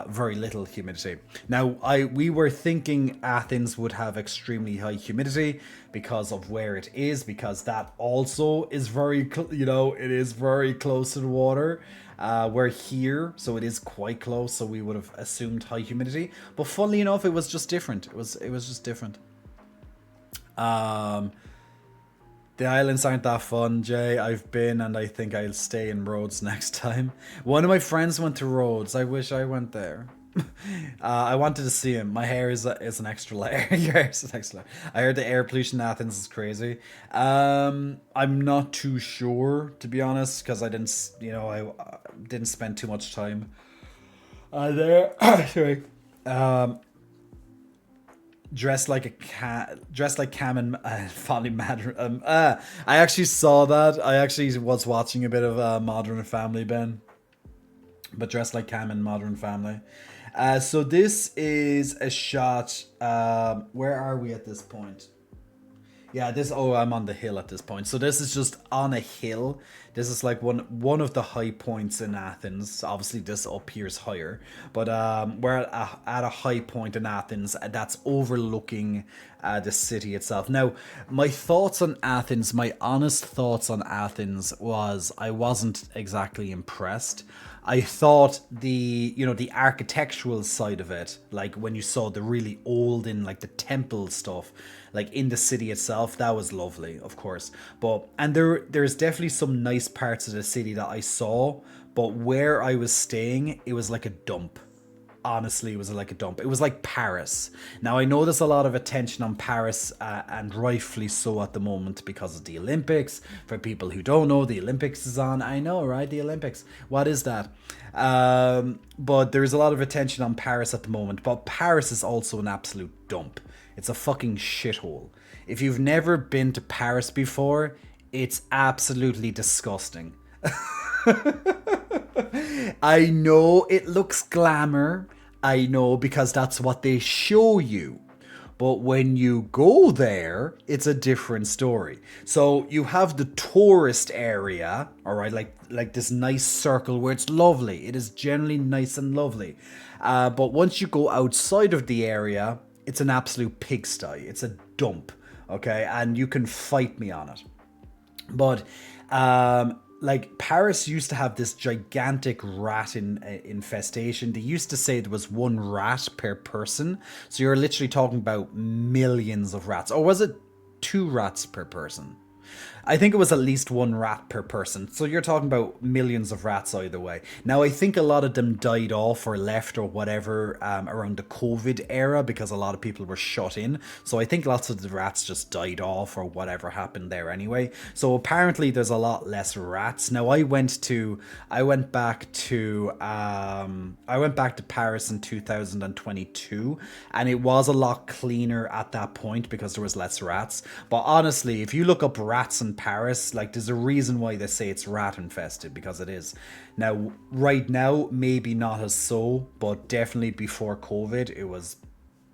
very little humidity. Now, we were thinking Athens would have extremely high humidity because of where it is, because that also is very, it is very close to the water. We're here, so it is quite close, so we would have assumed high humidity. But funnily enough, it was just different. It was just different. The islands aren't that fun, Jay. I've been, and I think I'll stay in Rhodes next time. One of my friends went to Rhodes. I wish I went there. I wanted to see him. My hair is an extra layer. Your hair is an extra layer. I heard the air pollution in Athens is crazy. I'm not too sure, to be honest, because I didn't spend too much time There, sorry. Um, dressed like Cam and Family Mad. I actually saw that. I actually was watching a bit of Modern Family, Ben, but dressed like Cam in Modern Family. So this is a shot. Where are we at this point? Yeah, this. Oh, I'm on the hill at this point. So this is just on a hill. This is like one of the high points in Athens. Obviously, this up here is higher, but we're at a high point in Athens that's overlooking the city itself. Now, my thoughts on Athens, my honest thoughts on Athens was I wasn't exactly impressed. I thought the architectural side of it, like when you saw the really old and like the temple stuff, like in the city itself, that was lovely, of course. But and there's definitely some nice parts of the city that I saw, but where I was staying, it was like a dump. Honestly, it was like a dump. It was like Paris. Now I know there's a lot of attention on Paris, and rightfully so at the moment because of the Olympics. For people who don't know, the Olympics is on. I know, right? The Olympics. What is that? But there's a lot of attention on Paris at the moment. But Paris is also an absolute dump. It's a fucking shithole. If you've never been to Paris before, it's absolutely disgusting. I know it looks glamour. I know because that's what they show you. But when you go there, it's a different story. So you have the tourist area, all right, like this nice circle where it's lovely. It is generally nice and lovely. But once you go outside of the area, it's an absolute pigsty. It's a dump, okay? And you can fight me on it. But like Paris used to have this gigantic rat infestation. They used to say there was one rat per person. So you're literally talking about millions of rats. Or was it two rats per person? I think it was at least one rat per person. So you're talking about millions of rats either way. Now, I think a lot of them died off or left or whatever around the COVID era because a lot of people were shut in. So I think lots of the rats just died off or whatever happened there anyway. So apparently there's a lot less rats. Now, I went back to Paris in 2022 and it was a lot cleaner at that point because there was less rats. But honestly, if you look up rats in Paris, like there's a reason why they say it's rat infested because it is. Now, right now, maybe not as so, but definitely before COVID, it was.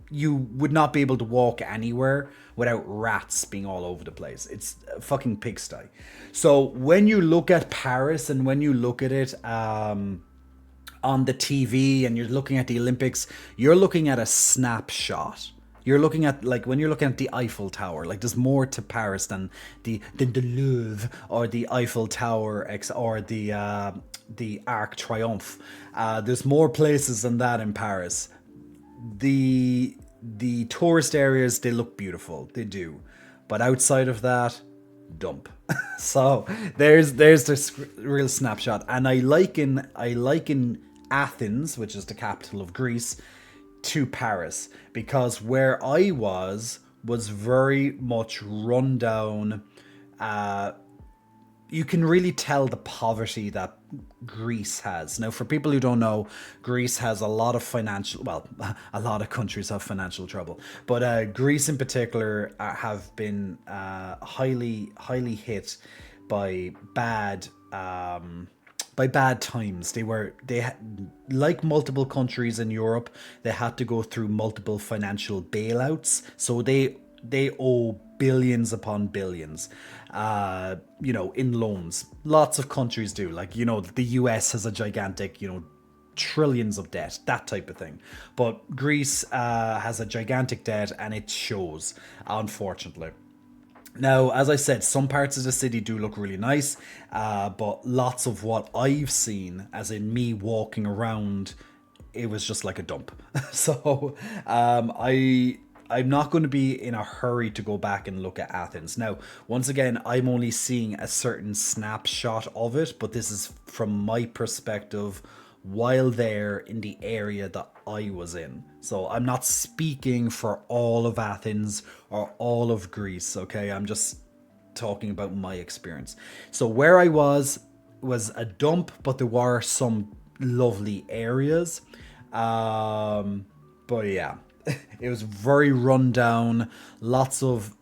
You would not be able to walk anywhere without rats being all over the place. It's a fucking pigsty. So when you look at Paris and when you look at it on the TV and you're looking at the Olympics, you're looking at a snapshot. You're looking at like when you're looking at the Eiffel Tower, like there's more to Paris than the Louvre or the Eiffel Tower or the Arc Triomphe. There's more places than that in Paris. The tourist areas, they look beautiful, they do, but outside of that, dump. So there's this real snapshot, and I liken Athens, which is the capital of Greece, to Paris because where I was very much run down. You can really tell the poverty that Greece has. Now, for people who don't know, Greece has a lot of a lot of countries have financial trouble, but Greece in particular have been highly hit by bad times. Like multiple countries in Europe, they had to go through multiple financial bailouts, so they owe billions upon billions, in loans. Lots of countries do. Like, the US has a gigantic, trillions of debt, that type of thing. But Greece has a gigantic debt and it shows, unfortunately. Now, as I said, some parts of the city do look really nice, but lots of what I've seen, as in me walking around, it was just like a dump. So I'm not going to be in a hurry to go back and look at Athens. Now, once again, I'm only seeing a certain snapshot of it, but this is from my perspective while there in the area that I was in. So I'm not speaking for all of Athens or all of Greece, okay? I'm just talking about my experience. So where I was a dump, but there were some lovely areas. But yeah, it was very run down. Lots of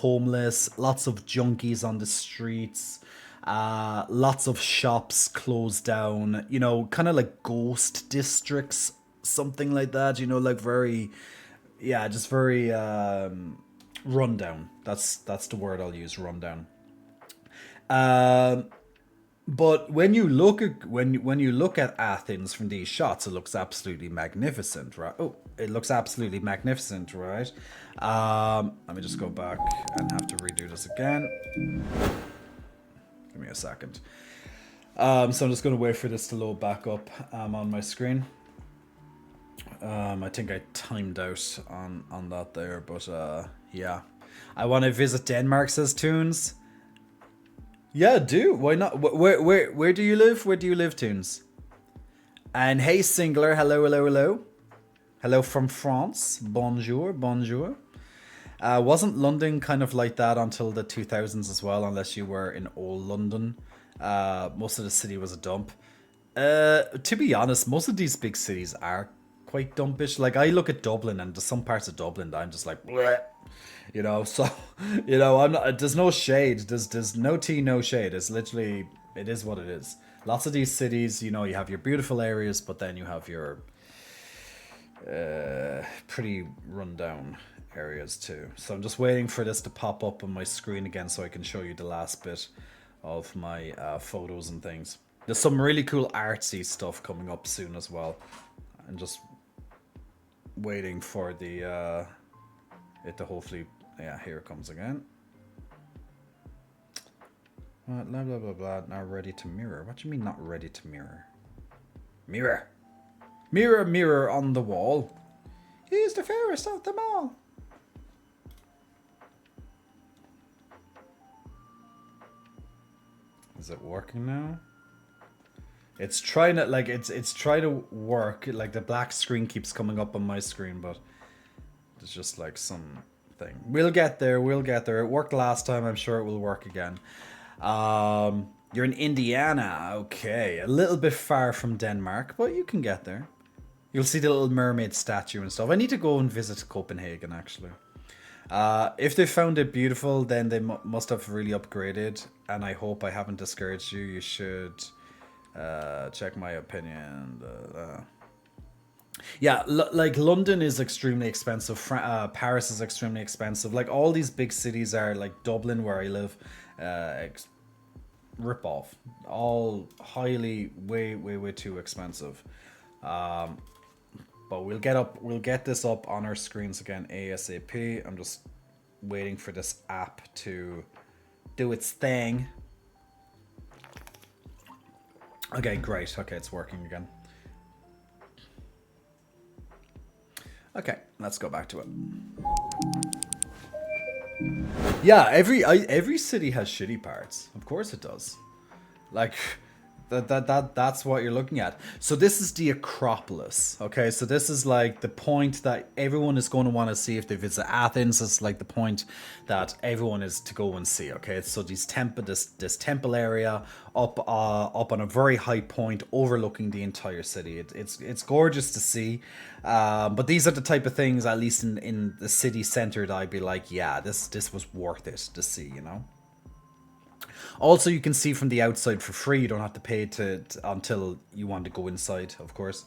homeless, lots of junkies on the streets. Lots of shops closed down. You know, kind of like ghost districts, something like that. You know, like very, yeah, just very rundown. That's the word I'll use. Rundown. Um, but when you look at when you look at Athens from these shots, it looks absolutely magnificent, right? Oh, it looks absolutely magnificent, right? Let me just go back and have to redo this again. Give me a second. So I'm just going to wait for this to load back up on my screen. I think I timed out on that there, but yeah. I want to visit Denmark, says Toons. Yeah, do. Why not? Where do you live? Where do you live, Toons? And hey, Singler. Hello, hello, hello. Hello from France. Bonjour, bonjour. Wasn't London kind of like that until the 2000s as well, unless you were in old London? Most of the city was a dump. To be honest, most of these big cities are quite dumpish. Like, I look at Dublin, and there's some parts of Dublin that I'm just like, bleh. You know, so, you know, I'm not, there's no shade. There's no tea, no shade. It's literally, it is what it is. Lots of these cities, you know, you have your beautiful areas, but then you have your pretty rundown areas too. So I'm just waiting for this to pop up on my screen again so I can show you the last bit of my photos and things. There's some really cool artsy stuff coming up soon as well. I'm just waiting for the it to hopefully, yeah, here it comes again. Blah blah blah blah. Now ready to mirror. What do you mean not ready to mirror? Mirror, mirror, mirror on the wall. He's the fairest of them all. Is it working now? It's trying to, like, it's trying to work. Like, the black screen keeps coming up on my screen, but there's just like some thing. We'll get there. We'll get there. It worked last time. I'm sure it will work again. You're in Indiana. Okay. A little bit far from Denmark, but you can get there. You'll see the little mermaid statue and stuff. I need to go and visit Copenhagen, actually. If they found it beautiful, then they must have really upgraded. And I hope I haven't discouraged you. You should check my opinion. Yeah, like London is extremely expensive. Paris is extremely expensive. Like, all these big cities are, like Dublin, where I live, rip off. All highly, way too expensive. But we'll get this up on our screens again ASAP. I'm just waiting for this app to do its thing. Okay, great. Okay, it's working again. Okay, let's go back to it. Yeah, every city has shitty parts. Of course it does. Like, that's what you're looking at. So this is the Acropolis. Okay, so this is like the point that everyone is going to want to see if they visit Athens. It's like the point that everyone is to go and see. Okay, so this temple area up on a very high point overlooking the entire city. It's gorgeous to see. But these are the type of things, at least in the city center, that I'd be like, yeah, this was worth it to see, you know. Also, you can see from the outside for free. You don't have to pay until you want to go inside, of course.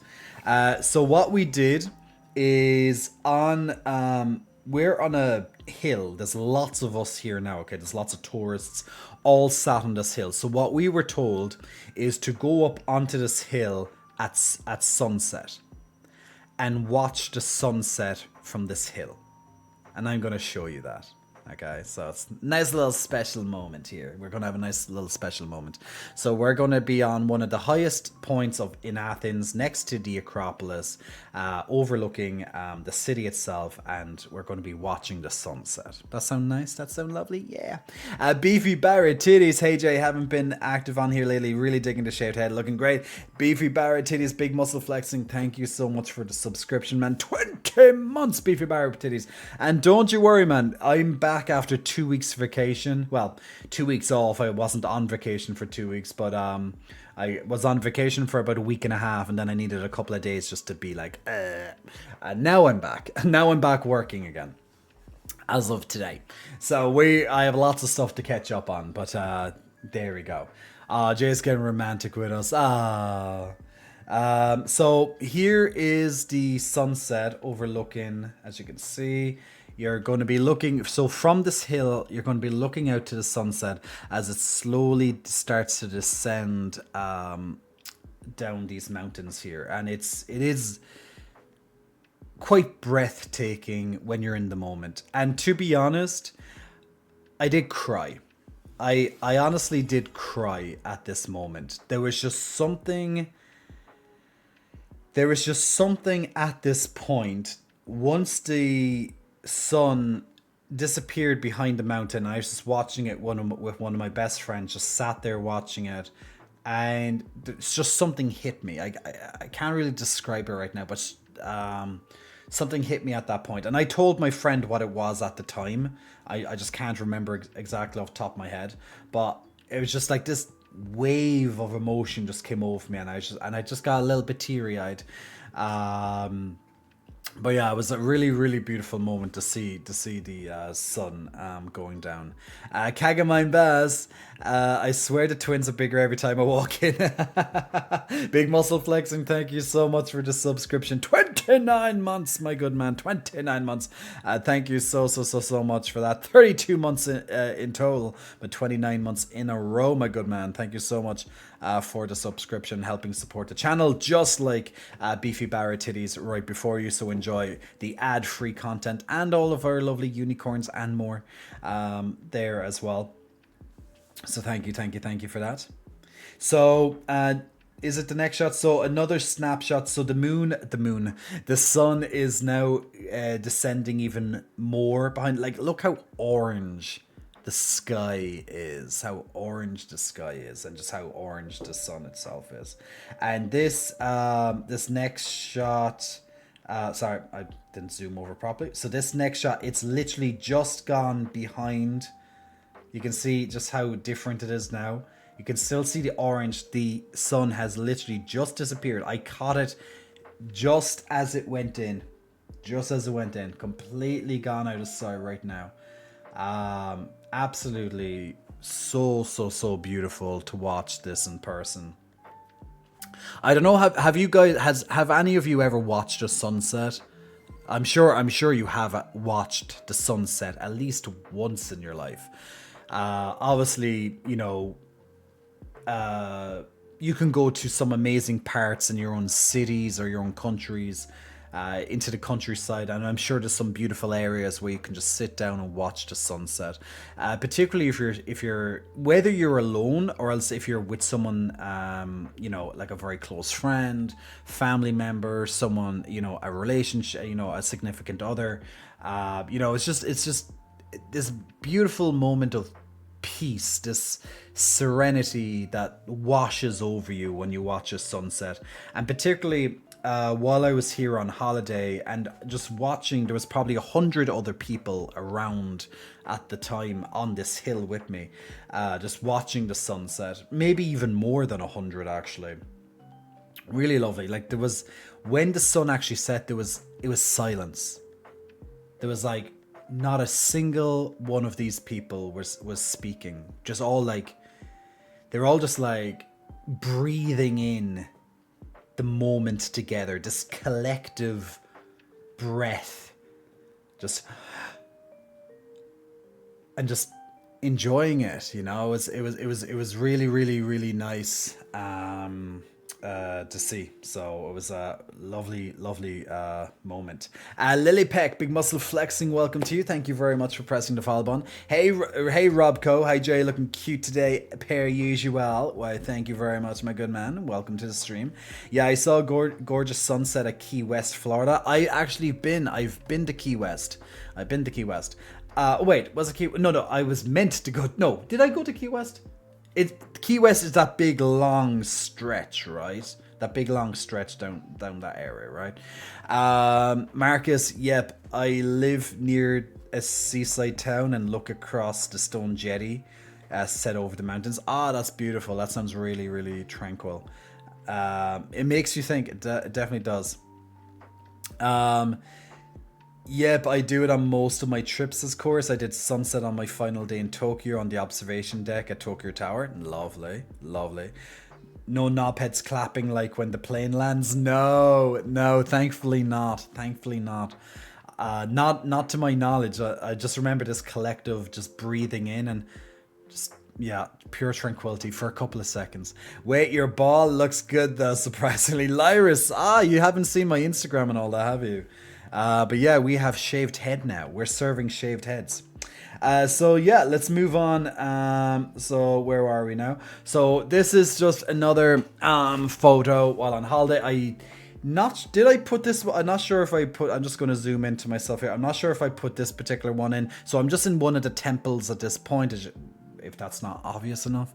So what we did is we're on a hill. There's lots of us here now, okay? There's lots of tourists all sat on this hill. So what we were told is to go up onto this hill at sunset and watch the sunset from this hill. And I'm going to show you that. Okay, so it's a nice little special moment here. We're going to have a nice little special moment. So we're going to be on one of the highest points in Athens, next to the Acropolis, overlooking the city itself, and we're going to be watching the sunset. That sound nice? That sound lovely? Yeah. Beefy Barrett Titties. Hey Jay, haven't been active on here lately. Really digging the shaved head. Looking great. Beefy Barrett Titties, big muscle flexing. Thank you so much for the subscription, man. 20 months, Beefy Barrett Titties. And don't you worry, man. I'm back after 2 weeks vacation. Well, 2 weeks off. I wasn't on vacation for 2 weeks, but I was on vacation for about a week and a half, and then I needed a couple of days just to be like, and now I'm back. Now I'm back working again, as of today. So I have lots of stuff to catch up on, but there we go. Jay's getting romantic with us. So here is the sunset overlooking, as you can see. You're going to be looking, so from this hill, you're going to be looking out to the sunset as it slowly starts to descend down these mountains here. And it is quite breathtaking when you're in the moment. And to be honest, I did cry. I honestly did cry at this moment. There was just something at this point. Once the sun disappeared behind the mountain, I was just watching it with one of my best friends, just sat there watching it, and it's just something hit me. I can't really describe it right now, but something hit me at that point. And I told my friend what it was at the time. I just can't remember exactly off the top of my head, but it was just like this wave of emotion just came over me, and I just got a little bit teary-eyed. But yeah, it was a really, really beautiful moment to see the sun going down. Kagamine Baz, I swear the twins are bigger every time I walk in. Big muscle flexing, thank you so much for the subscription. 29 months, my good man, 29 months. Thank you so much for that. 32 months in total, but 29 months in a row, my good man. Thank you so much for the subscription, helping support the channel, just like Beefy Barra Titties right before you. So enjoy the ad-free content and all of our lovely unicorns and more there as well. So thank you for that. So is it the next shot? So another snapshot. So the sun is now descending even more behind. Like, look how orange the sky is, how orange the sky is, and just how orange the sun itself is. And this next shot, sorry, I didn't zoom over properly. So this next shot, it's literally just gone behind. You can see just how different it is now. You can still see the orange. The sun has literally just disappeared. I caught it just as it went in. Completely gone out of sight right now. Absolutely so beautiful to watch this in person. I don't know, have you guys, have any of you ever watched a sunset? I'm sure you have watched the sunset at least once in your life. Obviously, you know, you can go to some amazing parts in your own cities or your own countries, into the countryside, and I'm sure there's some beautiful areas where you can just sit down and watch the sunset. Particularly if you're whether you're alone or else if you're with someone, you know, like a very close friend, family member, someone, you know, a relationship, you know, a significant other. You know, it's just this beautiful moment of peace, this serenity that washes over you when you watch a sunset. And particularly while I was here on holiday and just watching, there was probably 100 other people around at the time on this hill with me, just watching the sunset. Maybe even more than 100 actually. Really lovely. Like, there was, when the sun actually set, it was silence. There was like not a single one of these people was speaking. Just all like, they're all just like breathing in the moment together, this collective breath, just enjoying it. You know, it was really nice to see. So it was a lovely moment. Lily Peck, big muscle flexing, welcome to you. Thank you very much for pressing the follow button. Hey Robco, hi Jay, looking cute today per usual. Why, thank you very much, my good man. Welcome to the stream. Yeah, I saw a gorgeous sunset at Key West, Florida. I've been to Key West. Wait, was it Key? No, I was meant to go. No, did I go to Key West? Key West is that big long stretch, right? That big long stretch down that area, right? Marcus, yep, I live near a seaside town and look across the stone jetty. set over the mountains. Ah, that's beautiful. That sounds really, really tranquil. It makes you think. It definitely does. Um, Yep, I do it on most of my trips, of course. I did sunset on my final day in Tokyo on the observation deck at Tokyo Tower. Lovely, lovely. No knobheads clapping like when the plane lands. No, no, thankfully not. Thankfully not. Not to my knowledge. I just remember this collective just breathing in and just, yeah, pure tranquility for a couple of seconds. Wait, your ball looks good though, surprisingly. Lyris, you haven't seen my Instagram and all that, have you? But yeah, we have shaved head now. We're serving shaved heads. So yeah, let's move on. So where are we now? So this is just another photo while on holiday. Did I put this? I'm not sure if I put. I'm just going to zoom into myself here. I'm not sure if I put this particular one in. So I'm just in one of the temples at this point. If that's not obvious enough.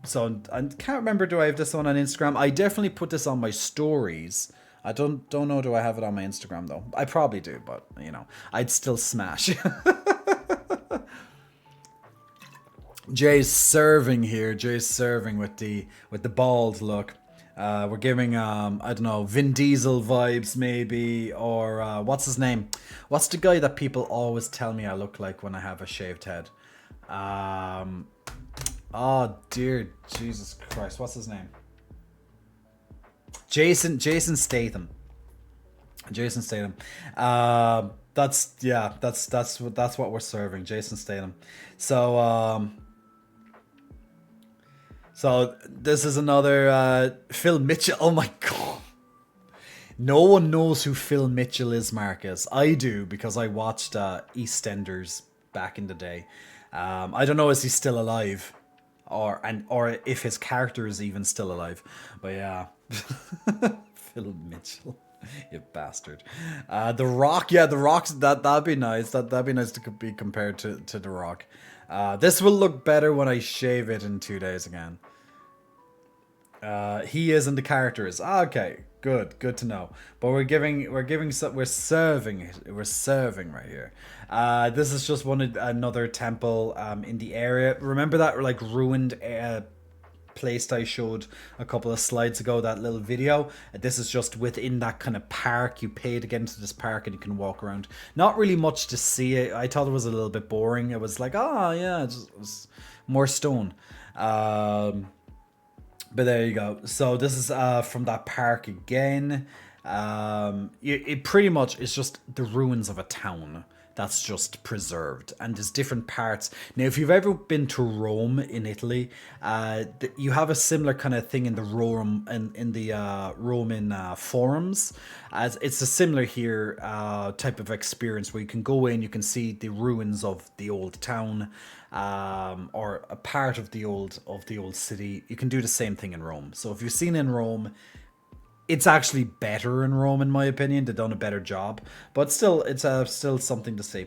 So I can't remember. Do I have this one on Instagram? I definitely put this on my stories. I don't know. Do I have it on my Instagram though? I probably do, but you know, I'd still smash. Jay's serving here. Jay's serving with the bald look. We're giving I don't know, Vin Diesel vibes maybe, or what's his name? What's the guy that people always tell me I look like when I have a shaved head? Oh dear Jesus Christ, what's his name? Jason Statham. Jason Statham. That's what we're serving. Jason Statham. So this is another Phil Mitchell. Oh my god. No one knows who Phil Mitchell is, Marcus. I do because I watched EastEnders back in the day. I don't know, is he still alive? Or if his character is even still alive. But yeah. Phil Mitchell. You bastard. The Rock, yeah, the Rock's that'd be nice. That'd be nice to be compared to the Rock. This will look better when I shave it in 2 days again. He is and the character is. Okay, good to know. But we're serving right here. This is just another temple in the area. Remember that like ruined place I showed a couple of slides ago, that little video? This is just within that kind of park. You pay to get into this park and you can walk around. Not really much to see. I thought it was a little bit boring. It was like, it was more stone. But there you go. So this is from that park again. It pretty much is just the ruins of a town that's just preserved, and there's different parts. Now, if you've ever been to Rome in Italy, you have a similar kind of thing in the Roman forums. As it's a similar here type of experience where you can go in, you can see the ruins of the old town, or a part of the old city. You can do the same thing in Rome. So if you've seen in Rome, it's actually better in Rome, in my opinion. They've done a better job, but still, it's still something to see.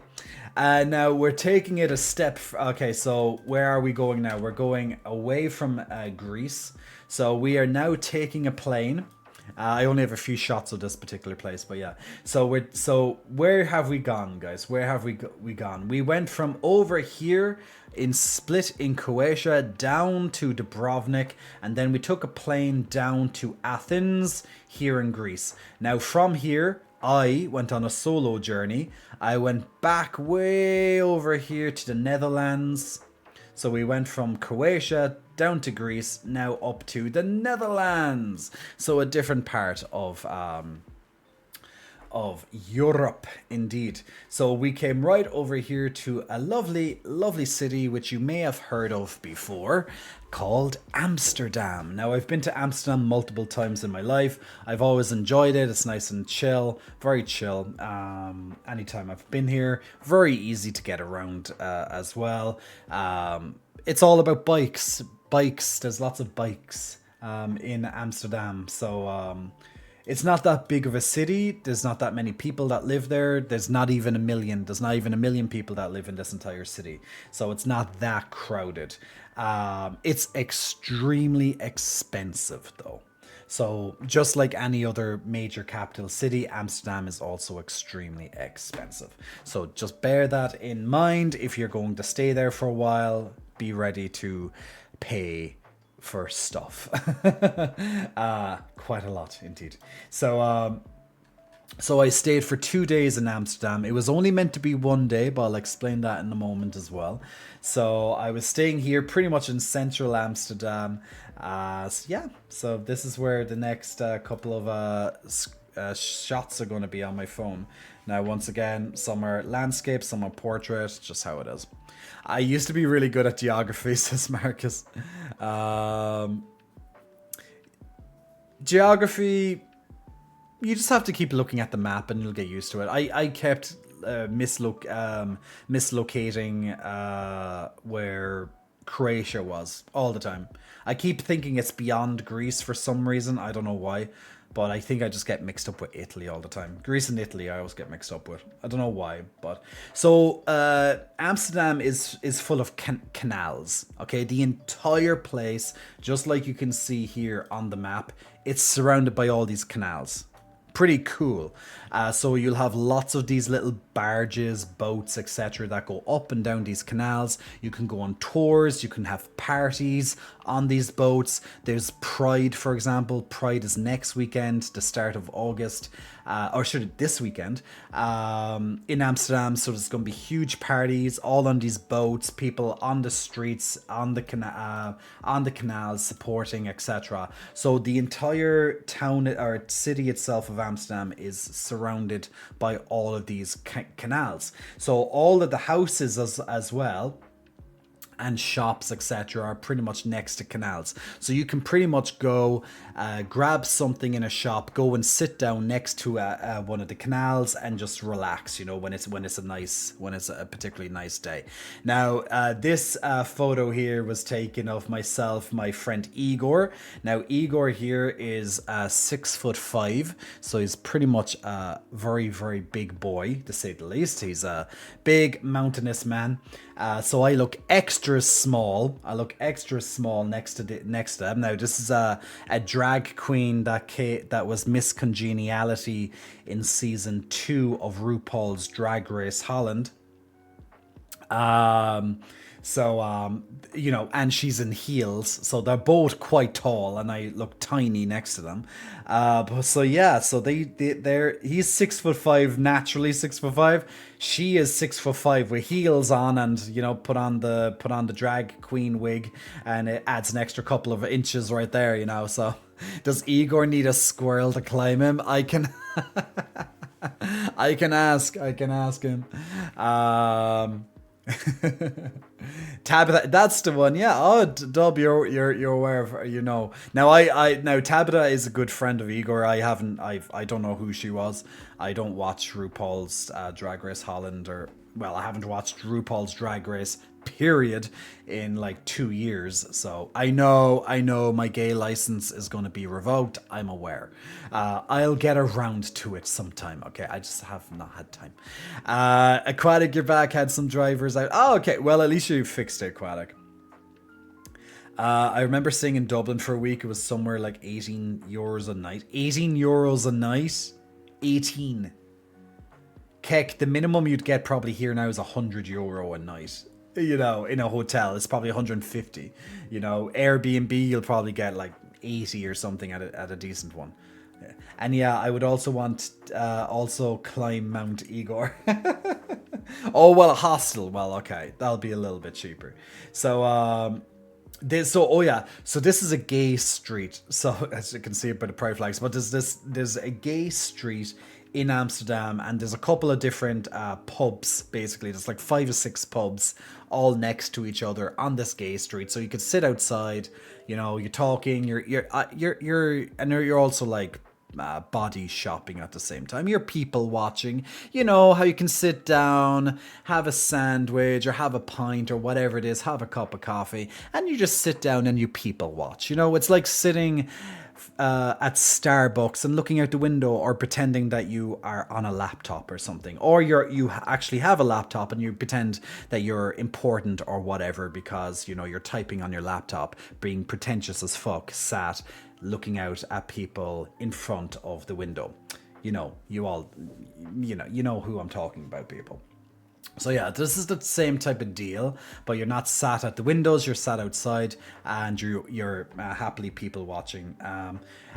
Now we're taking it a step. Okay, so where are we going now? We're going away from Greece. So we are now taking a plane. I only have a few shots of this particular place, but yeah. So where have we gone, guys? Where have we gone? We went from over here in Split in Croatia down to Dubrovnik, and then we took a plane down to Athens here in Greece. Now from here, I went on a solo journey. I went back way over here to the Netherlands. So we went from Croatia down to Greece, now up to the Netherlands. So a different part of Europe, indeed. So we came right over here to a lovely, lovely city which you may have heard of before, called Amsterdam. Now, I've been to Amsterdam multiple times in my life. I've always enjoyed it. It's nice and chill, very chill. Anytime I've been here, very easy to get around as well. It's all about bikes. There's lots of bikes in Amsterdam. So it's not that big of a city. There's not that many people that live there. There's not even a million people that live in this entire city. So it's not that crowded. It's extremely expensive though. So, just like any other major capital city, Amsterdam is also extremely expensive. So, just bear that in mind. If you're going to stay there for a while, be ready to pay for stuff. Quite a lot, indeed. So I stayed for 2 days in Amsterdam. It was only meant to be one day, but I'll explain that in a moment as well. So I was staying here pretty much in central Amsterdam. So this is where the next couple of shots are going to be on my phone. Now, once again, some are landscape, some are portrait, just how it is. I used to be really good at geography, says Marcus. Geography, you just have to keep looking at the map and you'll get used to it. I kept mislocating where Croatia was all the time. I keep thinking it's beyond Greece for some reason. I don't know why, but I think I just get mixed up with Italy all the time. Greece and Italy I always get mixed up with. I don't know why, but so Amsterdam is full of canals. Okay, the entire place, just like you can see here on the map, it's surrounded by all these canals. Pretty cool. So you'll have lots of these little barges, boats, etc. that go up and down these canals. You can go on tours, you can have parties on these boats. There's Pride, for example. Pride is next weekend, the start of August, this weekend in Amsterdam. So there's going to be huge parties all on these boats, people on the streets, on the canals supporting, etc. So the entire town or city itself of Amsterdam is surrounded by all of these canals. So all of the houses as well and shops, etc., are pretty much next to canals. So you can pretty much go grab something in a shop, go and sit down next to one of the canals and just relax, you know, when it's a particularly nice day. Now this photo here was taken of myself, my friend Igor. Now Igor here is 6'5", so he's pretty much a very, very big boy, to say the least. He's a big mountainous man. So I look extra small. Next to them. Now this is a drag queen that was Miss Congeniality in season 2 of RuPaul's Drag Race Holland. And she's in heels, so they're both quite tall, and I look tiny next to them. He's 6'5", naturally 6'5". She is 6'5" with heels on, and put on the drag queen wig, and it adds an extra couple of inches right there. So does Igor need a squirrel to climb him? I can ask him. Tabitha, that's the one. Yeah. Oh, Dub, you're aware of, Now Tabitha is a good friend of Igor. I don't know who she was. I don't watch RuPaul's Drag Race Holland, I haven't watched RuPaul's Drag Race period in like 2 years. So I know my gay license is going to be revoked. I'm aware. I'll get around to it sometime. Okay, I just have not had time. Aquatic, you're back. Had some drivers out. Oh, okay. Well, at least you fixed it, Aquatic. I remember staying in Dublin for a week. It was somewhere like €18 a night. €18 a night. 18. Keck, the minimum you'd get probably here now is €100 a night. In a hotel, it's probably 150. Airbnb, you'll probably get like 80 or something at a decent one. And yeah, I would also want also climb Mount Igor. Oh, well, a hostel. Well, okay, that'll be a little bit cheaper. So this is a gay street. So as you can see by the pride flags, but there's a gay street in Amsterdam, and there's a couple of different pubs. Basically, there's like 5 or 6 pubs all next to each other on this gay street. So you could sit outside, you're talking, you're also like body shopping at the same time. You're people watching. How you can sit down, have a sandwich or have a pint or whatever it is, have a cup of coffee, and you just sit down and you people watch. It's like sitting at Starbucks and looking out the window, or pretending that you are on a laptop or something, or you actually have a laptop and you pretend that you're important or whatever, because you're typing on your laptop, being pretentious as fuck, sat looking out at people in front of the window. You know who I'm talking about, people. So yeah, this is the same type of deal, but you're not sat at the windows, you're sat outside, and you're happily people watching.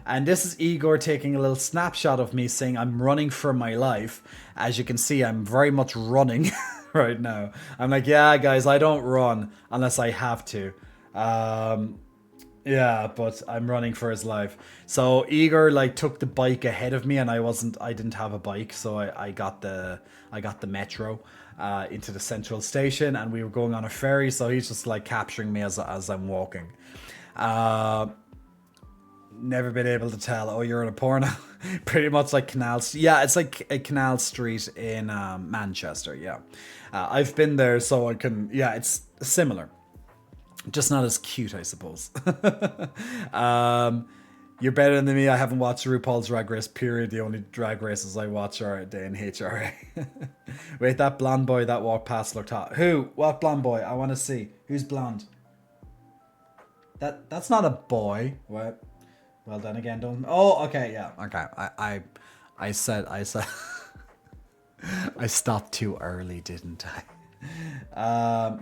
And this is Igor taking a little snapshot of me saying I'm running for my life. As you can see, I'm very much running right now. I'm like, yeah, guys, I don't run unless I have to. Yeah, but I'm running for his life. So Igor like took the bike ahead of me, and I didn't have a bike, so I got the metro into the central station, and we were going on a ferry, so he's just like capturing me as I'm walking. Never been able to tell. Oh, you're in a porno. Pretty much like Canal. Yeah, it's like a Canal Street in Manchester. Yeah, I've been there, so I can. Yeah, it's similar. Just not as cute, I suppose. You're better than me. I haven't watched RuPaul's Drag Race, period. The only drag races I watch are in HRA. Wait, that blonde boy that walked past looked hot. Who? What blonde boy? I want to see. Who's blonde? That's not a boy. What? Well, then again, don't... Oh, okay, yeah. Okay, I said... I stopped too early, didn't I?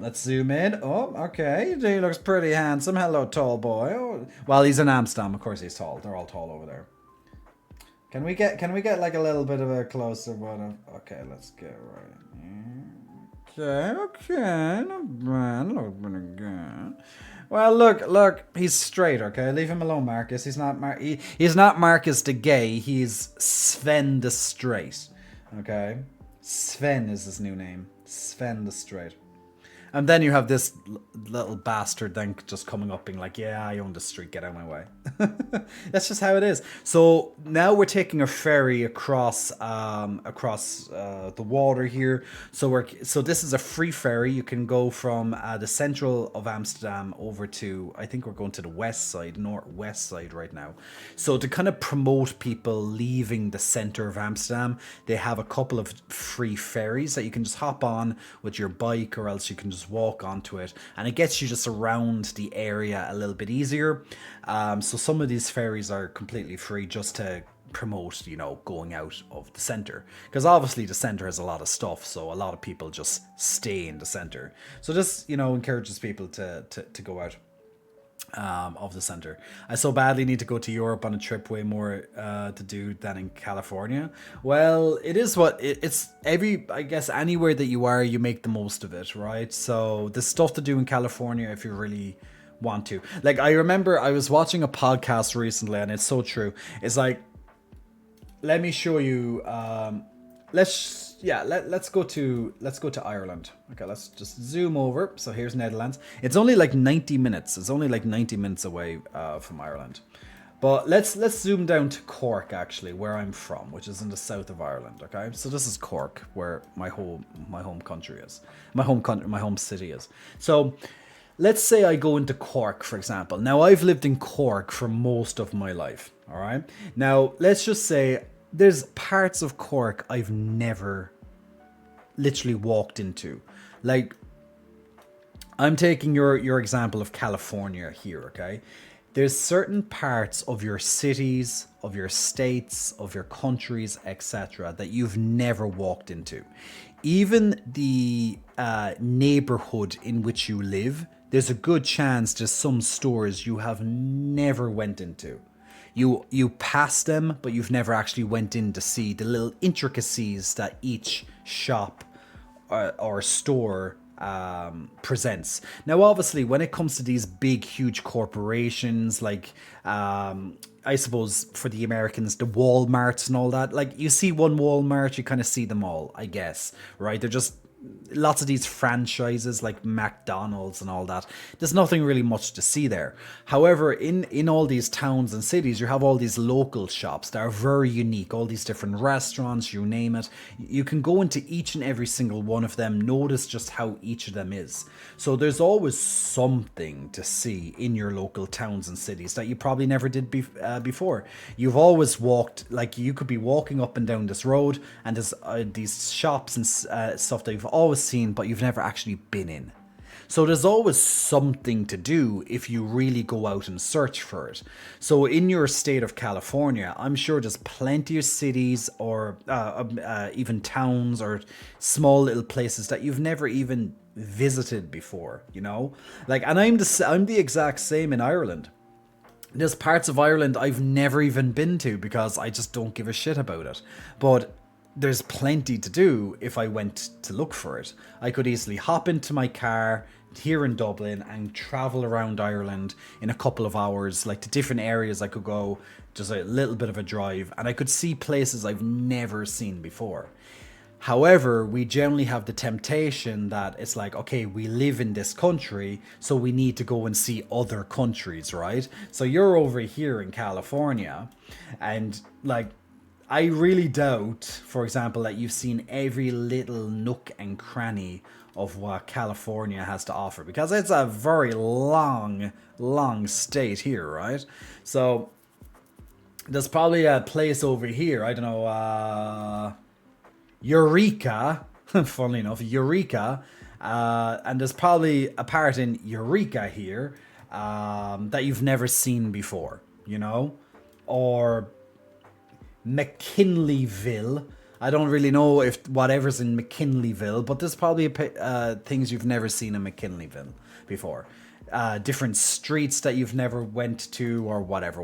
Let's zoom in. Oh, okay. He looks pretty handsome. Hello, tall boy. Oh, well, he's in Amsterdam. Of course, he's tall. They're all tall over there. Can we get like a little bit of a closer one? Okay, let's get right. Okay. Not bad. Look pretty good. Well, look. He's straight. Okay, leave him alone, Marcus. He's not he's not Marcus the gay. He's Sven the straight. Okay, Sven is his new name. Sven the straight. And then you have this little bastard then just coming up being like, yeah, I own the street, get out of my way. That's just how it is. So now we're taking a ferry across the water here. So this is a free ferry. You can go from the central of Amsterdam over to, I think we're going to the west side, northwest side right now. So to kind of promote people leaving the center of Amsterdam, they have a couple of free ferries that you can just hop on with your bike, or else you can just walk onto it, and it gets you just around the area a little bit easier. So some of these ferries are completely free just to promote, going out of the center, because obviously the center has a lot of stuff, so a lot of people just stay in the center. So this, encourages people to go out of the center. I so badly need to go to Europe on a trip, way more to do than in California. Well, it is what it's I guess anywhere that you are, you make the most of it, right? So there's stuff to do in California if you really want to. Like, I remember I was watching a podcast recently, and it's so true. It's like, let me show you. Let's go to Ireland. Okay, let's just zoom over. So here's Netherlands. It's only like 90 minutes. It's only like 90 minutes away from Ireland. But let's zoom down to Cork, actually, where I'm from, which is in the south of Ireland. Okay, so this is Cork, where my home country is, my home city is. So let's say I go into Cork, for example. Now, I've lived in Cork for most of my life. All right. Now, let's just say there's parts of Cork I've never literally walked into. Like, I'm taking your example of California here, okay? There's certain parts of your cities, of your states, of your countries, etc. that you've never walked into. Even the neighborhood in which you live, there's a good chance there's some stores you have never went into. You pass them, but you've never actually went in to see the little intricacies that each shop or store presents. Now, obviously, when it comes to these big, huge corporations, like I suppose for the Americans, the Walmarts and all that, like, you see one Walmart, you kind of see them all, I guess, right? They're just lots of these franchises like McDonald's and all that. There's nothing really much to see there. However, in all these towns and cities, you have all these local shops that are very unique, all these different restaurants, you name it. You can go into each and every single one of them, notice just how each of them is. So there's always something to see in your local towns and cities that you probably never did before. You've always walked, like, you could be walking up and down this road, and there's these shops and stuff that you've always seen, but you've never actually been in. So there's always something to do if you really go out and search for it. So in your state of California, I'm sure there's plenty of cities or even towns or small little places that you've never even visited before, you know? Like, and I'm the exact same in Ireland. There's parts of Ireland I've never even been to because I just don't give a shit about it. But there's plenty to do if I went to look for it. I could easily hop into my car here in Dublin and travel around Ireland in a couple of hours, like to different areas I could go, just a little bit of a drive, and I could see places I've never seen before. However, we generally have the temptation that it's like, okay, we live in this country, so we need to go and see other countries, right? So you're over here in California, and like, I really doubt, for example, that you've seen every little nook and cranny of what California has to offer, because it's a very long state here, right? So there's probably a place over here, I don't know, Eureka, funnily enough, Eureka, and there's probably a part in Eureka here that you've never seen before, you know, or McKinleyville. I don't really know if whatever's in McKinleyville, but there's probably things you've never seen in McKinleyville before. Different streets that you've never went to, or whatever.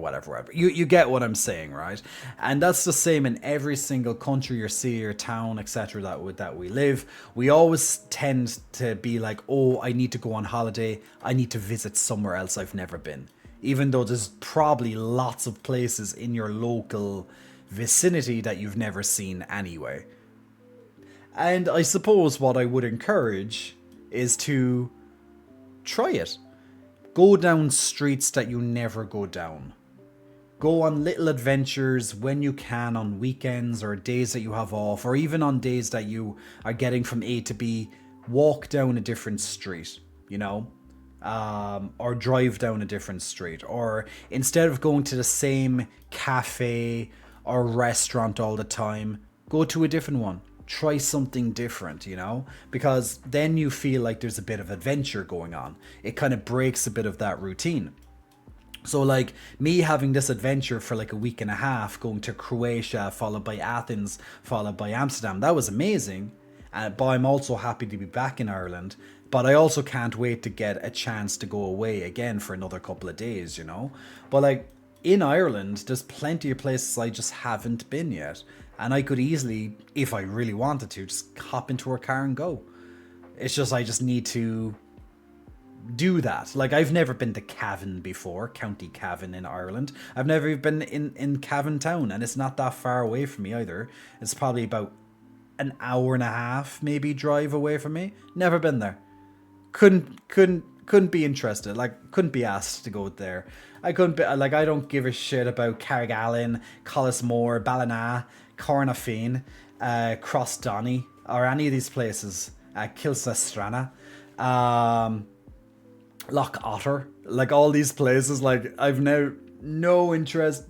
You get what I'm saying, right? And that's the same in every single country or city or town, etc. that we live. We always tend to be like, oh, I need to go on holiday. I need to visit somewhere else I've never been. Even though there's probably lots of places in your local vicinity that you've never seen anyway. And I suppose what I would encourage is to try it. Go down streets that you never go down. Go on little adventures when you can on weekends or days that you have off, or even on days that you are getting from A to B. Walk down a different street, you know, or drive down a different street, or instead of going to the same cafe or restaurant all the time, go to a different one. Try something different, you know, because then you feel like there's a bit of adventure going on. It kind of breaks a bit of that routine. So like me having this adventure for like a week and a half, going to Croatia, followed by Athens, followed by Amsterdam, that was amazing. But I'm also happy to be back in Ireland. But I also can't wait to get a chance to go away again for another couple of days, you know. But like in Ireland, there's plenty of places I just haven't been yet. And I could easily, if I really wanted to, just hop into a car and go. It's just, I just need to do that. Like, I've never been to Cavan before, County Cavan in Ireland. I've never even been in Cavan town, and it's not that far away from me either. It's probably about an hour and a half, maybe, drive away from me. Never been there. Couldn't be interested. Like, couldn't be asked to go there. I couldn't be, like, I don't give a shit about Carrigallen, Collismore, Ballina, Cornafine, Crossdonny, or any of these places. Kilsastrana, Loch Otter, like all these places. Like, I've now no interest,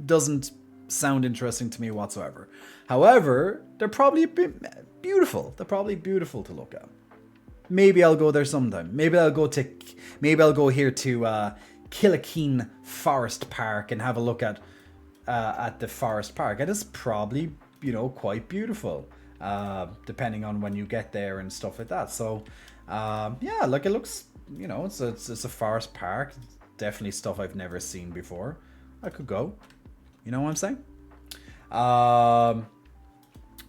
doesn't sound interesting to me whatsoever. However, they're probably a bit beautiful. They're probably beautiful to look at. Maybe I'll go there sometime. Maybe I'll go here to Killikeen Forest Park and have a look at the Forest Park. And it's probably, you know, quite beautiful, depending on when you get there and stuff like that. So, yeah, like it looks, you know, it's a forest park. Definitely stuff I've never seen before. I could go. You know what I'm saying?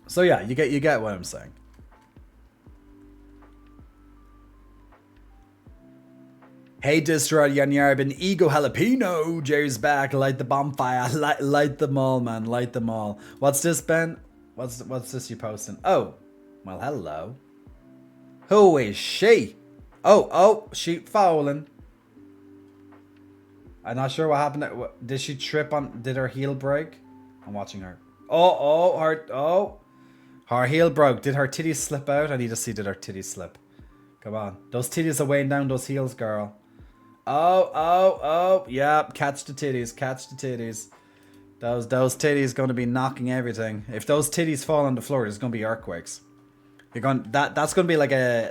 So yeah, you get what I'm saying. Hey Distro Yanyarbin, Ego Jalapeno, Jerry's back, light the bonfire, light them all, man, light them all. What's this, Ben? What's this you posting? Oh, well, hello. Who is she? Oh, she fouling. I'm not sure what happened. Did she trip on, did her heel break? I'm watching her. Her heel broke. Did her titties slip out? I need to see, did her titties slip? Come on. Those titties are weighing down those heels, girl. Oh, yeah, catch the titties. Those titties gonna be knocking everything. If those titties fall on the floor, there's gonna be earthquakes. You're going that's going to be like a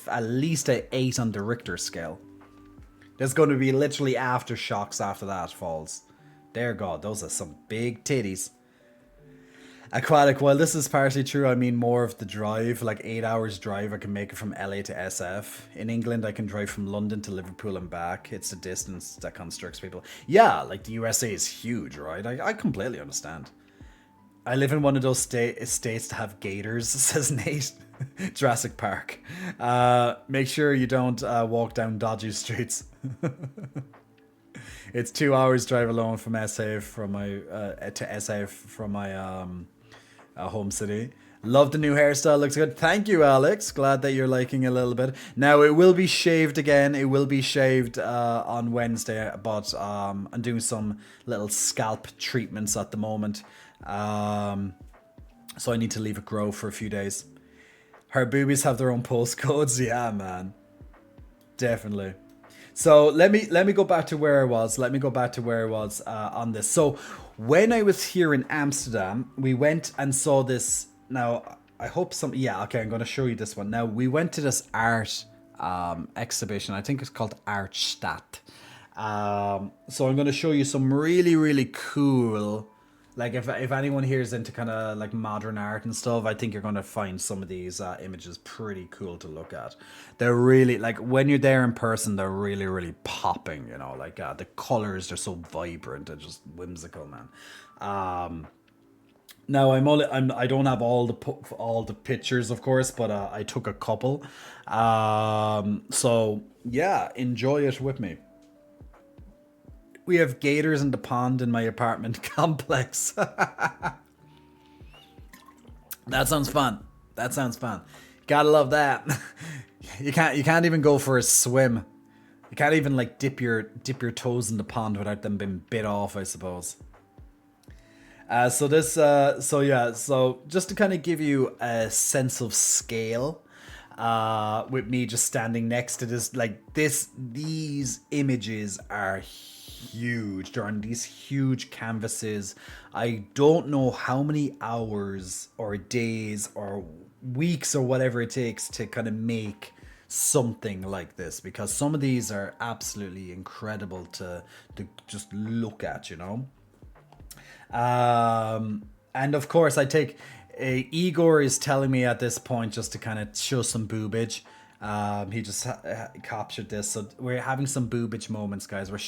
at least a 8 on the Richter scale. There's going to be literally aftershocks after that falls. Dear God, those are some big titties. Aquatic, while this is partially true, I mean more of the drive, like 8 hours drive, I can make it from LA to SF. In England, I can drive from London to Liverpool and back. It's the distance that constricts people. Yeah, like the USA is huge, right? I completely understand. I live in one of those states that have gators, says Nate. Jurassic Park. Make sure you don't walk down dodgy streets. It's 2 hours drive alone from SF from my to SF from my home city. Love the new hairstyle, looks good. Thank you, Alex. Glad that you're liking it a little bit. Now it will be shaved again. It will be shaved on Wednesday, but I'm doing some little scalp treatments at the moment. So I need to leave it grow for a few days. Her boobies have their own postcodes. Yeah, man. Definitely. So let me go back to where I was. On this. So when I was here in Amsterdam, we went and saw this. Now I hope some. Yeah, okay. I'm going to show you this one. Now we went to this art exhibition. I think it's called Artstadt. So I'm going to show you some really cool. Like if anyone here is into kind of like modern art and stuff, I think you're going to find some of these images pretty cool to look at. They're really, like when you're there in person, they're really popping, you know, like the colors, they're so vibrant, they're just whimsical, man. Now I don't have all the pictures, of course, but I took a couple. So yeah, enjoy it with me. We have gators in the pond in my apartment complex. That sounds fun. Gotta love that. You can't even go for a swim. You can't even like dip your toes in the pond without them being bit off, I suppose. So just to kind of give you a sense of scale, with me just standing next to this, these images are huge. They're on these huge canvases. I don't know how many hours or days or weeks or whatever it takes to kind of make something like this, because some of these are absolutely incredible to just look at, you know. And of course I take Igor is telling me at this point just to kind of show some boobage. He just captured this, so we're having some boobage moments, guys. We're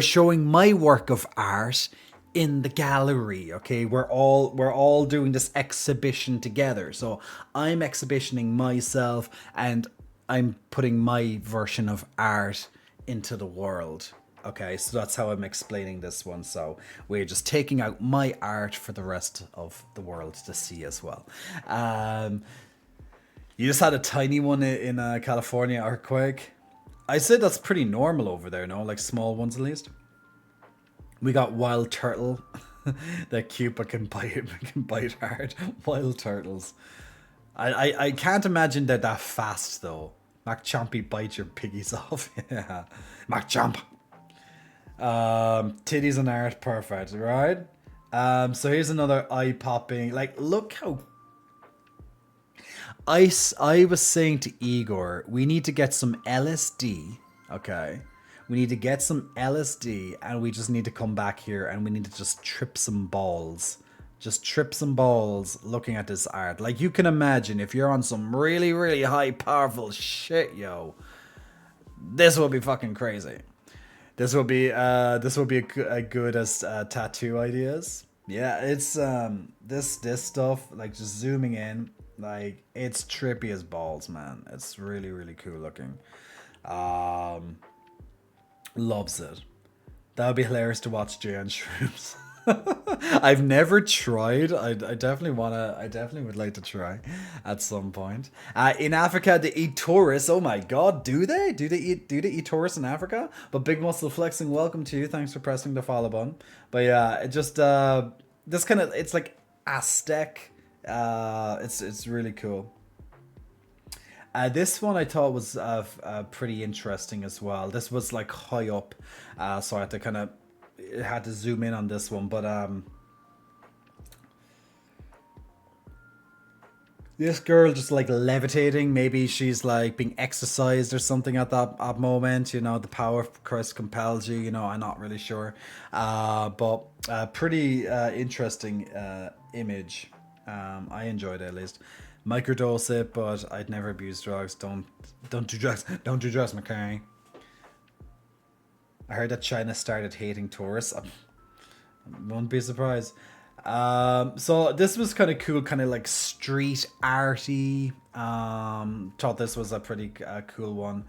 showing my work of art in the gallery. Okay, we're all doing this exhibition together. So I'm exhibitioning myself, and I'm putting my version of art into the world. Okay, so that's how I'm explaining this one. So we're just taking out my art for the rest of the world to see as well. You just had a tiny one in California earthquake. I said that's pretty normal over there, no? Like small ones at least. We got wild turtle. They're cute but can bite hard. Wild turtles. I can't imagine they're that fast though. Mac Chompy bites your piggies off. Yeah. Mac Chomp. Titties and art, perfect, right? So here's another eye-popping. Like, look how I was saying to Igor, we need to get some LSD, okay? We need to get some LSD, and we just need to come back here, and we need to just trip some balls. Just trip some balls looking at this art. Like, you can imagine, if you're on some really high, powerful shit, yo, this will be fucking crazy. This will be a good as tattoo ideas. Yeah, it's this stuff, like just zooming in. Like, it's trippy as balls, man. It's really cool looking. Loves it. That would be hilarious to watch Jay on shrooms. I've never tried. I definitely would like to try at some point. In Africa, they eat tourists. Oh my god, do they? Do they eat tourists in Africa? But Big Muscle Flexing, welcome to you. Thanks for pressing the follow button. But yeah, it just this kind of, it's like Aztec. It's really cool. This one I thought was pretty interesting as well. This was like high up, so I had to kind of zoom in on this one. But This girl just like levitating. Maybe she's like being exercised or something at that moment. You know, the power of Christ compels you. You know, I'm not really sure, but pretty interesting image. I enjoyed it at least. Microdose it, but I'd never abuse drugs. Don't do drugs. Don't do drugs, McCartney. I heard that China started hating tourists. Won't be surprised. So this was kind of cool, kind of like street arty. Thought this was a pretty cool one.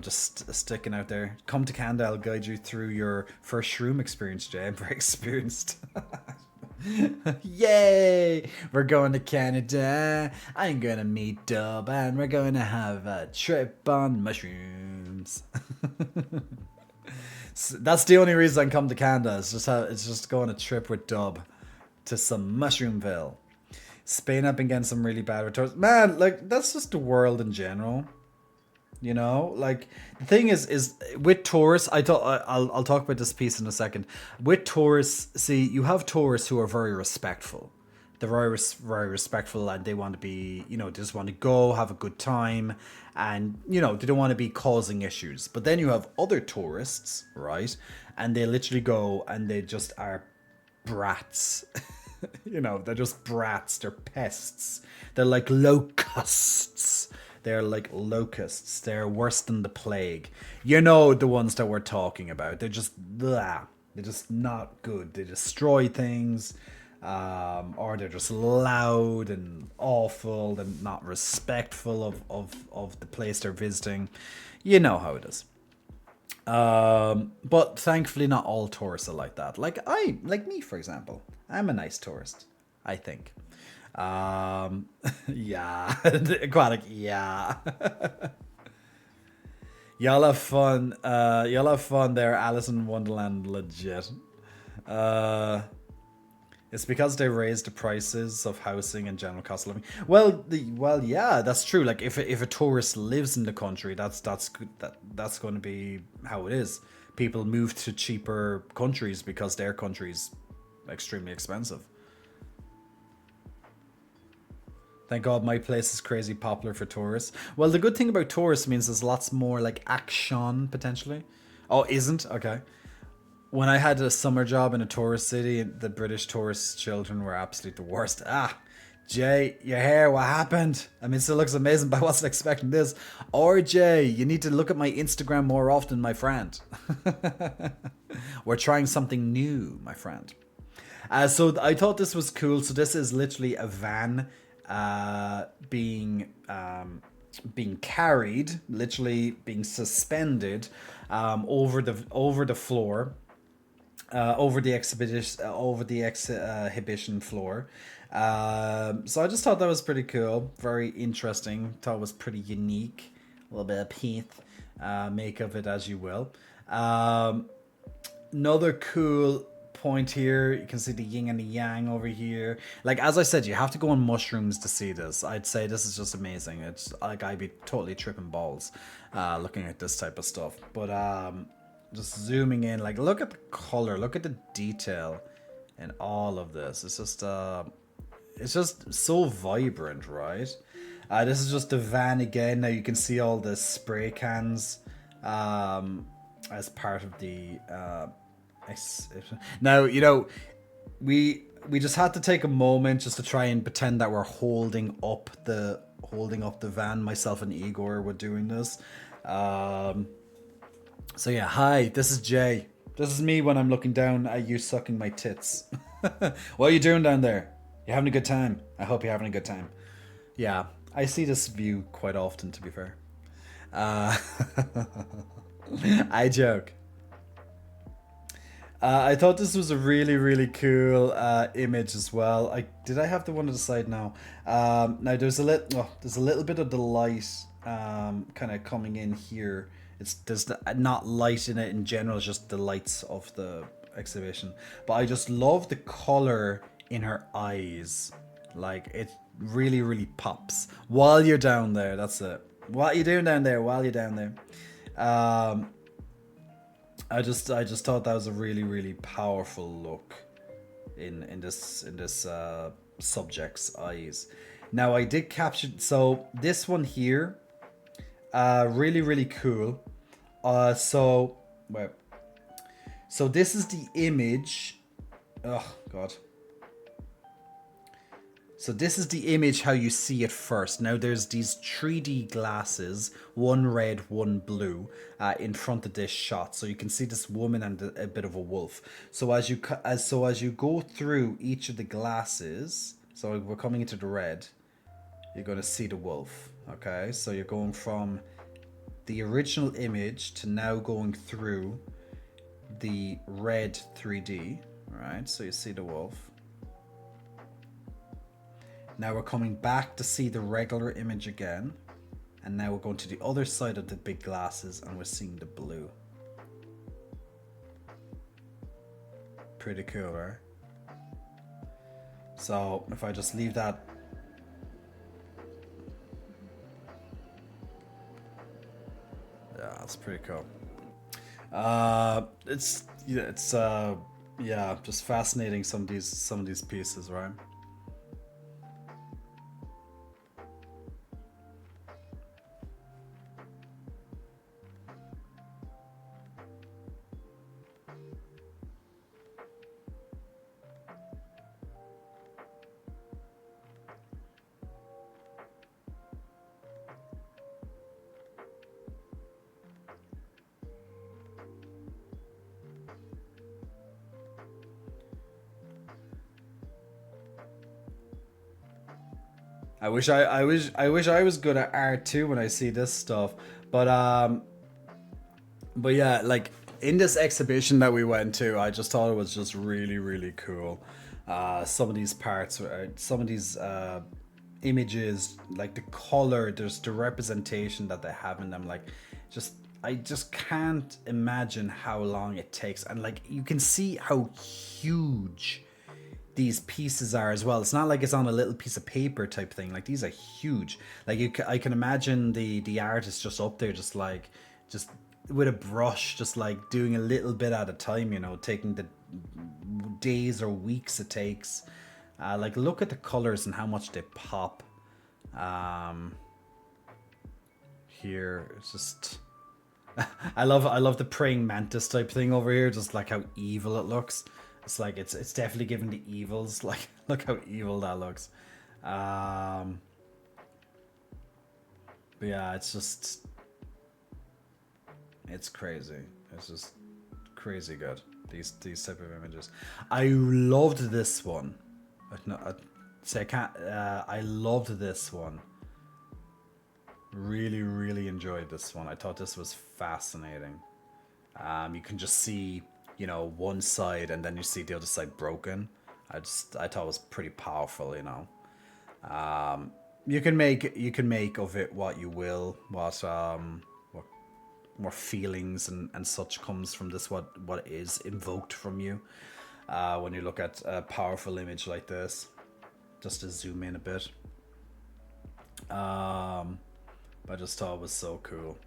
Just sticking out there. Come to Canada, I'll guide you through your first shroom experience, Jay. I'm very experienced. Yay! We're going to Canada. I'm gonna meet Dub, and we're going to have a trip on mushrooms. That's the only reason I come to Canada. It's just going a trip with Dub to some Mushroomville. Spain have been getting some really bad returns. Man, like that's just the world in general. You know, like the thing is with tourists. I'll talk about this piece in a second. With tourists, see, you have tourists who are very respectful. They're very respectful, and they want to be, you know, they just want to go have a good time, and you know they don't want to be causing issues. But then you have other tourists, right? And they literally go and they just are brats. You know, they're just brats. They're pests. They're like locusts. They're like locusts. They're worse than the plague. You know the ones that we're talking about. They're just blah. They're just not good. They destroy things, or they're just loud and awful and not respectful of the place they're visiting. You know how it is. But thankfully, not all tourists are like that. Like me, for example, I'm a nice tourist, I think. Yeah, aquatic, yeah. Y'all have fun. Y'all have fun there, Alice in Wonderland, legit. Uh, it's because they raised the prices of housing and general cost of living. Well, yeah, that's true. Like if a tourist lives in the country, that's going to be how it is. People move to cheaper countries because their country's extremely expensive. Thank God my place is crazy popular for tourists. Well, the good thing about tourists means there's lots more like action potentially. Oh, isn't? Okay. When I had a summer job in a tourist city, the British tourist children were absolutely the worst. Ah, Jay, your hair, what happened? I mean, it still looks amazing, but I wasn't expecting this. Or Jay, you need to look at my Instagram more often, my friend. We're trying something new, my friend. So I thought this was cool. So this is literally a van being carried, literally being suspended over the floor, over the exhibition floor. So I just thought that was pretty cool, very interesting. Thought it was pretty unique. A little bit of pith, make of it as you will. Another cool point here, you can see the yin and the yang over here. Like as I said, you have to go on mushrooms to see this. I'd say this is just amazing. It's like I'd be totally tripping balls looking at this type of stuff. But just zooming in, like look at the color, look at the detail in all of this. It's just so vibrant, right? This is just the van again. Now you can see all the spray cans as part of the now, you know, we just had to take a moment just to try and pretend that we're holding up the van. Myself and Igor were doing this. So yeah, hi, this is Jay. This is me when I'm looking down at you sucking my tits. What are you doing down there? You having a good time? I hope you're having a good time. Yeah, I see this view quite often, to be fair. Uh, I joke. I thought this was a really, really cool image as well. Did I have the one to the side now? Now there's a little bit of the light kind of coming in here. There's not light in it in general, it's just the lights of the exhibition. But I just love the color in her eyes. Like it really, really pops while you're down there. That's it. What are you doing down there while you're down there? I just thought that was a really, really powerful look in this subject's eyes. Now I did capture, so this one here, really, really cool. So, wait. So this is the image. Oh, God. So this is the image how you see it first. Now there's these 3D glasses, one red, one blue, in front of this shot. So you can see this woman and a bit of a wolf. So as you go through each of the glasses, so we're coming into the red, you're going to see the wolf. Okay, so you're going from the original image to now going through the red 3D. Right, so you see the wolf. Now we're coming back to see the regular image again. And now we're going to the other side of the big glasses and we're seeing the blue. Pretty cool, right? So if I just leave that. Yeah, that's pretty cool. It's yeah, just fascinating some of these pieces, right? I wish I was good at art too when I see this stuff. But yeah, like in this exhibition that we went to, I just thought it was just really, really cool. Some of these parts, some of these images, like the color, there's the representation that they have in them. Like, just I just can't imagine how long it takes, and like you can see how huge these pieces are as well. It's not like it's on a little piece of paper type thing. Like these are huge. Like I can imagine the artist just up there, just with a brush, just like doing a little bit at a time. You know, taking the days or weeks it takes. Like look at the colors and how much they pop. Here it's just. I love the praying mantis type thing over here. Just like how evil it looks. It's like it's definitely giving the evils. Like look how evil that looks. But yeah, it's crazy. It's just crazy good. These type of images. I loved this one. No, I can't. I loved this one. Really, really enjoyed this one. I thought this was fascinating. You can just see, you know, one side and then you see the other side broken. I thought it was pretty powerful, you know. You can make of it what you will, what feelings and such comes from this, what is invoked from you when you look at a powerful image like this. Just to zoom in a bit. I just thought it was so cool.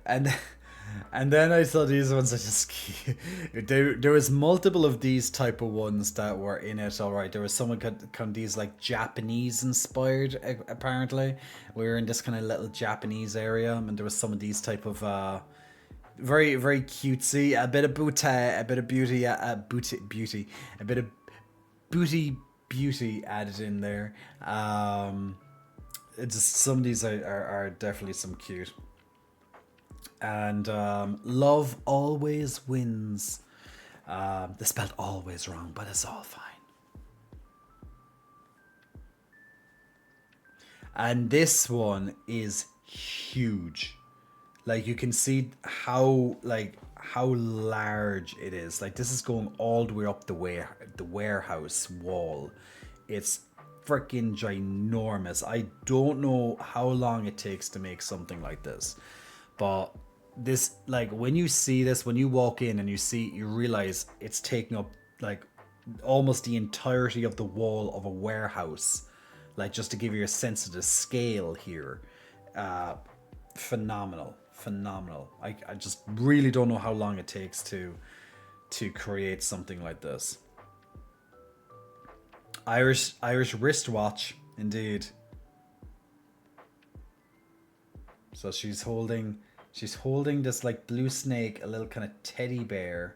And and then I saw these ones. I just there was multiple of these type of ones that were in it. All right, there was someone kind these like Japanese inspired. Apparently, we were in this kind of little Japanese area, and there was some of these type of very, very cutesy, a bit of beauty, a bit of beauty, a bit of beauty added in there. It's just, some of these are definitely some cute. And love always wins. They spelled always wrong, but it's all fine. And this one is huge. Like you can see how large it is. Like this is going all the way up the warehouse wall. It's freaking ginormous. I don't know how long it takes to make something like this, but this, like when you see this, when you walk in and you realize it's taking up like almost the entirety of the wall of a warehouse. Like just to give you a sense of the scale here. Phenomenal. phenomenal. I just really don't know how long it takes to create something like this. Irish wristwatch, indeed. So she's holding this like blue snake, a little kind of teddy bear.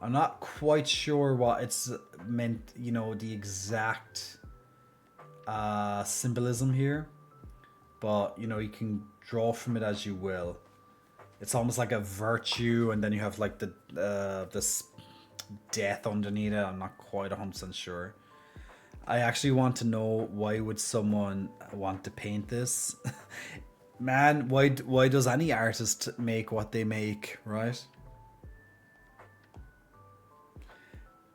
I'm not quite sure what it's meant, you know, the exact symbolism here, but you know, you can draw from it as you will. It's almost like a virtue, and then you have like the this death underneath it. I'm not quite 100% sure. I actually want to know, why would someone want to paint this? Man, why does any artist make what they make, right?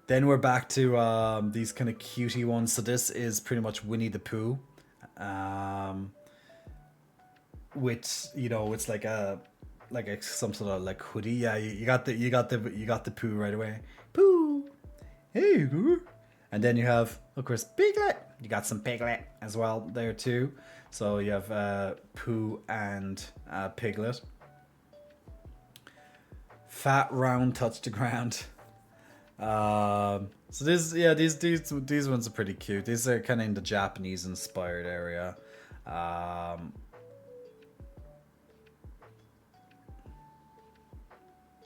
Then we're back to these kind of cutie ones. So this is pretty much Winnie the Pooh, which, you know, it's like some sort of like hoodie. Yeah, you got the Pooh right away. Pooh, hey, and then you have, of course, Piglet. You got some Piglet as well there too. So you have Pooh and Piglet. Fat round touch the ground. So these ones are pretty cute. These are kind of in the Japanese inspired area.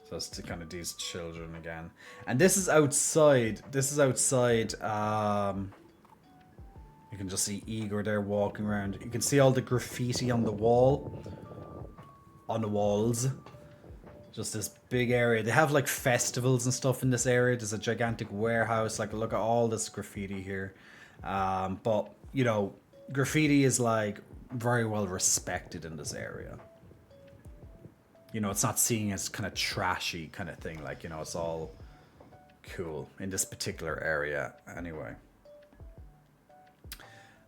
So it's to kind of these children again, and this is outside. You can just see Igor there walking around. You can see all the graffiti on the walls. Just this big area. They have like festivals and stuff in this area. There's a gigantic warehouse. Like, look at all this graffiti here. But you know, graffiti is like very well respected in this area. You know, it's not seen as kind of trashy kind of thing. Like, you know, it's all cool in this particular area anyway.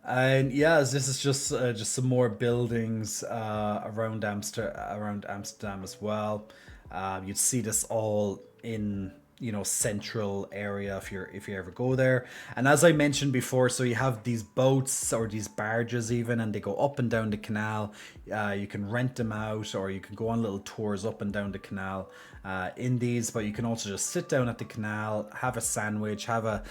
And yeah, this is just some more buildings around Amsterdam as well. You'd see this all in, you know, central area if you ever go there. And as I mentioned before, so you have these boats or these barges even, and they go up and down the canal. You can rent them out, or you can go on little tours up and down the canal in these. But you can also just sit down at the canal, have a sandwich, have a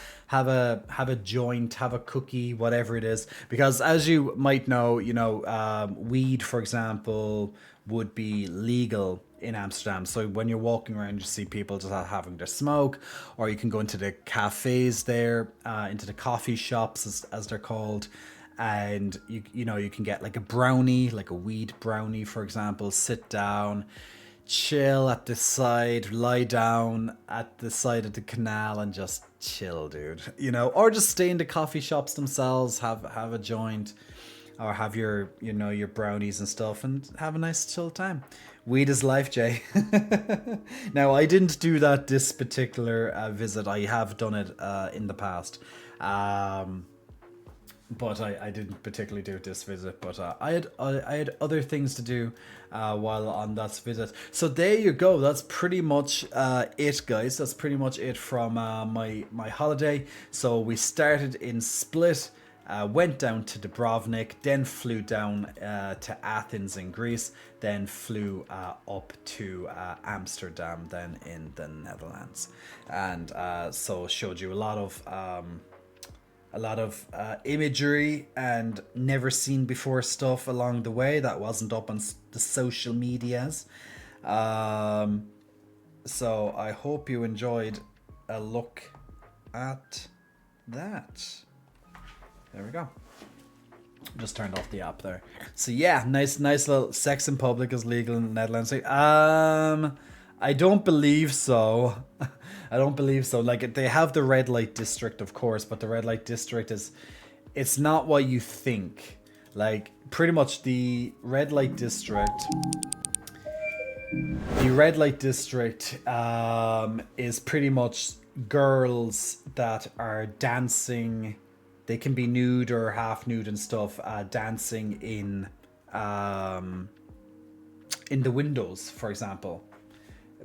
joint, have a cookie, whatever it is. Because as you might know, you know, weed, for example, would be legal in Amsterdam. So when you're walking around, you see people just having their smoke, or you can go into the cafes there, into the coffee shops as they're called, and you know, you can get like a brownie, like a weed brownie, for example, sit down, chill at the side, lie down at the side of the canal and just chill, dude. You know, or just stay in the coffee shops themselves, have a joint, or have your, you know, your brownies and stuff, and have a nice chill time. Weed is life, Jay. Now, I didn't do that this particular visit. I have done it in the past. But I didn't particularly do this visit. But I had other things to do while on that visit. So there you go. That's pretty much it, guys. That's pretty much it from my holiday. So we started in Split. Went down to Dubrovnik, then flew down to Athens in Greece, then flew up to Amsterdam, then in the Netherlands, and so showed you a lot of imagery and never seen before stuff along the way that wasn't up on the social medias. So I hope you enjoyed a look at that. There we go. Just turned off the app there. So yeah, nice little sex in public is legal in the Netherlands. I don't believe so. I don't believe so. Like, they have the red light district, of course, but the red light district it's not what you think. Like, pretty much the red light district is pretty much girls that are dancing. They can be nude or half nude and stuff, dancing in the windows, for example.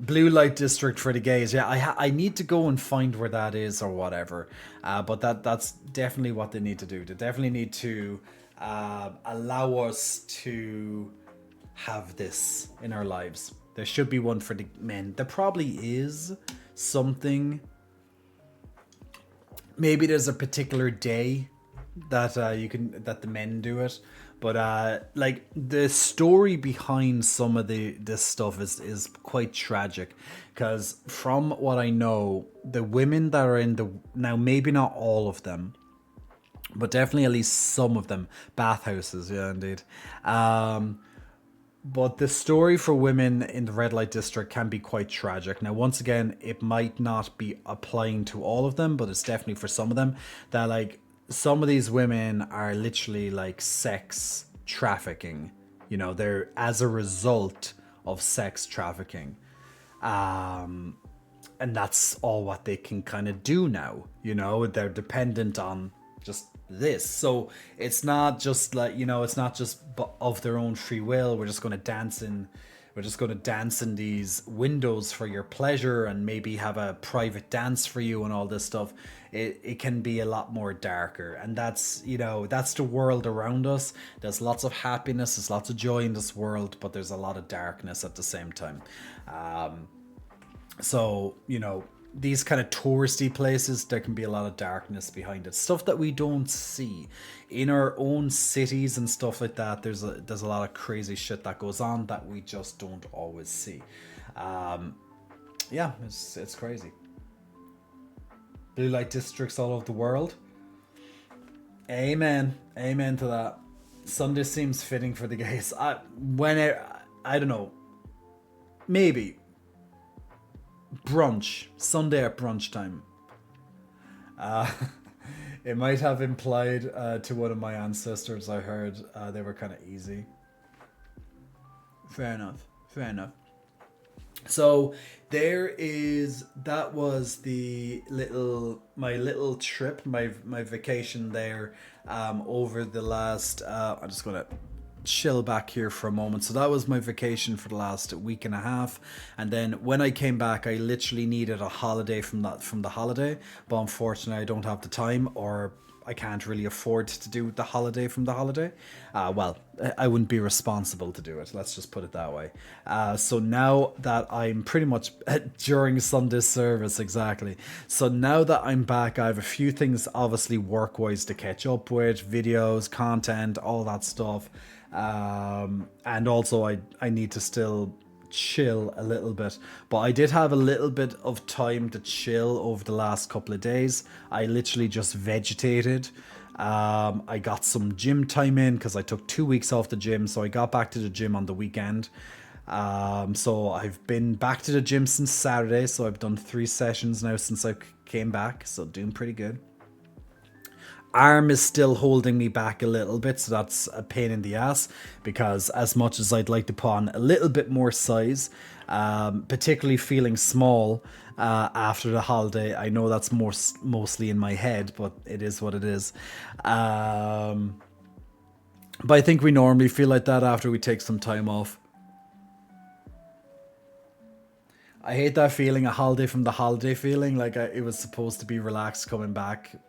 Blue light district for the gays. Yeah, I need to go and find where that is or whatever. But that's definitely what they need to do. They definitely need to allow us to have this in our lives. There should be one for the men. There probably is something. Maybe there's a particular day that that the men do it, but like the story behind some of this stuff is quite tragic, because from what I know, the women that are in the, now maybe not all of them, but definitely at least some of them, bathhouses, yeah, indeed. But the story for women in the red light district can be quite tragic. Now, once again, it might not be applying to all of them, but it's definitely for some of them, that like some of these women are literally like sex trafficking. You know, they're as a result of sex trafficking. And that's all what they can kind of do now. You know, they're dependent on just this. So it's not just like, you know, it's not just of their own free will. We're just going to dance in these windows for your pleasure and maybe have a private dance for you and all this stuff. It can be a lot more darker, and that's, you know, that's the world around us. There's lots of happiness, there's lots of joy in this world, but there's a lot of darkness at the same time. So, you know, these kind of touristy places, there can be a lot of darkness behind it. Stuff that we don't see in our own cities and stuff like that. There's a lot of crazy shit that goes on that we just don't always see. Yeah, it's crazy. Blue light districts all over the world. Amen to that. Sunday seems fitting for the gays. I don't know. Maybe brunch, Sunday at brunch time. It might have implied to one of my ancestors. I heard they were kind of easy. Fair enough. So that was my little trip, my vacation there over the last I'm just gonna chill back here for a moment. So that was my vacation for the last week and a half, and then when I came back, I literally needed a holiday from the holiday, but unfortunately I don't have the time, or I can't really afford to do the holiday from the holiday. Well, I wouldn't be responsible to do it. Let's just put it that way. So now that I'm pretty much during Sunday service, exactly. So now that I'm back, I have a few things, obviously work-wise, to catch up with, videos, content, all that stuff. And also I need to still chill a little bit, but I did have a little bit of time to chill over the last couple of days. I literally just vegetated. I got some gym time in because I took 2 weeks off the gym, so I got back to the gym on the weekend. So I've been back to the gym since Saturday, so I've done 3 sessions now since I came back, so doing pretty good. Arm is still holding me back a little bit, so that's a pain in the ass, because as much as I'd like to put on a little bit more size, particularly feeling small after the holiday, I know that's mostly in my head, but it is what it is. But I think we normally feel like that after we take some time off. I hate that feeling, a holiday from the holiday feeling, like it was supposed to be relaxed coming back.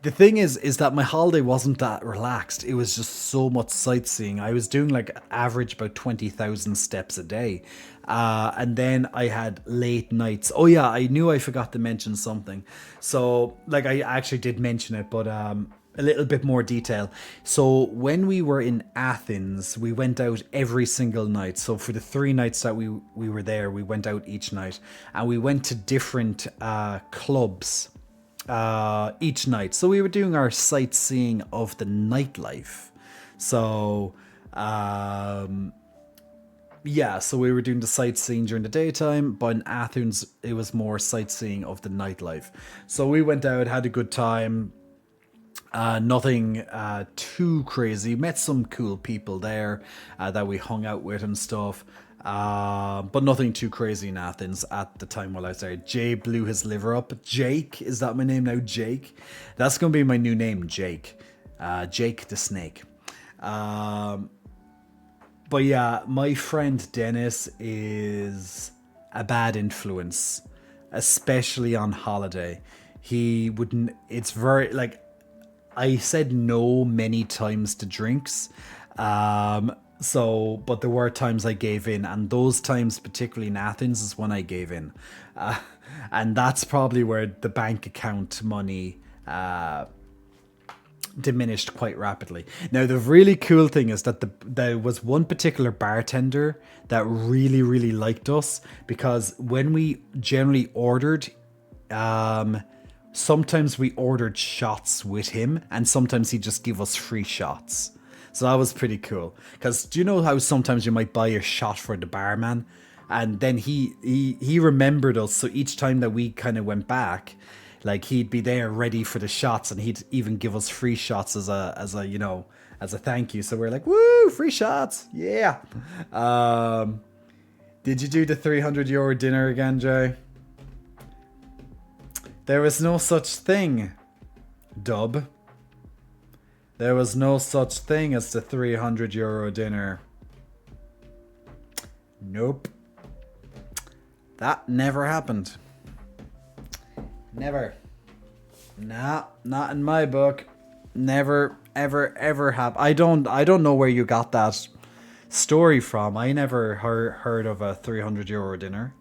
The thing is that my holiday wasn't that relaxed. It was just so much sightseeing. I was doing like average about 20,000 steps a day. And then I had late nights. Oh yeah, I knew I forgot to mention something. So like I actually did mention it, but a little bit more detail. So when we were in Athens, we went out every single night. So for the 3 nights that we were there, we went out each night. And we went to different clubs each night. So we were doing our sightseeing of the nightlife. So yeah, so we were doing the sightseeing during the daytime, but in Athens it was more sightseeing of the nightlife. So we went out, had a good time. Nothing too crazy. Met some cool people there that we hung out with and stuff. But nothing too crazy in Athens at the time while I was there. Jay blew his liver up. Jake, is that my name now? Jake? That's going to be my new name, Jake. Jake the Snake. But yeah, my friend Dennis is a bad influence, especially on holiday. He wouldn't. It's very like I said no many times to drinks. But there were times I gave in, and those times, particularly in Athens, is when I gave in. And that's probably where the bank account money diminished quite rapidly. Now, the really cool thing is that there was one particular bartender that really, really liked us, because when we generally ordered, sometimes we ordered shots with him, and sometimes he'd just give us free shots. So that was pretty cool. Because do you know how sometimes you might buy a shot for the barman, and then he remembered us, so each time that we kind of went back, like he'd be there ready for the shots, and he'd even give us free shots as a thank you. So we're like, woo, free shots, yeah. Did you do the €300 dinner again, Jay? There was no such thing, Dub. There was no such thing as the €300 dinner. Nope. That never happened. Never. Nah, not in my book. Never, ever happened. I don't know where you got that story from. I never heard of a €300 dinner.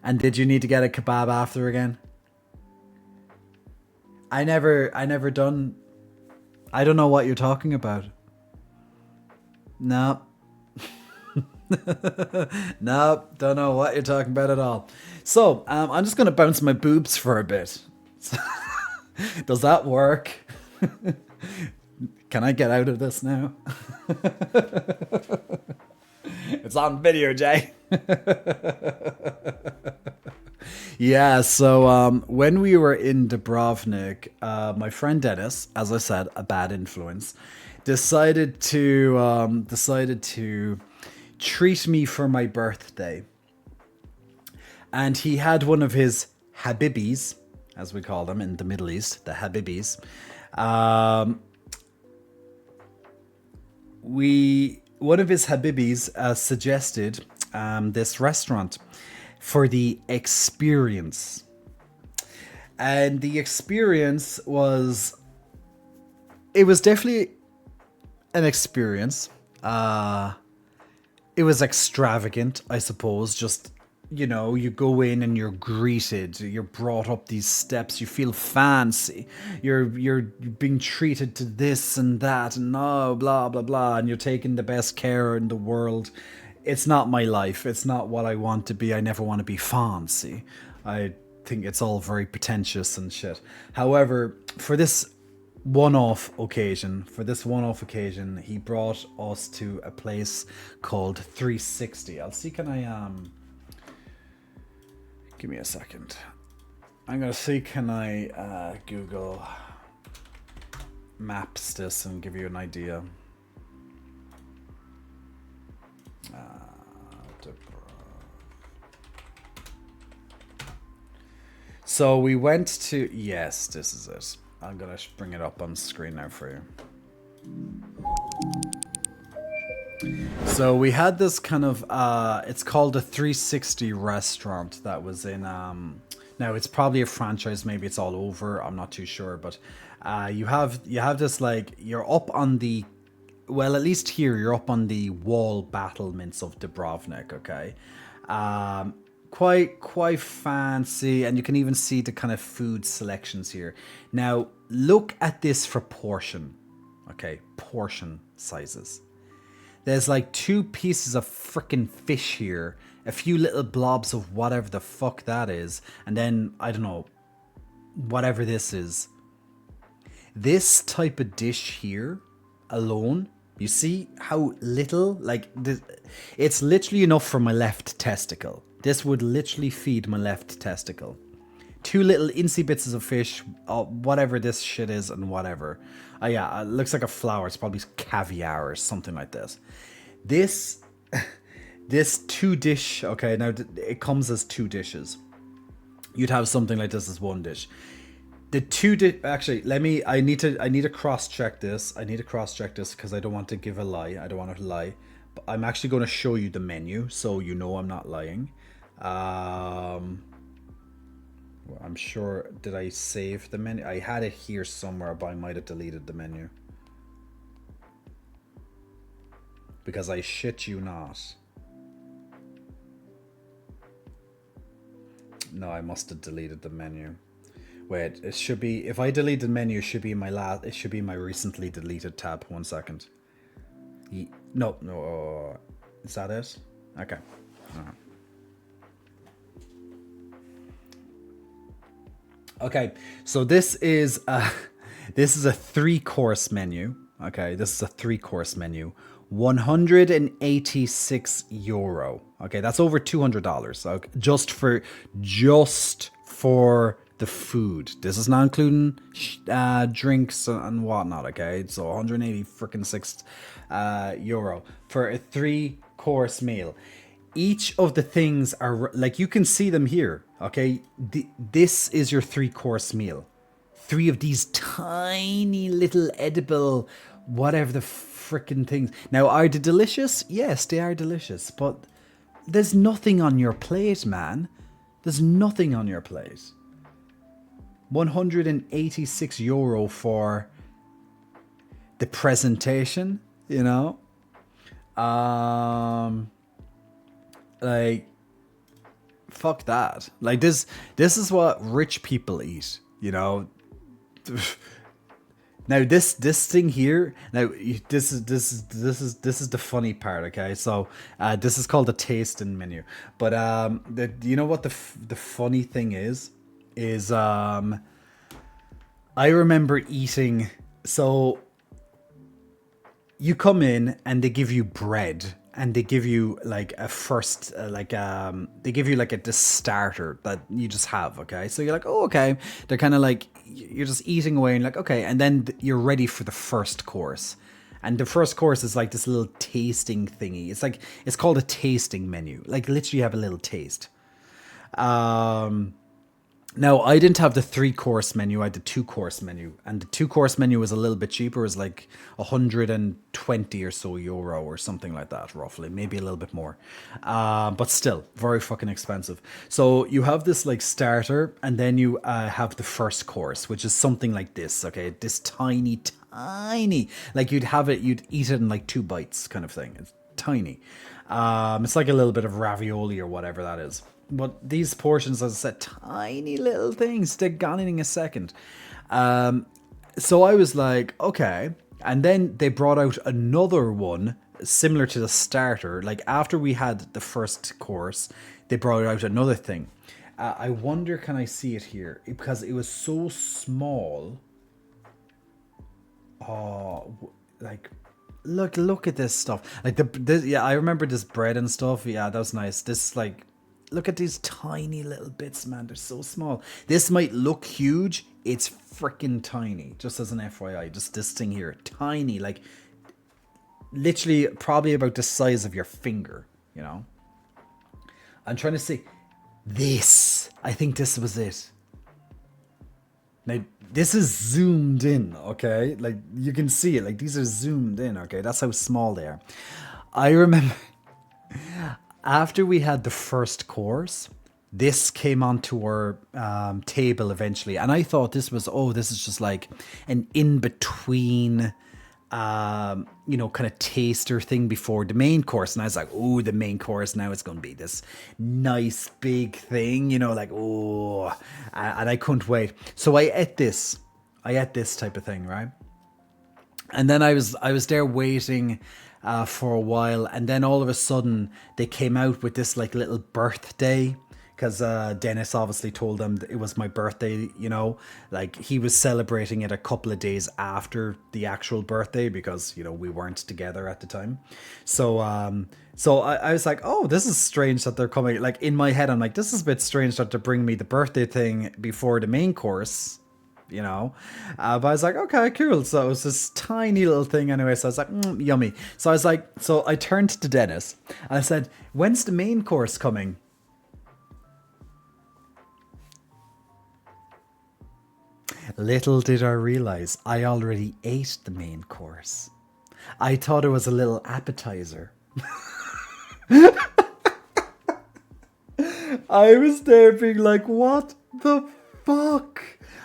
And did you need to get a kebab after again? I never done. I don't know what you're talking about. No. Nope, don't know what you're talking about at all. So, I'm just gonna bounce my boobs for a bit. Does that work? Can I get out of this now? It's on video, Jay. Yeah, so when we were in Dubrovnik, my friend Dennis, as I said, a bad influence, decided to treat me for my birthday. And he had one of his habibis, as we call them in the Middle East, the habibis. One of his habibis suggested this restaurant for the experience. And the experience was definitely an experience. It was extravagant, I suppose. Just, you go in and you're greeted. You're brought up these steps. You feel fancy. You're being treated to this and that and blah, blah, blah. And you're taking the best care in the world. It's not my life. It's not what I want to be. I never want to be fancy. I think it's all very pretentious and shit. However, for this one-off occasion, he brought us to a place called 360. I'll see, can I, give me a second. I'm going to see, can I Google Maps this and give you an idea. So we went to, yes, this is it. I'm gonna bring it up on screen now for you. So we had this kind of, it's called a 360 restaurant that was in, now it's probably a franchise, maybe it's all over, I'm not too sure, but you have this, like, you're up on the, well, at least here, you're up on the wall battlements of Dubrovnik, okay? Quite fancy, and you can even see the kind of food selections here. Now, look at this for portion, okay? Portion sizes. There's like 2 pieces of frickin' fish here, a few little blobs of whatever the fuck that is, and then, I don't know, whatever this is. This type of dish here alone, you see how little, like, it's literally enough for my left testicle. This would literally feed my left testicle. 2 little incy bits of fish, whatever this shit is and whatever. Yeah, it looks like a flower. It's probably caviar or something like this. This 2 dish, okay, now it comes as 2 dishes. You'd have something like this as 1 dish. The 2 actually, I need to cross check this. I need to cross check this because I don't want to give a lie. I don't want to lie. I'm actually going to show you the menu so you know I'm not lying. I'm sure, did I save the menu? I had it here somewhere, but I might have deleted the menu. Because I shit you not. No, I must have deleted the menu. Wait, it should be, if I delete the menu, it should be it should be my recently deleted tab. 1 second. No, is that it? Okay. Okay, so this is a 3-course menu. Okay, this is a 3-course menu. €186. Okay, that's over $200. Okay, just for the food. This is not including drinks and whatnot. Okay, so 180 freaking €6 for a 3-course meal. Each of the things are like, you can see them here. Okay, this is your 3-course meal. 3 of these tiny little edible whatever the freaking things. Now, are they delicious? Yes, they are delicious, but there's nothing on your plate, man. There's nothing on your plate. €186 for the presentation, you know? Like, fuck that. Like, this is what rich people eat, you know? Now this thing here, now this is the funny part, okay? So this is called the tasting menu. But you know what the funny thing is I remember eating, so you come in and they give you bread, and they give you like a first they give you like the starter that you just have, okay? So you're like, oh, okay. They're kind of like, you're just eating away and like, okay, and then you're ready for the first course. And the first course is like this little tasting thingy. It's called a tasting menu. Like, literally you have a little taste. Now, I didn't have the 3-course menu. I had the 2-course menu, and the 2-course menu was a little bit cheaper. It was like 120 or so euro or something like that, roughly, maybe a little bit more. But still, very fucking expensive. So you have this like starter, and then you have the first course, which is something like this. Okay, this tiny, like you'd eat it in like 2 bites, kind of thing. It's tiny. It's like a little bit of ravioli or whatever that is. But these portions, as I said, tiny little things. They're gone in a second. So I was like, okay. And then they brought out another one similar to the starter. Like, after we had the first course, they brought out another thing. I wonder, can I see it here? Because it was so small. Oh, like, look at this stuff. Like, yeah, I remember this bread and stuff. Yeah, that was nice. This, like, look at these tiny little bits, man. They're so small. This might look huge. It's freaking tiny. Just as an FYI, just this thing here, tiny, like literally probably about the size of your finger, you know? I'm trying to see this. I think this was it. Now, this is zoomed in, okay? Like, you can see it. Like, these are zoomed in, okay? That's how small they are. I remember after we had the first course, this came onto our table eventually. And I thought this is just like an in-between, kind of taster thing before the main course. And I was like, oh, the main course, now it's going to be this nice big thing, like, oh, and I couldn't wait. So I ate this type of thing, right? And then I was there waiting for a while, and then all of a sudden they came out with this like little birthday, because Dennis obviously told them that it was my birthday, like he was celebrating it a couple of days after the actual birthday, because we weren't together at the time. So I was like, oh, this is strange that they're coming. Like, in my head I'm like, this is a bit strange that they're bringing me the birthday thing before the main course. But I was like, okay, cool. So it was this tiny little thing anyway. So I was like, yummy. So I turned to Dennis and I said, when's the main course coming? Little did I realize I already ate the main course. I thought it was a little appetizer. I was there being like, what the fuck?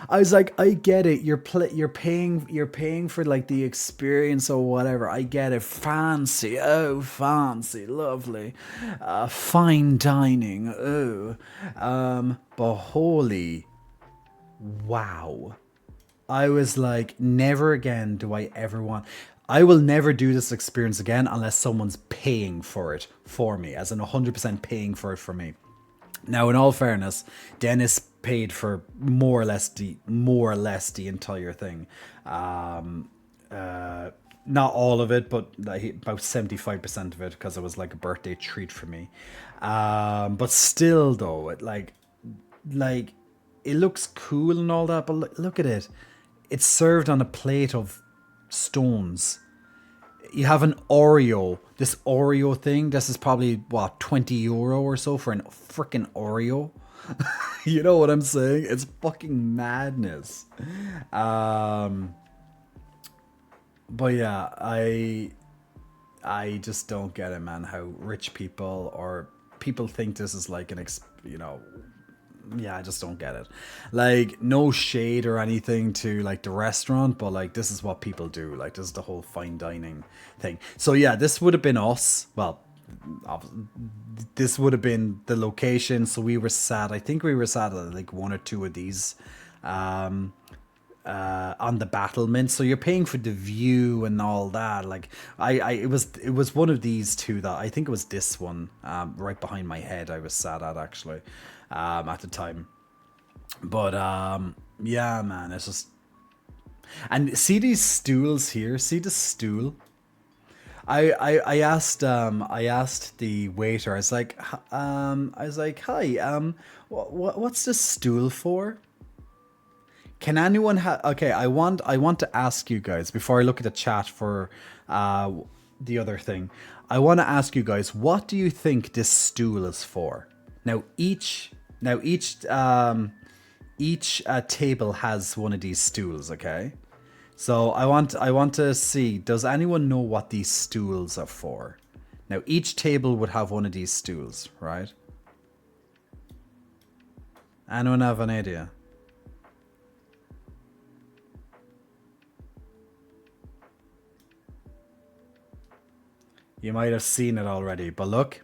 I was like, I get it. You're paying for like the experience or whatever. I get it. Fancy, oh, fancy, lovely, fine dining. Oh, but holy wow! I was like, never again do I ever want. I will never do this experience again unless someone's paying for it for me, as in 100% paying for it for me. Now, in all fairness, Dennis paid for more or less the entire thing. Not all of it, but like about 75% of it, because it was like a birthday treat for me. But still, though, like it looks cool and all that. But look at it; it's served on a plate of stones. You have an Oreo. This Oreo thing, this is probably, what, €20 or so for an freaking Oreo? You know what I'm saying? It's fucking madness. But yeah, I just don't get it, man. How rich people or people think this is like yeah, I just don't get it. Like, no shade or anything to like the restaurant, but like this is what people do. Like, this is the whole fine dining thing. So yeah, this would have been us. Well, this would have been the location. So we were sat. I think we were sat at like one or two of these. On the battlement, so you're paying for the view and all that. Like, it was one of these two that I think it was this one, right behind my head. I was sat at actually, at the time. But yeah, man, it's just, and see these stools here. See the stool. I asked the waiter. I was like, hi, what's this stool for? Can anyone okay, I want to ask you guys before I look at the chat for the other thing. I want to ask you guys, what do you think this stool is for? Now each table has one of these stools, okay? So I want to see, does anyone know what these stools are for? Now each table would have one of these stools, right? Anyone have an idea? You might have seen it already, but look,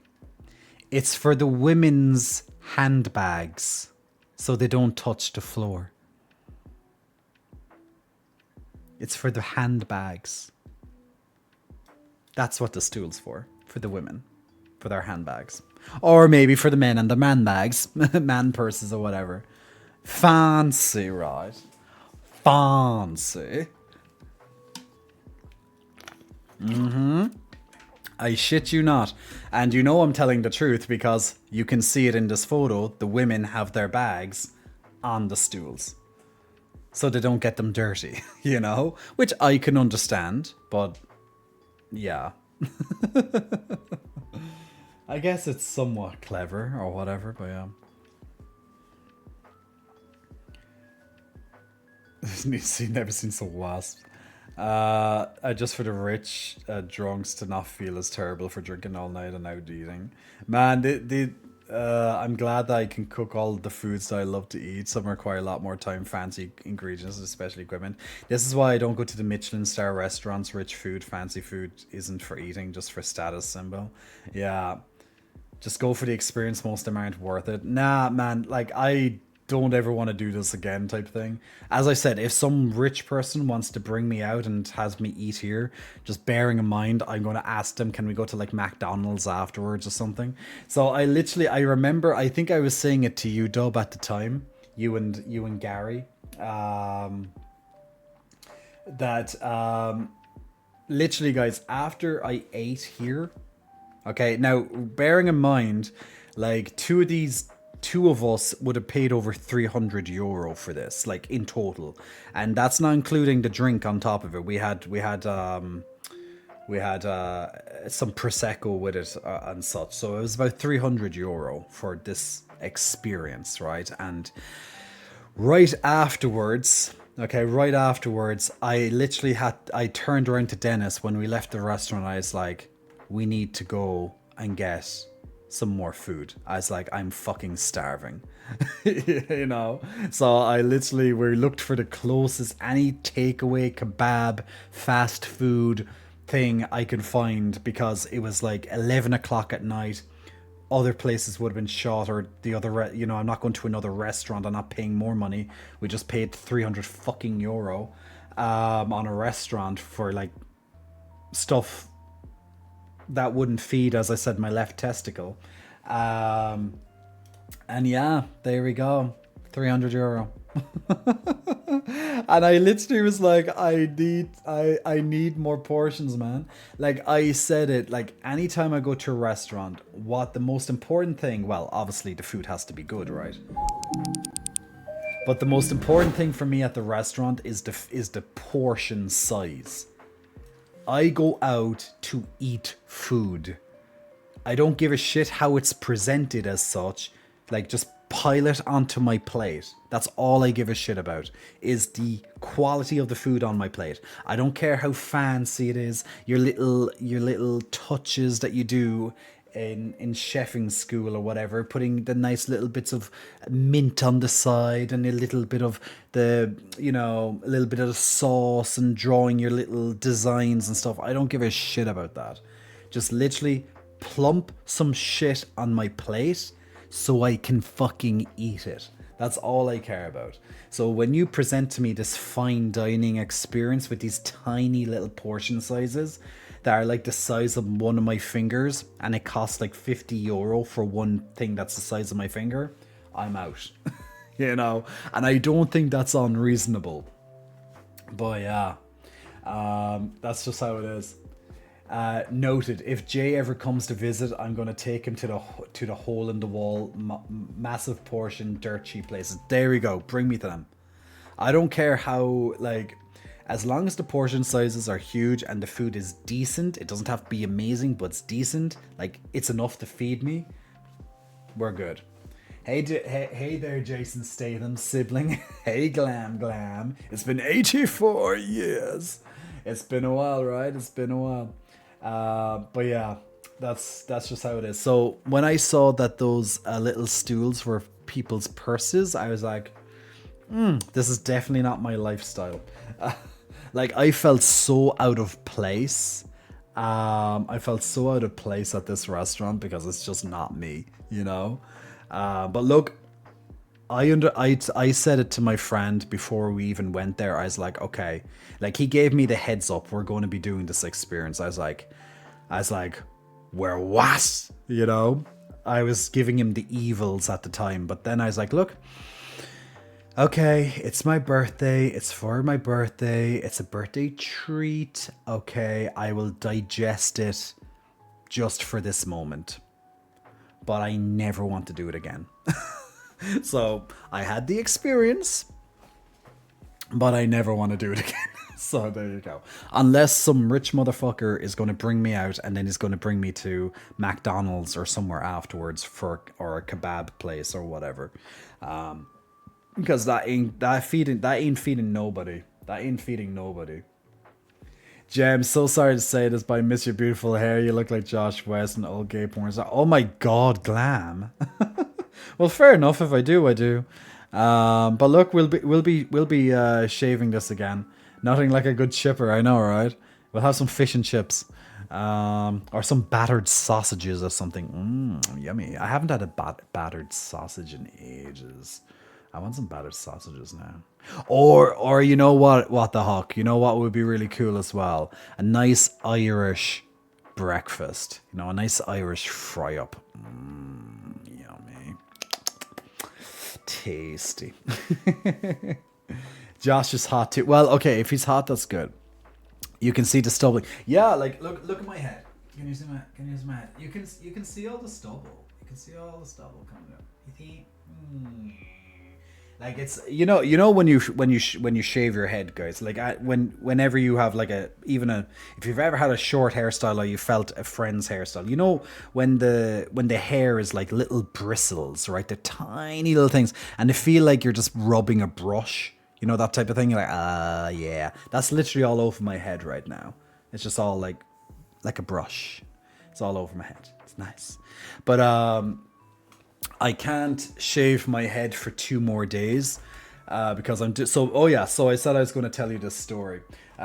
it's for the women's handbags, so they don't touch the floor. It's for the handbags. That's what the stool's for the women, for their handbags. Or maybe for the men and the man bags, man purses or whatever. Fancy, right? Fancy. I shit you not. And you know I'm telling the truth because you can see it in this photo. The women have their bags on the stools, so they don't get them dirty, you know? Which I can understand, but yeah. I guess it's somewhat clever or whatever, but yeah. Never seen some wasps. Just for the rich drunks to not feel as terrible for drinking all night and out eating. Man, I'm glad that I can cook all the foods that I love to eat. Some require a lot more time, fancy ingredients, especially equipment. This is why I don't go to the Michelin star restaurants. Rich food, fancy food isn't for eating, just for status symbol. Yeah, just go for the experience. Most of them aren't worth it. Nah, man, like, I don't ever want to do this again type thing. As I said, if some rich person wants to bring me out and has me eat here, just bearing in mind, I'm going to ask them, can we go to like McDonald's afterwards or something? So I remember, I think I was saying it to you, Dub, at the time, you and Gary, literally, guys, after I ate here, okay, now bearing in mind, like, two of us would have paid over €300 for this, like, in total, and that's not including the drink on top of it. We had some prosecco with it and such, so it was about €300 for this experience, right? And right afterwards, I turned around to Dennis when we left the restaurant. I was like, we need to go and get some more food. I was like, I'm fucking starving. You know? So we looked for the closest, any takeaway, kebab, fast food thing I could find, because it was like 11 o'clock at night. Other places would have been shorter. I'm not going to another restaurant. I'm not paying more money. We just paid 300 fucking euro on a restaurant for like stuff that wouldn't feed, as I said, my left testicle. And yeah, there we go. 300 euro. And I literally was like, I need more portions, man. Like I said it, like anytime I go to a restaurant, what the most important thing, well, obviously the food has to be good, right? But the most important thing for me at the restaurant is the portion size. I go out to eat food. I don't give a shit how it's presented as such. Like, just pile it onto my plate. That's all I give a shit about, is the quality of the food on my plate. I don't care how fancy it is. Your little touches that you do in chefing school or whatever, putting the nice little bits of mint on the side and a little bit of a little bit of the sauce and drawing your little designs and stuff. I don't give a shit about that. Just literally plump some shit on my plate so I can fucking eat it. That's all I care about. So when you present to me this fine dining experience with these tiny little portion sizes that are like the size of one of my fingers, and it costs like 50 euro for one thing that's the size of my finger, I'm out. You know? And I don't think that's unreasonable. But yeah, that's just how it is. Noted. If Jay ever comes to visit, I'm going to take him to the hole in the wall, massive portion, dirt cheap places. There we go. Bring me to them. I don't care how, like, as long as the portion sizes are huge and the food is decent. It doesn't have to be amazing, but it's decent. Like, it's enough to feed me. We're good. Hey there, Jason Statham, sibling. Hey, Glam. It's been 84 years. It's been a while, right? It's been a while. But yeah, that's just how it is. So when I saw that those little stools were people's purses, I was like, this is definitely not my lifestyle. Like, I felt so out of place. I felt so out of place at this restaurant because it's just not me, you know? But look, I said it to my friend before we even went there. I was like, okay, like, he gave me the heads up. We're going to be doing this experience. I was like, we're what? You know, I was giving him the evils at the time, but then I was like, look, okay, it's my birthday. It's for my birthday. It's a birthday treat. Okay, I will digest it just for this moment, but I never want to do it again. So I had the experience, but I never want to do it again. So there you go. Unless some rich motherfucker is going to bring me out and then he's going to bring me to McDonald's or somewhere afterwards or a kebab place or whatever. Because that ain't feeding nobody. That ain't feeding nobody. Jem, so sorry to say this, but I miss your beautiful hair. You look like Josh West and old gay porn star. Oh my god, Glam. Well, fair enough. If I do, I do. But look, we'll be shaving this again. Nothing like a good chipper, I know, right? We'll have some fish and chips, or some battered sausages or something. Yummy. I haven't had a battered sausage in ages. I want some battered sausages now. Or you know what the huck? You know what would be really cool as well? A nice Irish breakfast. You know, a nice Irish fry up. Yummy. Tasty. Josh is hot too. Well, okay, if he's hot, that's good. You can see the stubble. Yeah, like look at my head. Can you see my head? You can see all the stubble. You can see all the stubble coming up. You see? Like, it's when you shave your head, guys. Like, whenever you have like if you've ever had a short hairstyle or you felt a friend's hairstyle, you know when the hair is like little bristles, right? The tiny little things, and they feel like you're just rubbing a brush. You know, that type of thing. You're like, yeah, that's literally all over my head right now. It's just all like a brush. It's all over my head. It's nice. But I can't shave my head for 2 more days because I'm so I said I was going to tell you this story.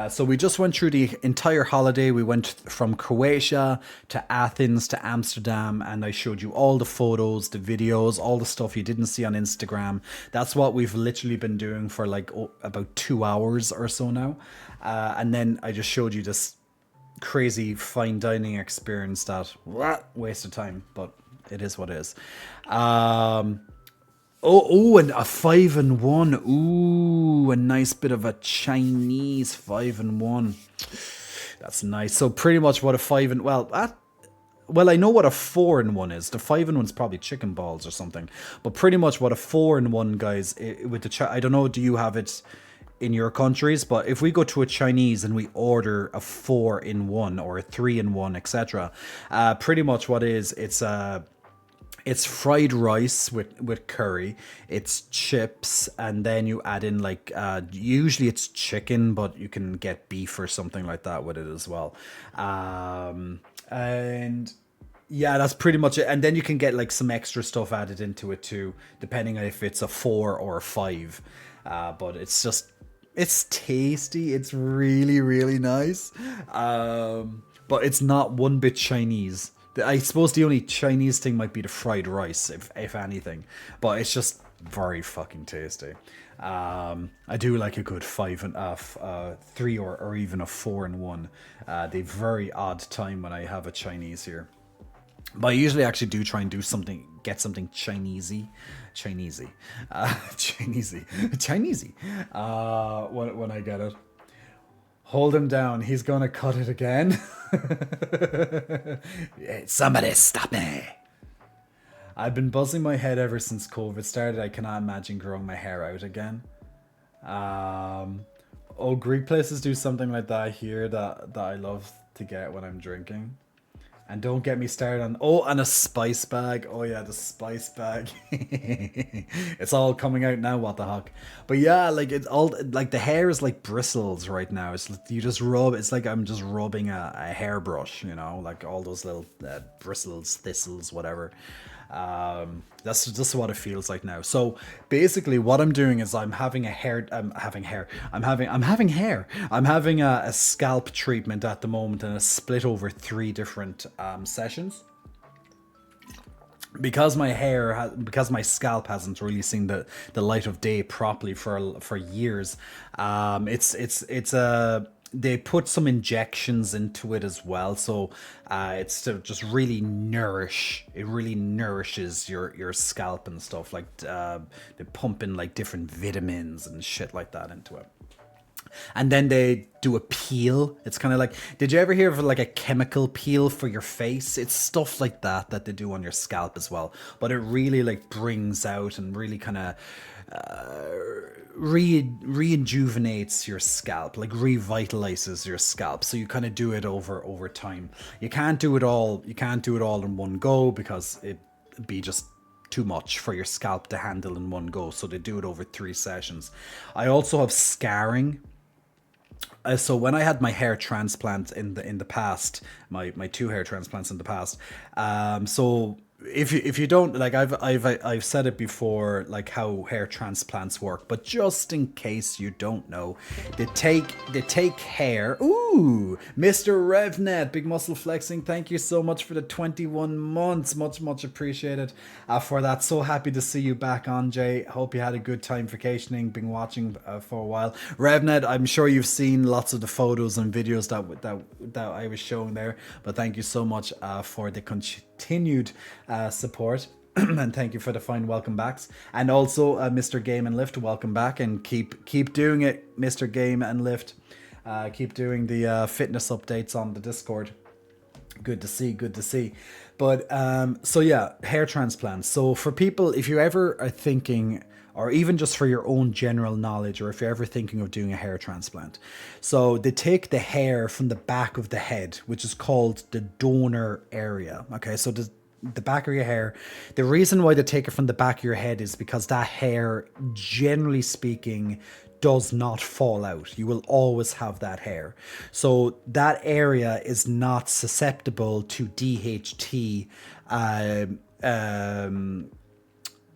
So we just went through the entire holiday. We went from Croatia to Athens to Amsterdam, and I showed you all the photos, the videos, all the stuff you didn't see on Instagram. That's what we've literally been doing for like about 2 hours or so now. And then I just showed you this crazy fine dining experience that waste of time, but it is what it is. And a 5-1. Ooh, a nice bit of a Chinese 5-1. That's nice. So pretty much what a 5 and well, I know what a 4-1 is. The 5-1's probably chicken balls or something. But pretty much what a 4-1, guys, with the I don't know, do you have it in your countries? But if we go to a Chinese and we order a 4-in-1 or a 3-in-1, etc., pretty much what it's fried rice with curry, it's chips, and then you add in like, usually it's chicken, but you can get beef or something like that with it as well. And yeah, that's pretty much it. And then you can get like some extra stuff added into it too, depending on if it's a 4 or a 5. But it's tasty. It's really, really nice. But it's not one bit Chinese. I suppose the only Chinese thing might be the fried rice, if anything. But it's just very fucking tasty. I do like a good 3 or even a 4-in-1. The very odd time when I have a Chinese here. But I usually actually do try and get something Chinesey. When I get it. Hold him down. He's gonna cut it again. Somebody stop me. I've been buzzing my head ever since COVID started. I cannot imagine growing my hair out again. Greek places do something like that here that I love to get when I'm drinking. And don't get me started on... and a spice bag. Oh, yeah, the spice bag. It's all coming out now, what the heck. But yeah, like, it's all... Like, the hair is like bristles right now. It's you just rub... It's like I'm just rubbing a hairbrush, you know? Like, all those little bristles, thistles, whatever. That's just what it feels like now. So basically what I'm doing is I'm having a scalp treatment at the moment, and it's split over 3 different sessions. Because my scalp hasn't really seen the light of day properly for years. They put some injections into it as well, so it's to just really nourish. It really nourishes your scalp and stuff. Like they pump in like different vitamins and shit like that into it. And then they do a peel. It's kind of like, did you ever hear of like a chemical peel for your face? It's stuff like that they do on your scalp as well. But it really like brings out and really kind of rejuvenates your scalp, like revitalizes your scalp. So you kind of do it over time. You can't do it all in one go because it'd be just too much for your scalp to handle in one go. So they do it over 3 sessions. I also have scarring. So when I had my hair transplant in the past, my 2 hair transplants in the past, so if you don't, like, I've said it before, like how hair transplants work, but just in case you don't know, they take hair. Ooh, Mr. Revnet, big muscle flexing, thank you so much for the 21 months, much appreciated for that. So happy to see you back on, Jay. Hope you had a good time vacationing, been watching for a while. Revnet, I'm sure you've seen lots of the photos and videos that I was showing there, but thank you so much for the continued support. And thank you for the fine welcome backs. And also Mr. Game and Lift, welcome back, and keep doing it, Mr. Game and Lift. Keep doing the fitness updates on the Discord. Good to see. But so yeah, hair transplants. So for people, if you ever are thinking, or even just for your own general knowledge, or if you're ever thinking of doing a hair transplant. So they take the hair from the back of the head, which is called the donor area. Okay, so the back of your hair. The reason why they take it from the back of your head is because that hair, generally speaking, does not fall out. You will always have that hair. So that area is not susceptible to DHT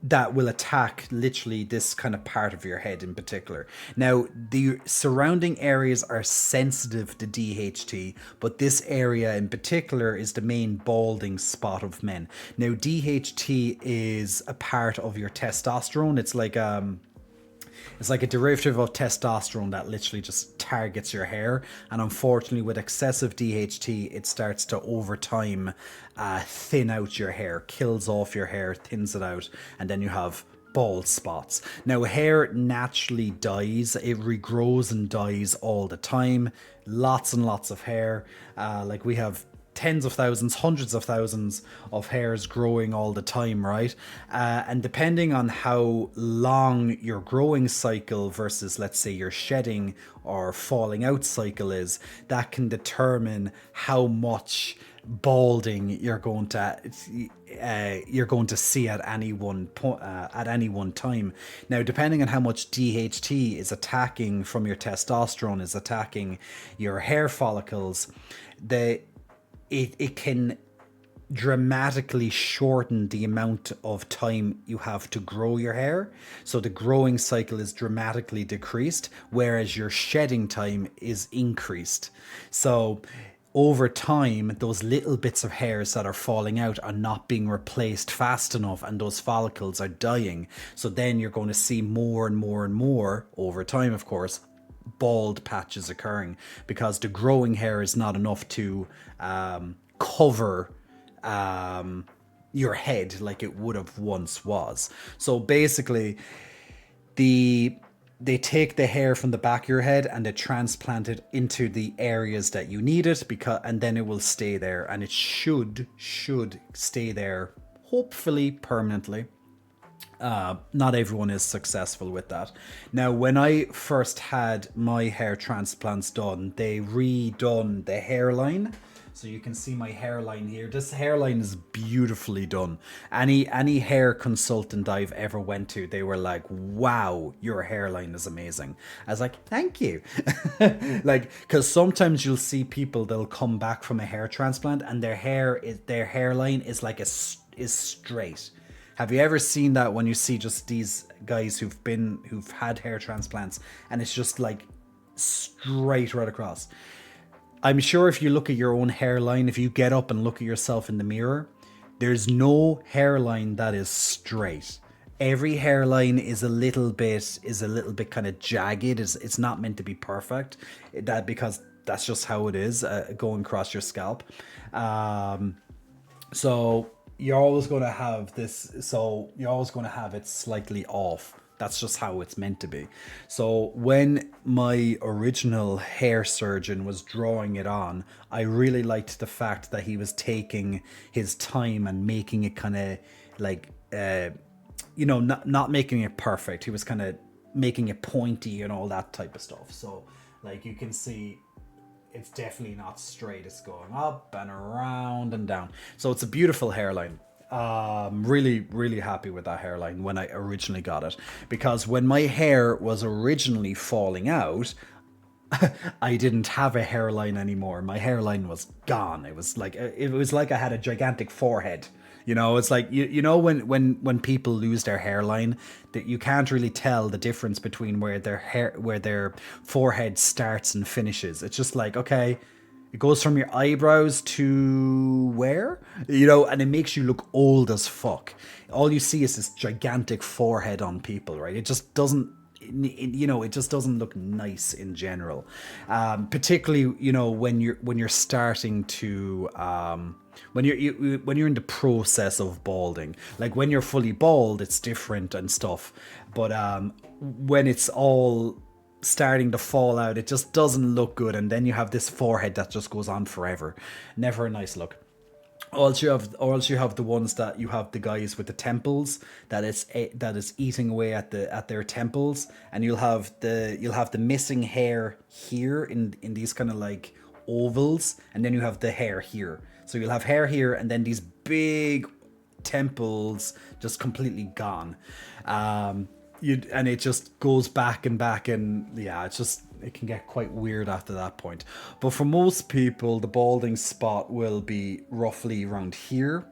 that will attack literally this kind of part of your head in particular. Now, the surrounding areas are sensitive to DHT, but this area in particular is the main balding spot of men. Now, DHT is a part of your testosterone. It's like a derivative of testosterone that literally just targets your hair. And unfortunately, with excessive DHT, it starts to, over time, thin out your hair, kills off your hair, thins it out, and then you have bald spots. Now, hair naturally dies. It regrows and dies all the time. Lots and lots of hair. Like we have tens of thousands, hundreds of thousands of hairs growing all the time, right? And depending on how long your growing cycle versus, let's say, your shedding or falling out cycle is, that can determine how much balding you're going to see at any one time. Now, depending on how much DHT is attacking from your testosterone, is attacking your hair follicles, it can dramatically shorten the amount of time you have to grow your hair. So the growing cycle is dramatically decreased, whereas your shedding time is increased. So over time, those little bits of hairs that are falling out are not being replaced fast enough, and those follicles are dying. So then you're going to see more and more and more, over time, of course, bald patches occurring, because the growing hair is not enough to cover your head like it would have once was. So basically, they take the hair from the back of your head and they transplant it into the areas that you need it, and then it will stay there, and it should stay there, hopefully permanently. Not everyone is successful with that. Now, when I first had my hair transplants done, they redone the hairline. So you can see my hairline here. This hairline is beautifully done. Any hair consultant I've ever went to, they were like, wow, your hairline is amazing. I was like, thank you. Like, because sometimes you'll see people, they'll come back from a hair transplant and their hairline is like is straight. Have you ever seen that, when you see just these guys who've had hair transplants and it's just like straight right across? I'm sure if you look at your own hairline, if you get up and look at yourself in the mirror, there's no hairline that is straight. Every hairline is a little bit kind of jagged. It's not meant to be perfect, because that's just how it is, going across your scalp. So you're always going to have this. So you're always going to have it slightly off. That's just how it's meant to be. So when my original hair surgeon was drawing it on, I really liked the fact that he was taking his time and making it kind of like, not making it perfect. He was kind of making it pointy and all that type of stuff. So like you can see, it's definitely not straight. It's going up and around and down. So it's a beautiful hairline. Really, really happy with that hairline when I originally got it, because when my hair was originally falling out, I didn't have a hairline anymore. My hairline was gone. It was like I had a gigantic forehead. It's like when people lose their hairline, that you can't really tell the difference between where their forehead starts and finishes. It's just like, okay, it goes from your eyebrows to where? And it makes you look old as fuck. All you see is this gigantic forehead on people, right? It just doesn't, it just doesn't look nice in general. Particularly, when you're starting to, when you're in the process of balding. Like when you're fully bald, it's different and stuff. But when it's all starting to fall out, it just doesn't look good, and then you have this forehead that just goes on forever. Never a nice look. Also you have the ones that you have the guys with the temples that is eating away at their temples, and you'll have the missing hair here in these kind of like ovals, and then you have the hair here. So you'll have hair here and then these big temples just completely gone. And it just goes back and back, and yeah, it can get quite weird after that point. But for most people, the balding spot will be roughly around here.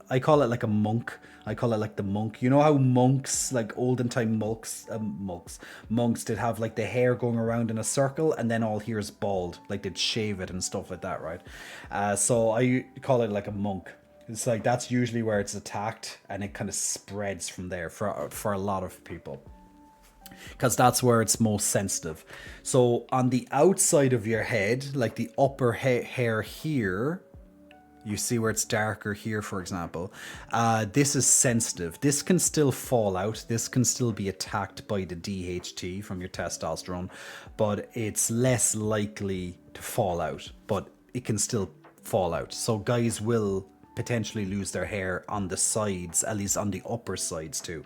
I call it like a monk. I call it like the monk. You know how monks, like olden time monks did have like the hair going around in a circle, and then all here is bald, like they'd shave it and stuff like that, right? So I call it like a monk. It's like that's usually where it's attacked, and it kind of spreads from there for a lot of people, because that's where it's most sensitive. So on the outside of your head, like the upper hair here, you see where it's darker here, for example, this is sensitive. This can still fall out. This can still be attacked by the DHT from your testosterone, but it's less likely to fall out, but it can still fall out. So guys will potentially lose their hair on the sides, at least on the upper sides too.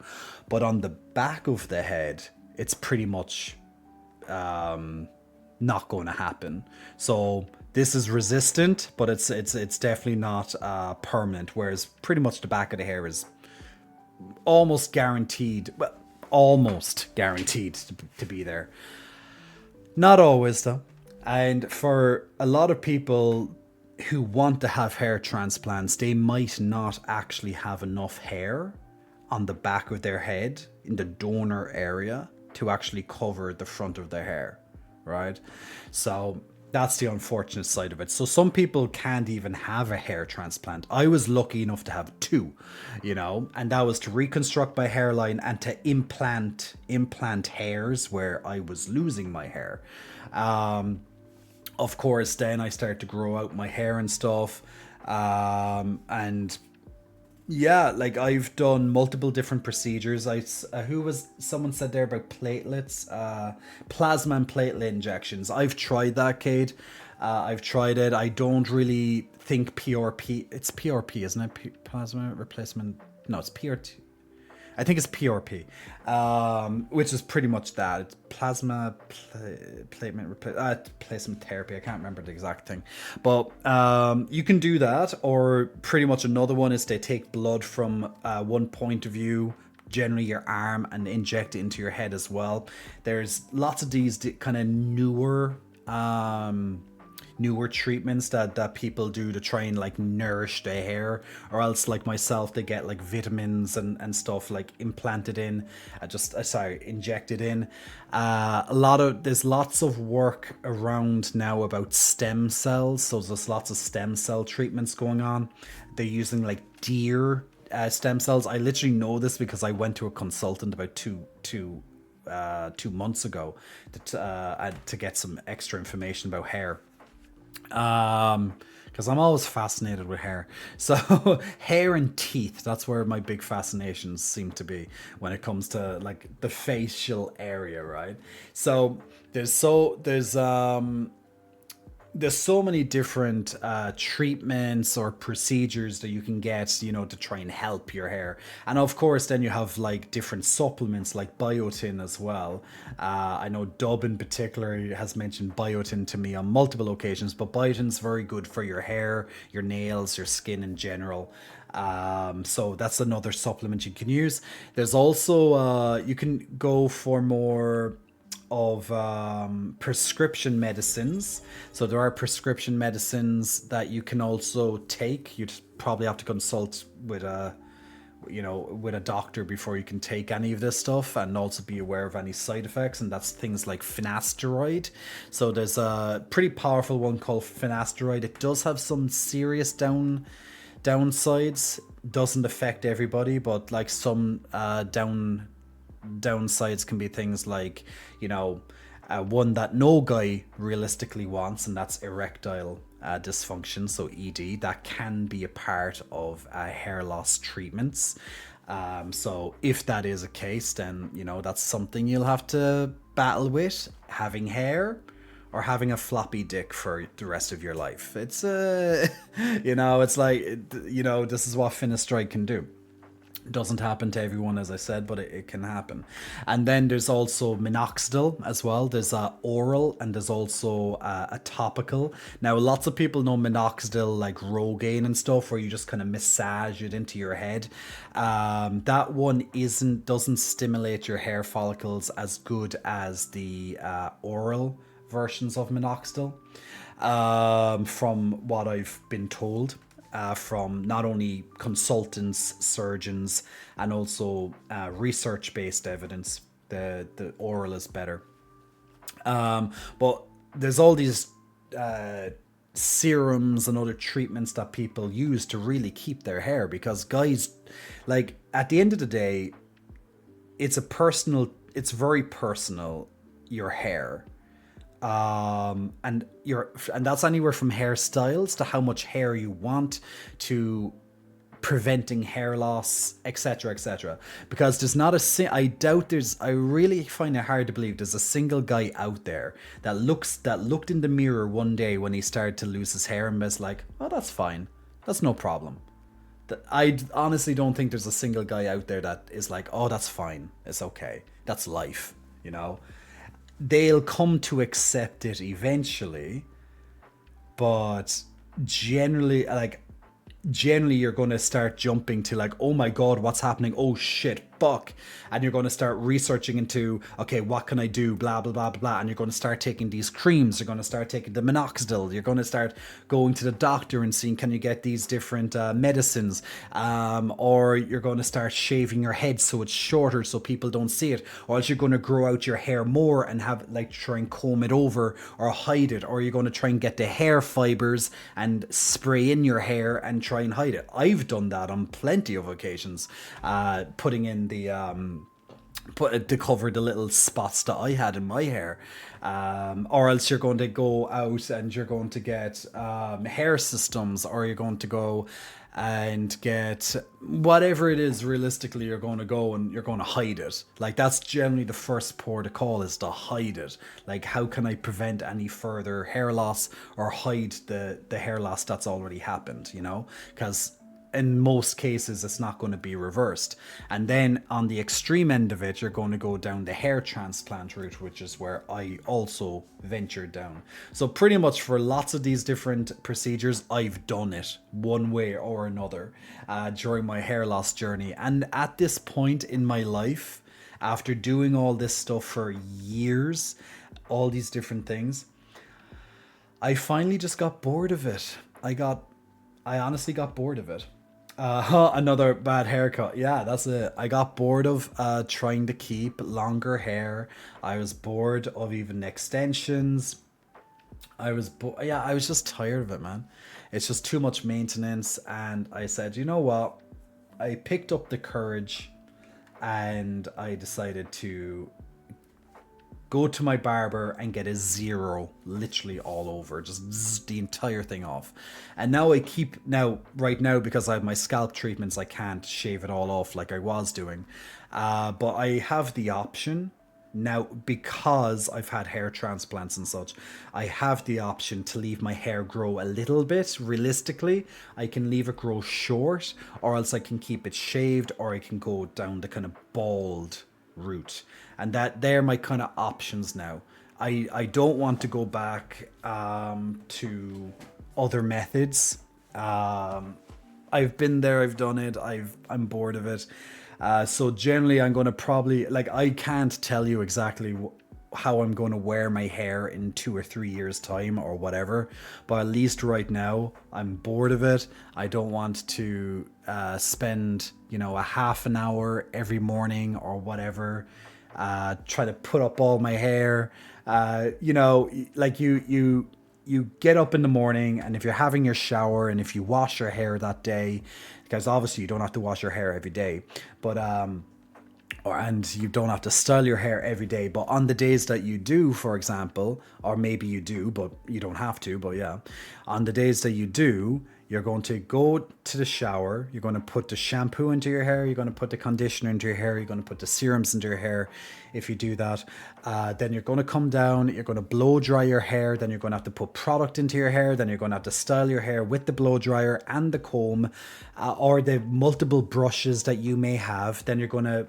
But on the back of the head, it's pretty much not going to happen. So this is resistant, but it's definitely not permanent. Whereas pretty much the back of the hair is almost guaranteed, to be there. Not always though. And for a lot of people who want to have hair transplants, they might not actually have enough hair on the back of their head in the donor area to actually cover the front of their hair, right? So that's the unfortunate side of it. So some people can't even have a hair transplant. I was lucky enough to have 2, and that was to reconstruct my hairline and to implant hairs where I was losing my hair. Of course, then I started to grow out my hair and stuff. And yeah, like I've done multiple different procedures. Someone said there about platelets, plasma and platelet injections. I've tried that, Cade. I've tried it. I don't really think PRP, it's PRP, isn't it? Plasma replacement. No, it's PRT. I think it's PRP, which is pretty much that. It's plasma replacement therapy. I can't remember the exact thing. But you can do that, or pretty much another one is they take blood from one point of view, generally your arm, and inject it into your head as well. There's lots of these kind of newer treatments that people do to try and like nourish their hair, or else like myself, they get like vitamins and stuff like injected in. There's lots of work around now about stem cells, so there's lots of stem cell treatments going on. They're using like deer stem cells. I literally know this because I went to a consultant about two months ago to get some extra information about hair. Because I'm always fascinated with hair. So hair and teeth, that's where my big fascinations seem to be when it comes to like the facial area, right? So there's so many different treatments or procedures that you can get, to try and help your hair. And of course, then you have like different supplements like biotin as well. I know Dub in particular has mentioned biotin to me on multiple occasions, but biotin's very good for your hair, your nails, your skin in general. So that's another supplement you can use. There's also, you can go for more of prescription medicines. So there are prescription medicines that you can also take. You'd probably have to consult with a doctor before you can take any of this stuff, and also be aware of any side effects, and that's things like finasteride. So there's a pretty powerful one called finasteride. It does have some serious downsides. Doesn't affect everybody, but like some downsides can be things like, one that no guy realistically wants, and that's erectile dysfunction, so ED. That can be a part of hair loss treatments. So if that is a case, then that's something you'll have to battle with, having hair or having a floppy dick for the rest of your life. It's it's like, this is what finasteride can do. Doesn't happen to everyone, as I said, but it can happen. And then there's also minoxidil as well. There's oral, and there's also a topical. Now, lots of people know minoxidil like Rogaine and stuff, where you just kind of massage it into your head. That one doesn't stimulate your hair follicles as good as the oral versions of minoxidil, from what I've been told. From not only consultants, surgeons, and also research-based evidence, the oral is better. But there's all these serums and other treatments that people use to really keep their hair, because guys, like, at the end of the day, it's very personal, your hair. And that's anywhere from hairstyles to how much hair you want, to preventing hair loss, etc., etc. Because there's not I really find it hard to believe there's a single guy out there that looked in the mirror one day when he started to lose his hair and was like, oh, that's fine, that's no problem. I honestly don't think there's a single guy out there that is like, oh, that's fine, it's okay, that's life, you know. They'll come to accept it eventually, but generally you're going to start jumping to like, oh my god, what's happening, oh shit, fuck, and you're going to start researching into, okay, what can I do, blah blah blah blah, and you're going to start taking these creams, you're going to start taking the minoxidil, you're going to start going to the doctor and seeing, can you get these different medicines, or you're going to start shaving your head so it's shorter so people don't see it, or else you're going to grow out your hair more and have like try and comb it over or hide it, or you're going to try and get the hair fibers and spray in your hair and try and hide it. I've done that on plenty of occasions, putting in the to cover the little spots that I had in my hair, or else you're going to go out and you're going to get hair systems, or you're going to go and get whatever it is. Realistically, you're going to go and you're going to hide it. Like, that's generally the first port of call, is to hide it. Like, how can I prevent any further hair loss, or hide the hair loss that's already happened, you know? Because in most cases it's not going to be reversed. And then on the extreme end of it, you're going to go down the hair transplant route, which is where I also ventured down. So pretty much for lots of these different procedures, I've done it one way or another during my hair loss journey. And at this point in my life, after doing all this stuff for years, all these different things, I finally just got bored of it. I honestly got bored of it. Another bad haircut. Yeah, that's it. I got bored of trying to keep longer hair. I was bored of even extensions. I was just tired of it, man. It's just too much maintenance. And I said, you know what? I picked up the courage and I decided to go to my barber and get a zero literally all over, just the entire thing off. And now right now, because I have my scalp treatments, I can't shave it all off like I was doing. But I have the option now, because I've had hair transplants and such. I have the option to leave my hair grow a little bit. Realistically, I can leave it grow short, or else I can keep it shaved, or I can go down the kind of bald route. And that they're my kind of options now. I don't want to go back to other methods. I've been there, I've done it, I'm bored of it. So generally I'm going to probably, like, I can't tell you exactly how I'm going to wear my hair in 2 or 3 years time or whatever, but at least right now I'm bored of it. I don't want to spend, a half an hour every morning or whatever, try to put up all my hair. Like you get up in the morning, and if you're having your shower and if you wash your hair that day, because obviously you don't have to wash your hair every day, but and you don't have to style your hair every day, but on the days that you do, for example, or maybe you do, but you don't have to, but yeah, on the days that you do, You're going to go to the shower. You're going to put the shampoo into your hair. You're going to put the conditioner into your hair. You're going to put the serums into your hair. If you do that, then you're going to come down. You're going to blow dry your hair. Then you're going to have to put product into your hair. Then you're going to have to style your hair with the blow dryer and the comb, or the multiple brushes that you may have. Then you're going to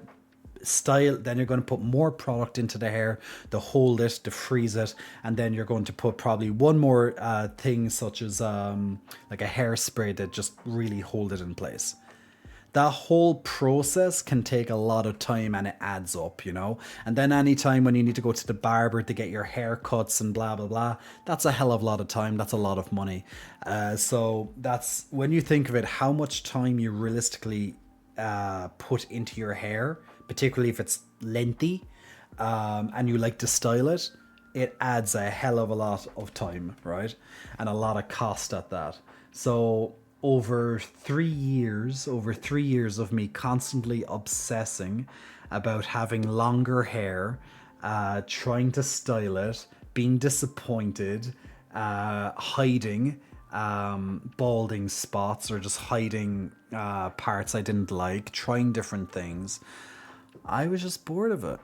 then you're going to put more product into the hair to hold it, to freeze it, and then you're going to put probably one more thing, such as like a hairspray, that just really hold it in place. That whole process can take a lot of time, and it adds up, you know. And then anytime when you need to go to the barber to get your haircuts and blah blah blah, that's a hell of a lot of time. That's a lot of money. So that's, when you think of it, how much time you realistically put into your hair, particularly if it's lengthy, and you like to style it, it adds a hell of a lot of time, right? And a lot of cost at that. So over 3 years of me constantly obsessing about having longer hair, trying to style it, being disappointed, hiding balding spots, or just hiding parts I didn't like, trying different things, I was just bored of it.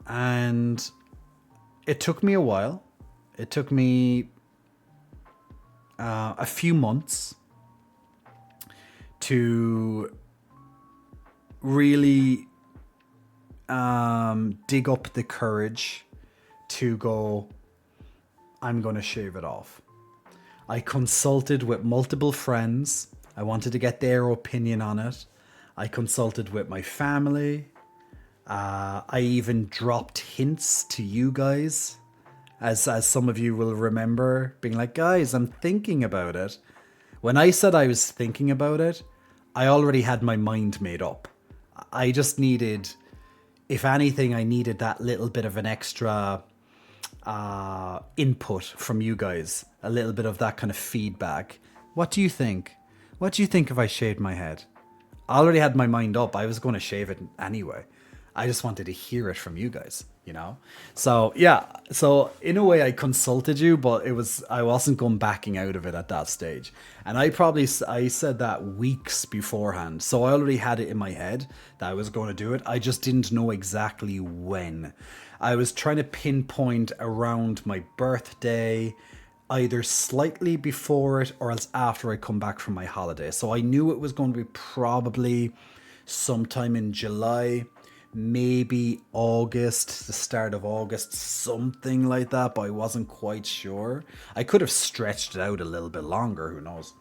And it took me a while. It took me a few months to really dig up the courage to go, I'm going to shave it off. I consulted with multiple friends. I wanted to get their opinion on it. I consulted with my family. I even dropped hints to you guys, as some of you will remember, being like, guys, I'm thinking about it. When I said I was thinking about it, I already had my mind made up. I just needed, if anything, I needed that little bit of an extra input from you guys, a little bit of that kind of feedback. What do you think? What do you think if I shaved my head? I already had my mind up. I was going to shave it anyway. I just wanted to hear it from you guys, you know? So, yeah. So, in a way, I consulted you, but I wasn't going backing out of it at that stage. And I said that weeks beforehand. So, I already had it in my head that I was going to do it. I just didn't know exactly when. I was trying to pinpoint around my birthday, either slightly before it or else after I come back from my holiday. So, I knew it was going to be probably sometime in July, maybe August, the start of August, something like that, but I wasn't quite sure. I could have stretched it out a little bit longer, who knows.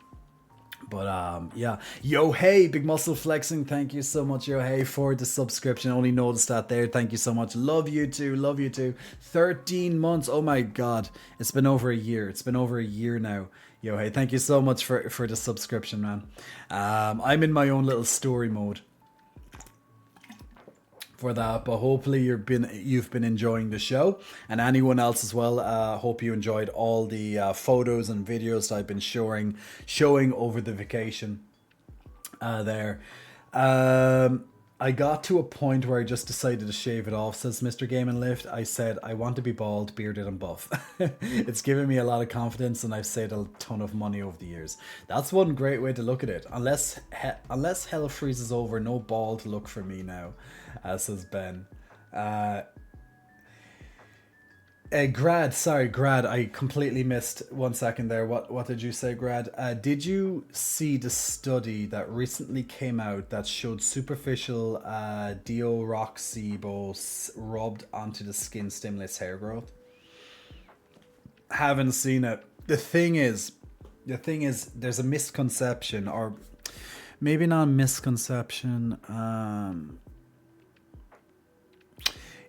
But yeah. Yo hey, big muscle flexing, thank you so much, yo hey, for the subscription. I only noticed that there. Thank you so much. Love you too. 13 months, oh my god, it's been over a year. It's been over a year now. Yo hey, thank you so much for the subscription, man. I'm in my own little story mode for that, but hopefully you've been enjoying the show, and anyone else as well. Hope you enjoyed all the photos and videos that I've been showing over the vacation there. I got to a point where I just decided to shave it off, says Mr. Game and Lift. I said I want to be bald, bearded and buff. It's given me a lot of confidence, and I've saved a ton of money over the years. That's one great way to look at it. Unless hell freezes over, no bald look for me now, says Ben. Grad, I completely missed 1 second there. What did you say, Grad? Did you see the study that recently came out that showed superficial deoxyriboz rubbed onto the skin stimulates hair growth? Haven't seen it. The thing is, there's a misconception, or maybe not a misconception.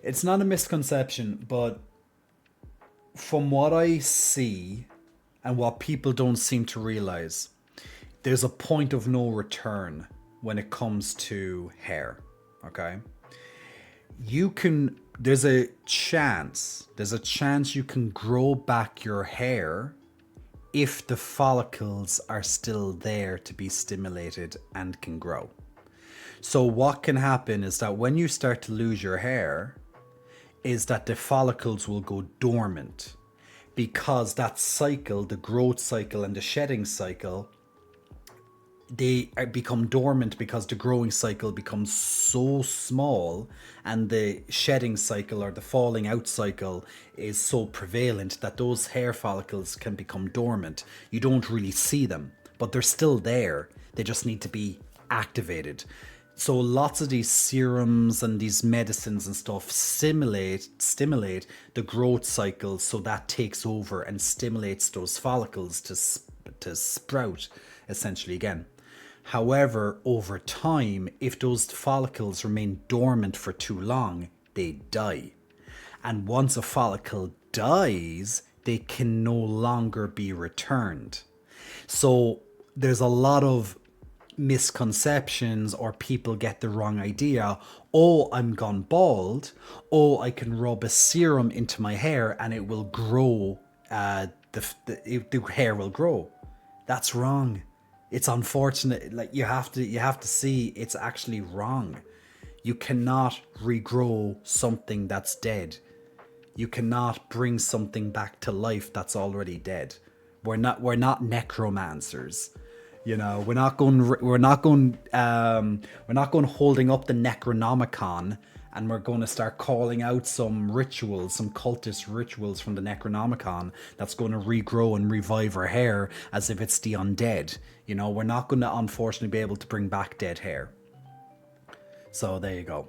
It's not a misconception, but from what I see and what people don't seem to realize, there's a point of no return when it comes to hair. Okay, there's a chance you can grow back your hair if the follicles are still there to be stimulated and can grow. So what can happen is that when you start to lose your hair, is that the follicles will go dormant, because that cycle, the growth cycle and the shedding cycle, become dormant because the growing cycle becomes so small, and the shedding cycle or the falling out cycle is so prevalent that those hair follicles can become dormant. You don't really see them, but they're still there. They just need to be activated. So lots of these serums and these medicines and stuff stimulate the growth cycle, so that takes over and stimulates those follicles to sprout essentially again. However, over time, if those follicles remain dormant for too long, they die. And once a follicle dies, they can no longer be returned. So there's a lot of misconceptions, or people get the wrong idea. Oh, I'm gone bald. Oh, I can rub a serum into my hair and it will grow. The hair will grow. That's wrong. It's unfortunate. Like you have to see it's actually wrong. You cannot regrow something that's dead. You cannot bring something back to life that's already dead. We're not necromancers. You know, we're not going holding up the Necronomicon, and we're going to start calling out some rituals, some cultist rituals from the Necronomicon that's going to regrow and revive our hair as if it's the undead. You know, we're not going to unfortunately be able to bring back dead hair. So there you go.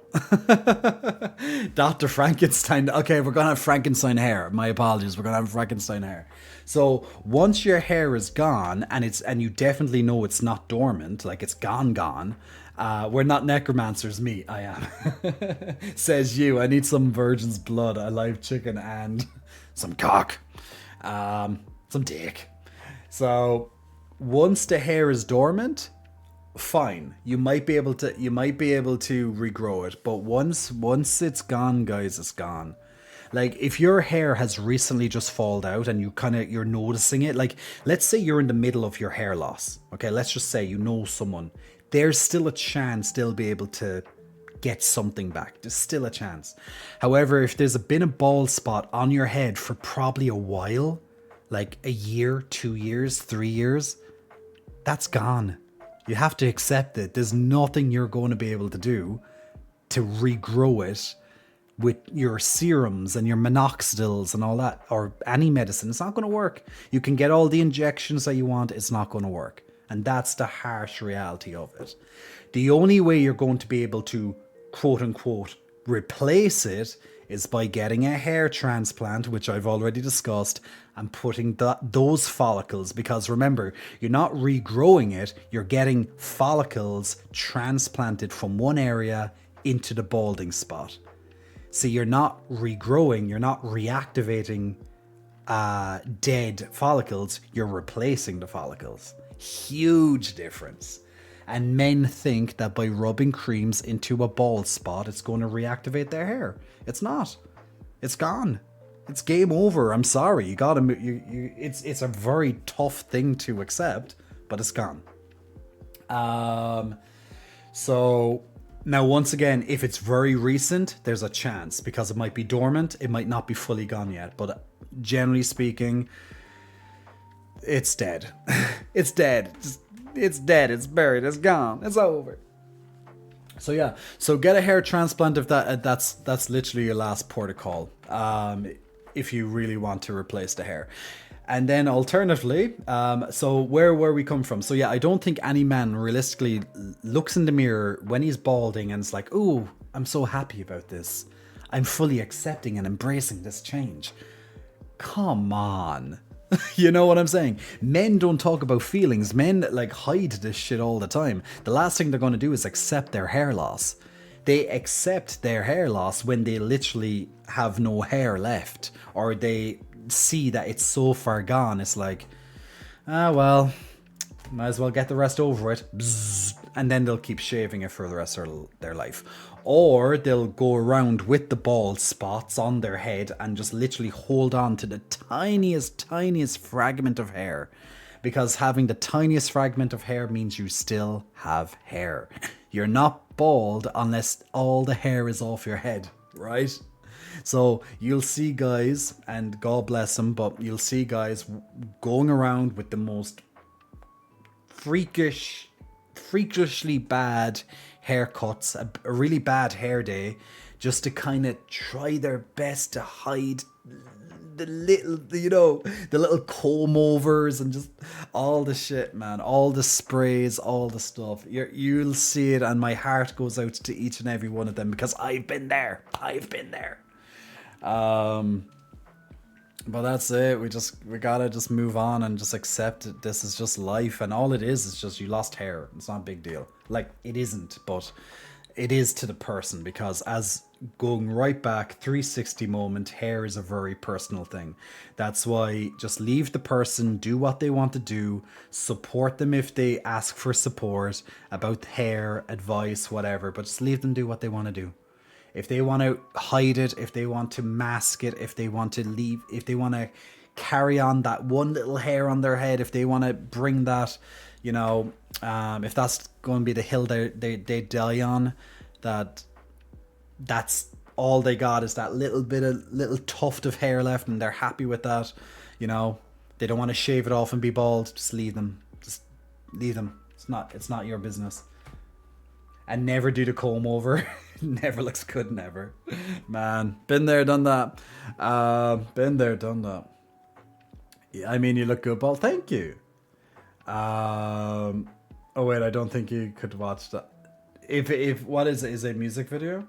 Dr. Frankenstein. Okay, we're going to have Frankenstein hair. My apologies. We're going to have Frankenstein hair. So once your hair is gone, and you definitely know it's not dormant, like it's gone. We're not necromancers. Me, I am. Says you. I need some virgin's blood, a live chicken, and some cock. Some dick. So once the hair is dormant, fine, you might be able to regrow it, but once it's gone, guys, it's gone. Like if your hair has recently just fallen out and you're noticing it, like let's say you're in the middle of your hair loss, okay, let's just say you know someone, there's still a chance they'll be able to get something back. There's still a chance. However, if there's been a bald spot on your head for probably a while, like a year, 2 years, 3 years, that's gone. You have to accept it. There's nothing you're going to be able to do to regrow it with your serums and your minoxidils and all that, or any medicine. It's not going to work. You can get all the injections that you want. It's not going to work. And that's the harsh reality of it. The only way you're going to be able to, quote unquote, replace it is by getting a hair transplant, which I've already discussed, and putting those follicles, because remember, you're not regrowing it, you're getting follicles transplanted from one area into the balding spot. So you're not regrowing, you're not reactivating dead follicles, you're replacing the follicles. Huge difference. And men think that by rubbing creams into a bald spot, it's going to reactivate their hair. It's not. It's gone. It's game over. I'm sorry. You gotta. It's a very tough thing to accept, but it's gone. So now, once again, if it's very recent, there's a chance because it might be dormant. It might not be fully gone yet, but generally speaking, it's dead. It's dead. It's dead. It's buried. It's gone. It's over. So yeah. So get a hair transplant if that's literally your last port of call. If you really want to replace the hair. And then alternatively, so where we come from. So yeah, I don't think any man realistically looks in the mirror when he's balding and it's like, ooh, I'm so happy about this. I'm fully accepting and embracing this change. Come on. You know what I'm saying? Men don't talk about feelings. Men like hide this shit all the time. The last thing they're going to do is accept their hair loss. They accept their hair loss when they literally have no hair left, or they see that it's so far gone. It's like, well, might as well get the rest over it. Bzzz. And then they'll keep shaving it for the rest of their life. Or they'll go around with the bald spots on their head and just literally hold on to the tiniest fragment of hair. Because having the tiniest fragment of hair means you still have hair. You're not bald unless all the hair is off your head, right? So you'll see guys, and God bless them, but you'll see guys going around with the most freakish freakishly bad haircuts, a really bad hair day, just to kind of try their best to hide the little, the little comb overs and just all the shit, man, all the sprays, all the stuff. You'll see it, and my heart goes out to each and every one of them because I've been there. But that's it. We gotta just move on and just accept it. This is just life, and all it is just you lost hair. It's not a big deal. Like, it isn't, but it is to the person, because as going right back, 360 moment, hair is a very personal thing. That's why just leave the person do what they want to do, support them if they ask for support about hair, advice, whatever, but just leave them do what they want to do. If they want to hide it, if they want to mask it, if they want to leave, if they want to carry on that one little hair on their head, if they want to bring that, if that's going to be the hill they die on, that's all they got, is that little tuft of hair left, and they're happy with that. They don't want to shave it off and be bald. Just leave them. It's not your business. And never do the comb over. Never looks good, never. Man, been there, done that. Yeah, I mean, you look good, bald. Thank you. Oh wait, I don't think you could watch that. If what is it? Is it a music video?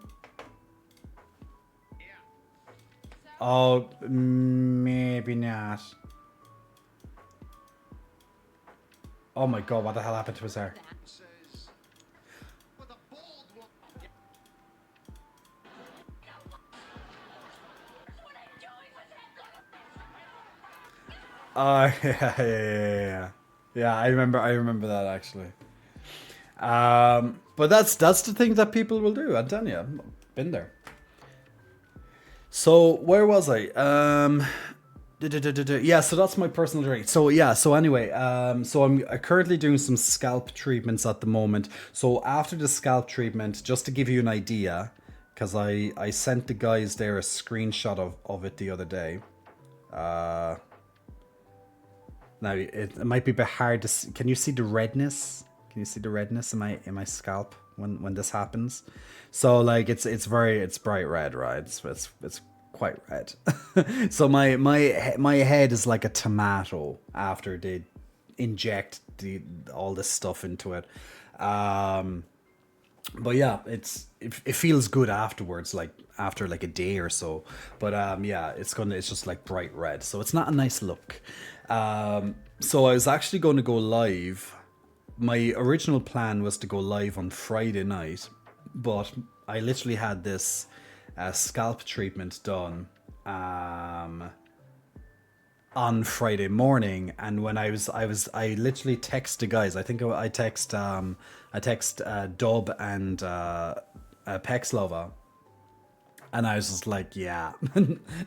Oh, maybe not. Oh my god, what the hell happened to his hair? Yeah, I remember that actually. But that's the thing that people will do. I'm telling you, I've been there. So where was I? Yeah, so that's my personal journey. So anyway, so I'm currently doing some scalp treatments at the moment. So after the scalp treatment, just to give you an idea, because I sent the guys there a screenshot of it the other day. Now it might be a bit hard to see. Can you see the redness? Can you see the redness in my scalp when this happens? So like it's bright red, right? It's quite red. So my head is like a tomato after they inject all this stuff into it. But yeah, it feels good afterwards, like after like a day or so. But yeah, it's just like bright red, so it's not a nice look. So I was actually going to go live. My original plan was to go live on Friday night, but I literally had this scalp treatment done on Friday morning, and when I literally text the guys. I think I text Dub and Pexlova, and I was just like, yeah,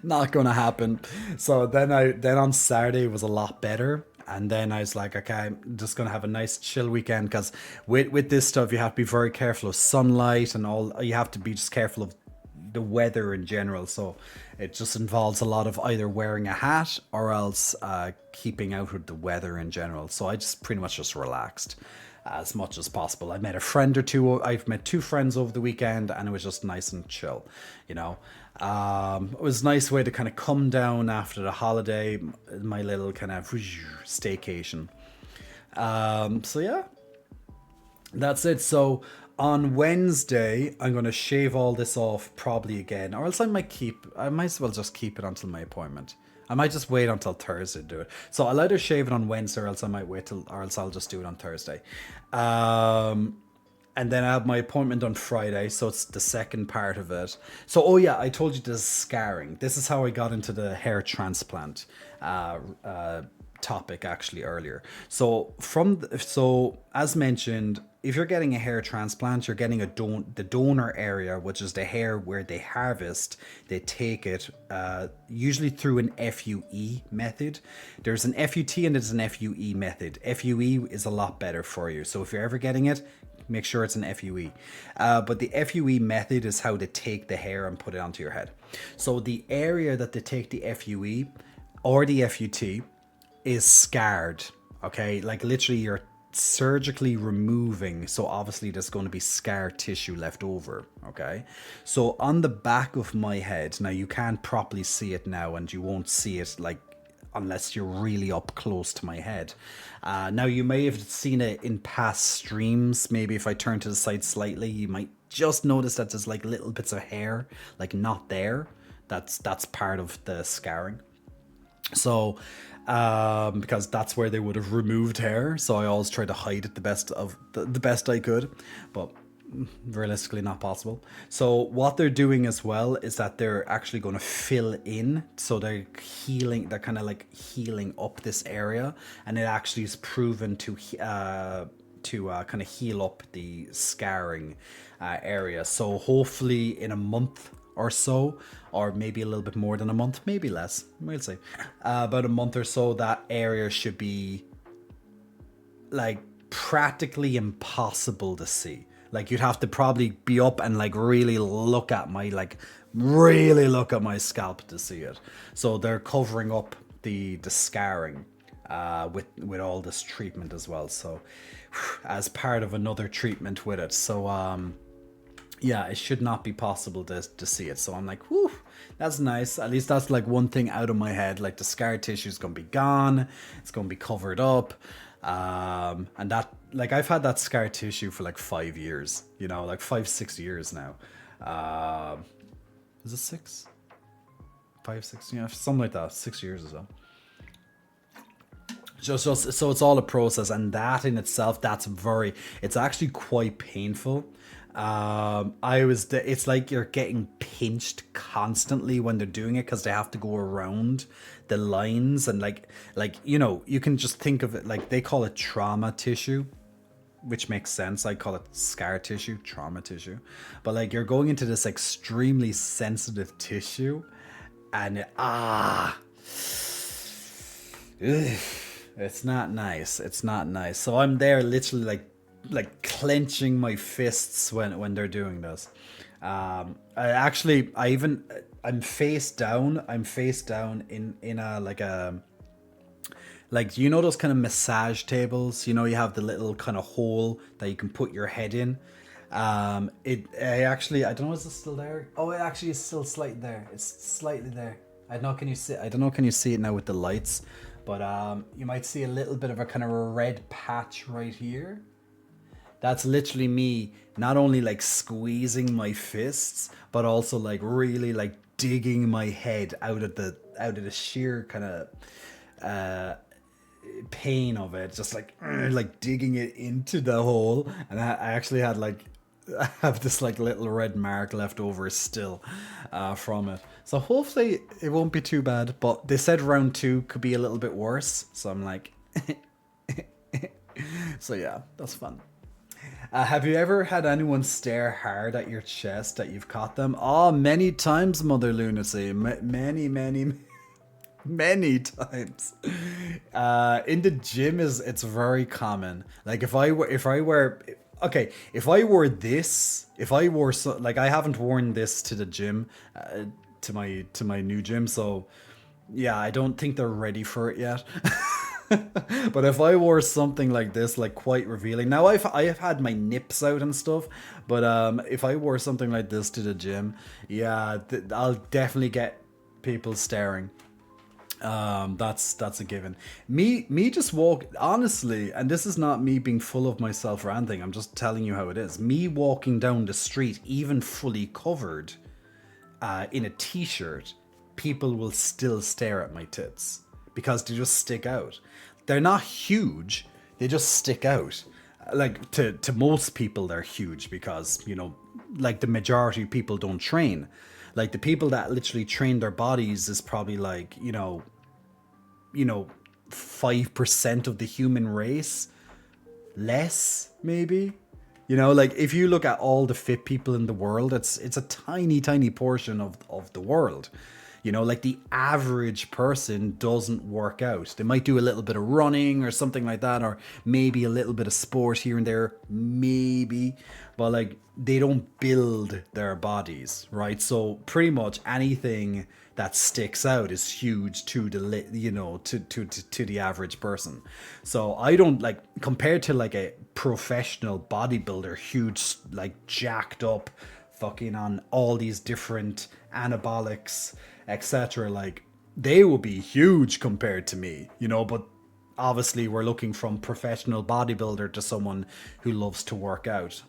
not gonna happen. So then on Saturday was a lot better. And then I was like, okay, I'm just going to have a nice chill weekend, because with this stuff, you have to be very careful of sunlight and all. You have to be just careful of the weather in general. So it just involves a lot of either wearing a hat or else keeping out of the weather in general. So I just pretty much just relaxed as much as possible. I met a friend or two. I've met 2 friends over the weekend, and it was just nice and chill, It was a nice way to kind of come down after the holiday, my little kind of staycation. So yeah, that's it. So on Wednesday, I'm going to shave all this off probably again, or else I might as well just keep it until my appointment. I might just wait until Thursday to do it. So I'll either shave it on Wednesday, or else I might wait or else I'll just do it on Thursday. And then I have my appointment on Friday, so it's the second part of it. So, oh yeah, I told you there's scarring. This is how I got into the hair transplant topic actually earlier. So as mentioned, if you're getting a hair transplant, you're getting the donor area, which is the hair where they harvest. They take it usually through an FUE method. There's an FUT and there's an FUE method. FUE is a lot better for you. So if you're ever getting it, make sure it's an FUE. But the FUE method is how they take the hair and put it onto your head. So the area that they take the FUE or the FUT is scarred. Okay, like literally surgically removing, so obviously there's going to be scar tissue left over. Okay, so on the back of my head, now you can't properly see it now, and you won't see it like unless you're really up close to my head. Now you may have seen it in past streams. Maybe if I turn to the side slightly, you might just notice that there's like little bits of hair like not there. That's part of the scarring. So because that's where they would have removed hair, so I always try to hide it the best I could, but realistically not possible. So what they're doing as well is that they're actually going to fill in, so they're kind of like healing up this area, and it actually is proven to kind of heal up the scarring area. So hopefully in a month or so, or maybe a little bit more than a month, maybe less, we'll say about a month or so, that area should be like practically impossible to see. Like you'd have to probably be up and like really look at my scalp to see it. So they're covering up the scarring with all this treatment as well, so as part of another treatment with it. So yeah, it should not be possible to see it. So I'm like, whew, that's nice. At least that's like one thing out of my head. Like the scar tissue is going to be gone. It's going to be covered up. And that, like, I've had that scar tissue for like 5 years, you know, like 5-6 years now. Is it 6? 5, 6, yeah, something like that. 6 years or so. Just so it's all a process, and that in itself, it's actually quite painful. It's like you're getting pinched constantly when they're doing it, because they have to go around the lines, and like you know, you can just think of it like they call it trauma tissue, which makes sense. I call it scar tissue, trauma tissue, but like you're going into this extremely sensitive tissue, and it's not nice. It's not nice. So I'm there literally like clenching my fists when they're doing this. I'm face down. I'm face down in a like, you know those kind of massage tables, you know, you have the little kind of hole that you can put your head in. I don't know, is it still there? Oh, it actually is still slightly there. It's slightly there. I don't know, can you see it now with the lights? But you might see a little bit of a kind of a red patch right here. That's literally me not only like squeezing my fists, but also like really like digging my head out of the sheer kind of pain of it, just like digging it into the hole. And I actually had I have this like little red mark left over still from it. So hopefully it won't be too bad, but they said round 2 could be a little bit worse. So I'm like, so yeah, that's fun. Have you ever had anyone stare hard at your chest that you've caught them? Oh, many times, Mother Lunacy. Many times. In the gym it's very common. Like if I wore this, like I haven't worn this to the gym, to my new gym, so yeah, I don't think they're ready for it yet. But if I wore something like this, like quite revealing, now I have had my nips out and stuff, but if I wore something like this to the gym, yeah, I'll definitely get people staring. That's a given. Me just walk, honestly, and this is not me being full of myself or anything, I'm just telling you how it is. Me walking down the street, even fully covered in a t-shirt, people will still stare at my tits because they just stick out. They're not huge, they just stick out. Like to most people they're huge because, you know, like the majority of people don't train. Like the people that literally train their bodies is probably like, you know, 5% of the human race, less maybe. You know, like if you look at all the fit people in the world, it's a tiny portion of the world. You know, like the average person doesn't work out. They might do a little bit of running or something like that, or maybe a little bit of sport here and there, maybe, but like they don't build their bodies, right? So pretty much anything that sticks out is huge to the to the average person. So I don't like, compared to like a professional bodybuilder, huge, like jacked up, fucking on all these different anabolics, etc. Like they will be huge compared to me, you know. But obviously we're looking from professional bodybuilder to someone who loves to work out.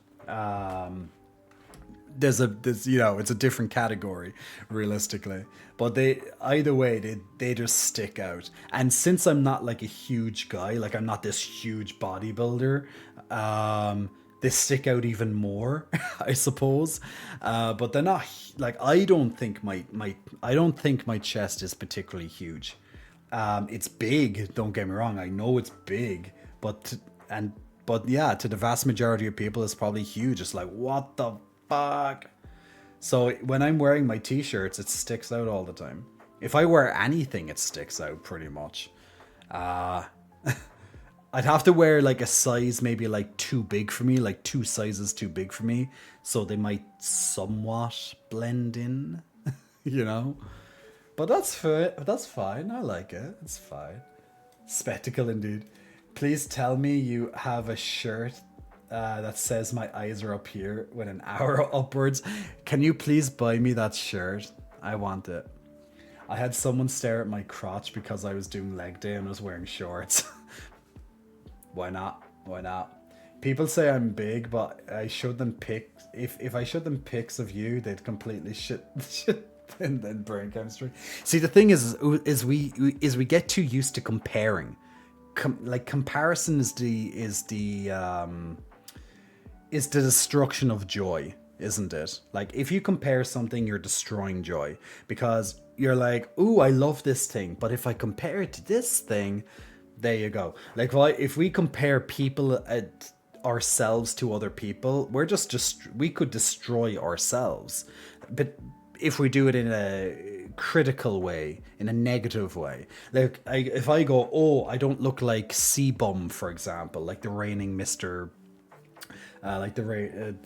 There's you know, it's a different category realistically, but they either way they just stick out. And since I'm not like a huge guy, like I'm not this huge bodybuilder, they stick out even more, I suppose. But they're not like, I don't think my chest is particularly huge. It's big, don't get me wrong, I know it's big, but yeah, to the vast majority of people it's probably huge. It's like, what the fuck? So when I'm wearing my t-shirts, it sticks out all the time. If I wear anything, it sticks out pretty much. I'd have to wear like a size maybe like too big for me, like 2 sizes too big for me, so they might somewhat blend in, you know. But that's fair. That's fine. I like it. It's fine. Spectacle indeed. Please tell me you have a shirt that says my eyes are up here with an arrow upwards. Can you please buy me that shirt? I want it. I had someone stare at my crotch because I was doing leg day and was wearing shorts. Why not? Why not? People say I'm big, but I showed them pics. If I showed them pics of you, they'd completely shit and then brain chemistry. See, the thing is we get too used to comparing. Like comparison is the destruction of joy, isn't it? Like if you compare something, you're destroying joy, because you're like, ooh, I love this thing, but if I compare it to this thing, there you go. Like if we compare people ourselves to other people, we could destroy ourselves. But if we do it in a critical way, in a negative way, like if I go, oh, I don't look like C-Bum, for example, like the reigning Mr. Like the reigning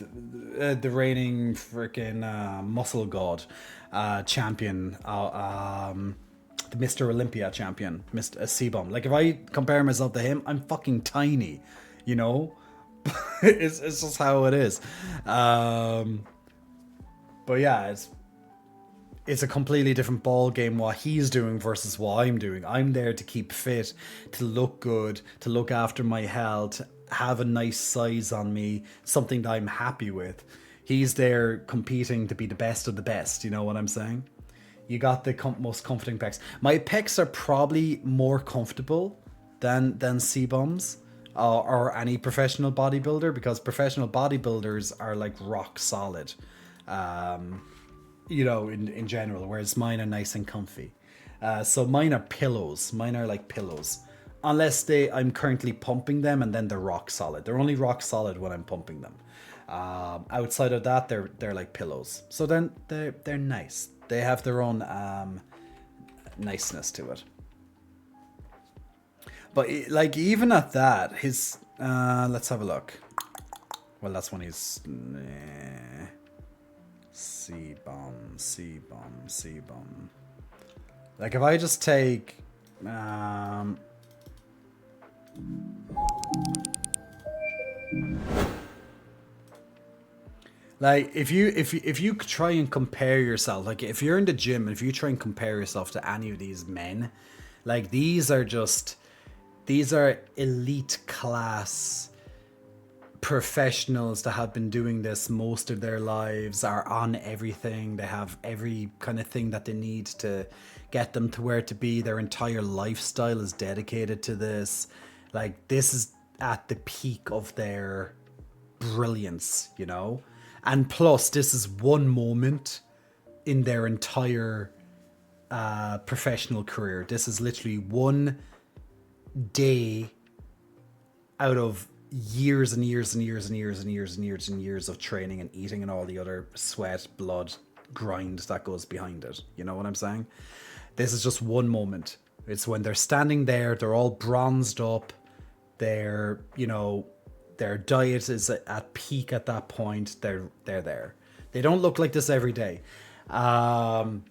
freaking muscle god champion, the Mr. Olympia champion, Mr. C-Bum. Like if I compare myself to him, I'm fucking tiny, you know. it's just how it is. But yeah, it's a completely different ball game what he's doing versus what I'm doing. I'm there to keep fit, to look good, to look after my health, have a nice size on me, something that I'm happy with. He's there competing to be the best of the best, you know what I'm saying? You got the most comforting pecs. My pecs are probably more comfortable than C-Bums or any professional bodybuilder, because professional bodybuilders are like rock solid. You know, in general, whereas mine are nice and comfy. So mine are pillows. Mine are like pillows. Unless I'm currently pumping them, and then they're rock solid. They're only rock solid when I'm pumping them. Outside of that, they're like pillows. So then they're nice. They have their own niceness to it. But like even at that, his let's have a look. Well, that's when he's C-Bum. Like if I just take like if you try and compare yourself, like if you're in the gym and if you try and compare yourself to any of these men, like these are elite class professionals that have been doing this most of their lives, are on everything. They have every kind of thing that they need to get them to where to be. Their entire lifestyle is dedicated to this. Like this is at the peak of their brilliance, you know? And plus this is one moment in their entire professional career. This is literally one day out of years and years and years and years and years and years and years of training and eating and all the other sweat, blood, grind that goes behind it. You know what I'm saying? This is just one moment. It's when they're standing there, they're all bronzed up, they're, you know, their diet is at peak at that point. They're there. They don't look like this every day. But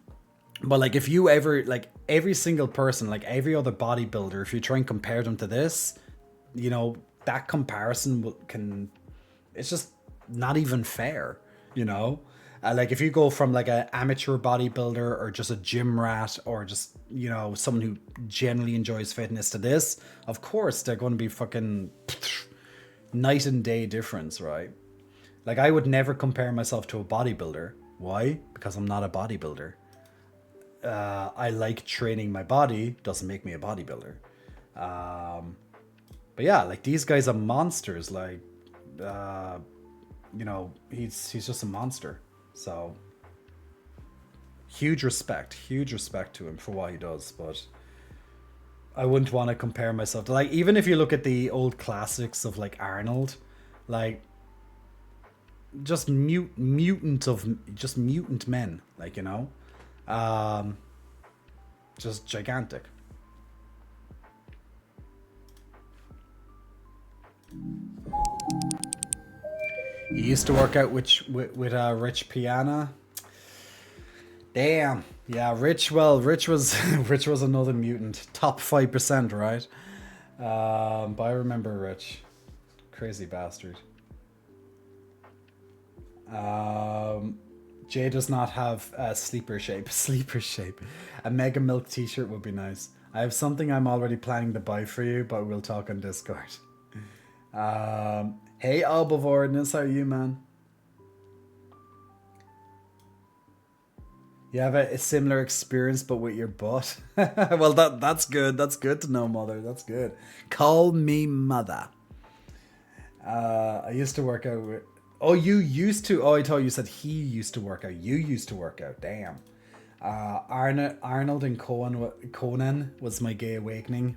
like if you ever, like every single person, like every other bodybuilder, if you try and compare them to this, you know, that comparison it's just not even fair, you know? Like if you go from like an amateur bodybuilder or just a gym rat or just, you know, someone who generally enjoys fitness to this, of course they're going to be fucking night and day difference, right? Like I would never compare myself to a bodybuilder. Why? Because I'm not a bodybuilder. I like training my body, doesn't make me a bodybuilder. But yeah, like these guys are monsters. Like, you know, he's just a monster. So huge respect to him for what he does. But I wouldn't want to compare myself to, like, even if you look at the old classics of like Arnold, like just mutant men, like, you know. Just gigantic. He used to work out with Rich Piana. Damn. Yeah, Rich was Rich was another mutant. Top 5%, right? But I remember Rich. Crazy bastard. Jay does not have a sleeper shape. A Mega Milk t-shirt would be nice. I have something I'm already planning to buy for you, but we'll talk on Discord. Hey, Albavordness, how are you, man? You have a similar experience, but with your butt. Well, that's good. That's good to know, mother. That's good. Call me mother. I used to work out with... Oh, you used to? Oh, I thought you said he used to work out. You used to work out. Damn. Arnold and Conan was my gay awakening.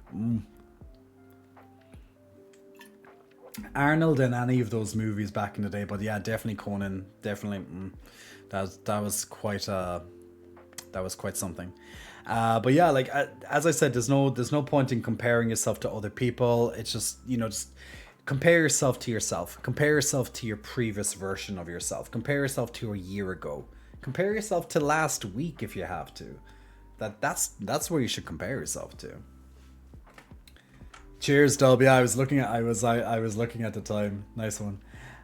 Arnold in any of those movies back in the day, but yeah, definitely Conan. Definitely. That was quite something. But yeah, like as I said, there's no point in comparing yourself to other people. It's just, you know, just compare yourself to yourself. Compare yourself to your previous version of yourself. Compare yourself to a year ago. Compare yourself to last week if you have to. That's where you should compare yourself to. Cheers, Dolby. I was looking at the time. Nice one.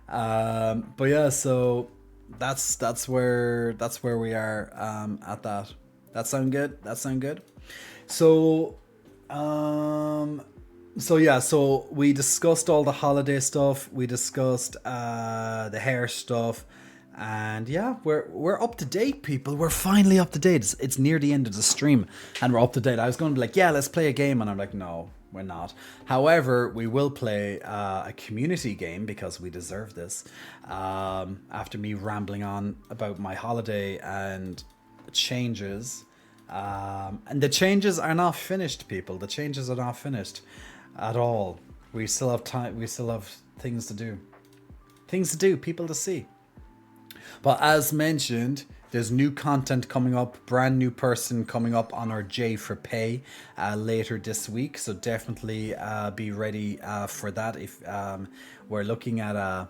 But yeah, so that's where we are at that. That sound good? So yeah, so we discussed all the holiday stuff. We discussed the hair stuff, and yeah, we're up to date, people. We're finally up to date. It's near the end of the stream, and we're up to date. I was going to be like, yeah, let's play a game, and I'm like, no, we're not. However, we will play a community game because we deserve this. After me rambling on about my holiday and changes, and the changes are not finished, people. The changes are not finished at all. We still have time. We still have things to do. People to see. But as mentioned, there's new content coming up, brand new person coming up on our J for Pay later this week. So definitely be ready for that. If we're looking at a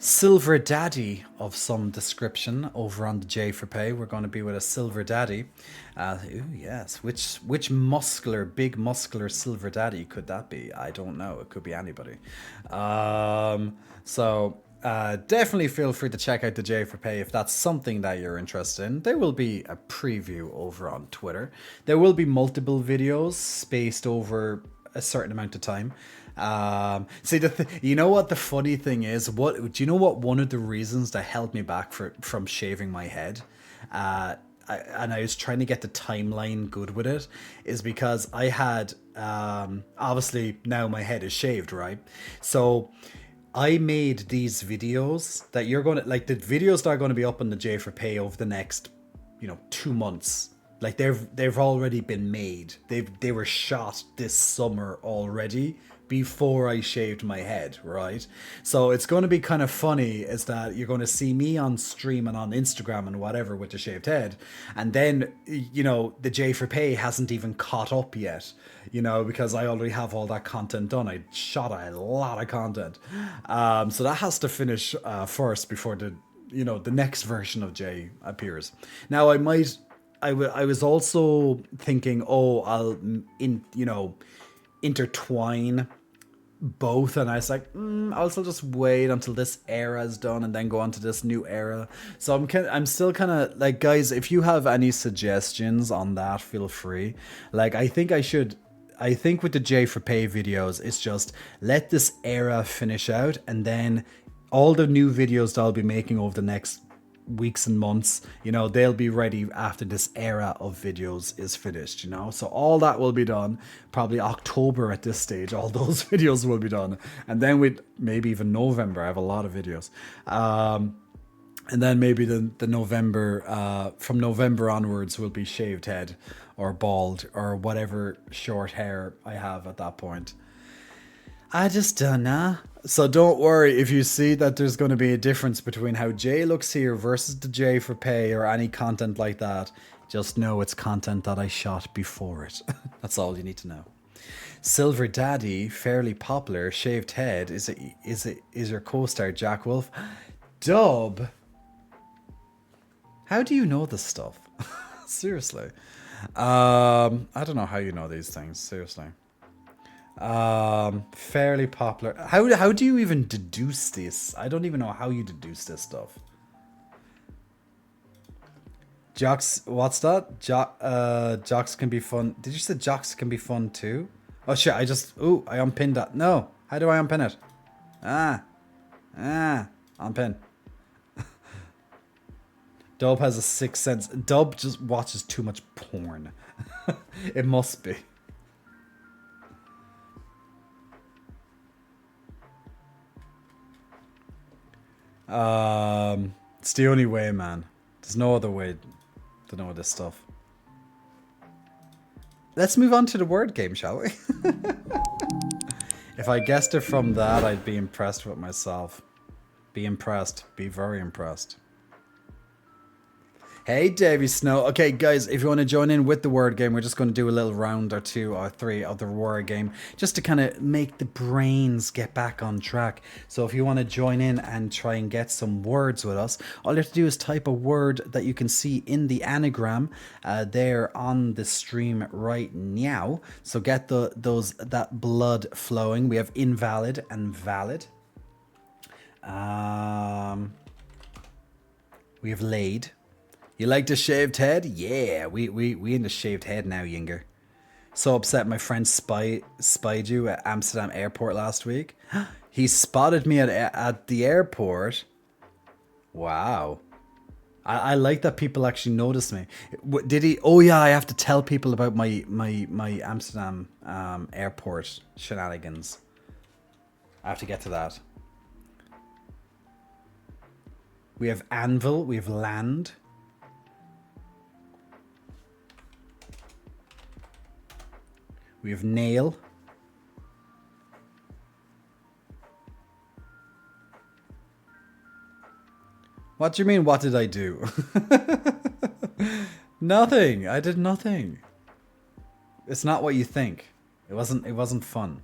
silver daddy of some description over on the J for Pay, we're going to be with a silver daddy. Ooh, yes. Which big muscular silver daddy could that be? I don't know. It could be anybody. Definitely feel free to check out the J for Pay if that's something that you're interested in. There will be a preview over on Twitter. There will be multiple videos spaced over a certain amount of time. You know what the funny thing is? Do you know what one of the reasons that held me back from shaving my head? And I was trying to get the timeline good with it, is because I had obviously now my head is shaved, right? So I made these videos that you're gonna like. The videos that are going to be up on the J for Pay over the next, 2 months. Like they've already been made. They were shot this summer already, before I shaved my head, right? So it's going to be kind of funny is that you're going to see me on stream and on Instagram and whatever with the shaved head. And then, you know, the J for Pay hasn't even caught up yet, you know, because I already have all that content done. I shot a lot of content. So that has to finish first before the, you know, the next version of J appears. Now I was also thinking, oh, I'll intertwine both, and I was like, I'll still just wait until this era is done and then go on to this new era. So I'm still kind of like, guys, if you have any suggestions on that, feel free. Like, I think with the J for Pay videos, it's just let this era finish out, and then all the new videos that I'll be making over the next weeks and months, you know, they'll be ready after this era of videos is finished, you know. So all that will be done probably October at this stage. All those videos will be done, and then with maybe even November. I have a lot of videos, and then maybe the November from November onwards will be shaved head or bald or whatever short hair I have at that point. I just don't know. So don't worry if you see that there's going to be a difference between how Jay looks here versus the J for Pay or any content like that. Just know it's content that I shot before it. That's all you need to know. Silver Daddy, fairly popular, shaved head. Is your co-star Jack Wolf? Dub. How do you know this stuff? Seriously. I don't know how you know these things. Seriously. Fairly popular. How do you even deduce this? I don't even know how you deduce this stuff. Jocks, what's that? Jocks can be fun. Did you say jocks can be fun too? Oh shit, I unpinned that. No, how do I unpin it? Unpin. Dub has a sixth sense. Dub just watches too much porn. It must be. It's the only way, man. There's no other way to know this stuff. Let's move on to the word game, shall we? If I guessed it from that, I'd be impressed with myself. Be impressed. Be very impressed. Hey, Davey Snow. Okay, guys, if you want to join in with the word game, we're just going to do a little round or two or three of the word game just to kind of make the brains get back on track. So if you want to join in and try and get some words with us, all you have to do is type a word that you can see in the anagram there on the stream right now. So get that blood flowing. We have invalid and valid. We have laid. You like the shaved head? Yeah, we in the shaved head now, Yinger. So upset my friend spied you at Amsterdam airport last week. He spotted me at the airport. Wow. I like that people actually notice me. Did he? Oh yeah, I have to tell people about my Amsterdam airport shenanigans. I have to get to that. We have anvil, we have land. We have nail. What do you mean, what did I do? Nothing. I did nothing. It's not what you think. It wasn't fun.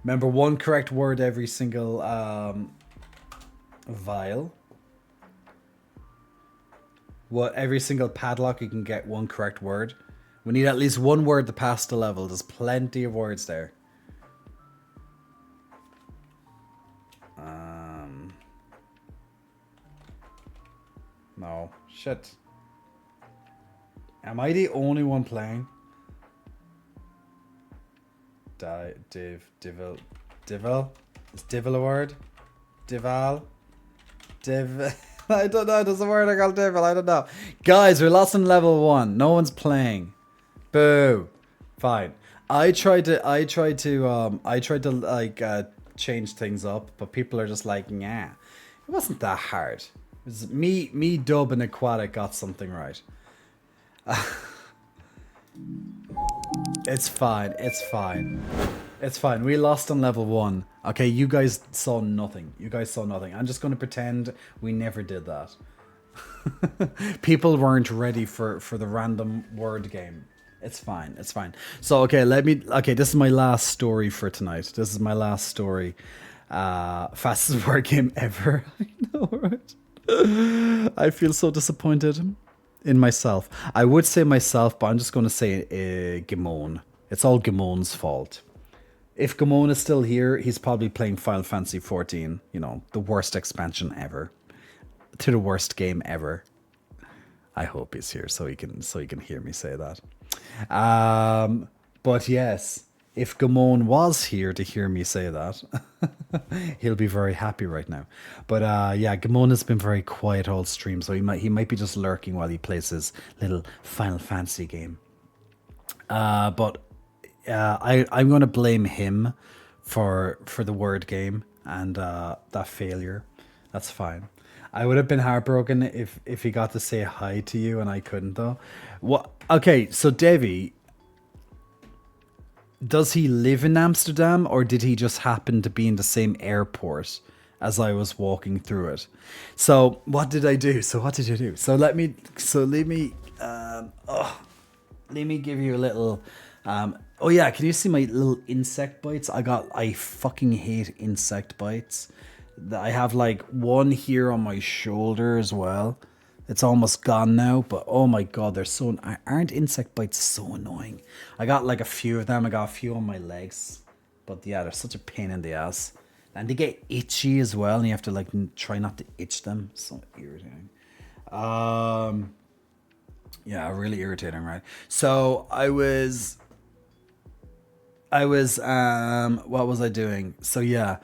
Remember, one correct word every single vial. Every single padlock you can get one correct word. We need at least one word to pass the level. There's plenty of words there. No. Shit. Am I the only one playing? Divil. Is divil a word? Dival? I don't know. There's a word I call divil. I don't know. Guys, we're lost in level 1. No one's playing. Boo. Fine. I tried to like change things up, but people are just like, nah. It wasn't that hard. It was me, Dub, and Aquatic got something right. It's fine. It's fine. It's fine. We lost on level 1. Okay, you guys saw nothing. You guys saw nothing. I'm just going to pretend we never did that. People weren't ready for the random word game. It's fine. It's fine. So, okay, this is my last story for tonight. This is my last story. Fastest word game ever. I know, right? I feel so disappointed in myself. I would say myself, but I'm just going to say Gimon. It's all Gimon's fault. If Gimon is still here, he's probably playing Final Fantasy 14. You know, the worst expansion ever. To the worst game ever. I hope he's here so he can hear me say that. But yes, if Gimon was here to hear me say that, he'll be very happy right now. But yeah, Gimon has been very quiet all stream, so he might be just lurking while he plays his little Final Fantasy game. I'm going to blame him for the word game and that failure. That's fine. I would have been heartbroken if he got to say hi to you and I couldn't though. What? Okay, so Devi, does he live in Amsterdam or did he just happen to be in the same airport as I was walking through it? So what did I do? So let me give you a little. Oh yeah, can you see my little insect bites? I fucking hate insect bites. I have like one here on my shoulder as well. It's almost gone now, but oh my god, aren't insect bites so annoying? I got like a few of them. I got a few on my legs, but yeah, they're such a pain in the ass, and they get itchy as well. And you have to like try not to itch them. So irritating. Yeah, really irritating, right? So I was what was I doing? So yeah.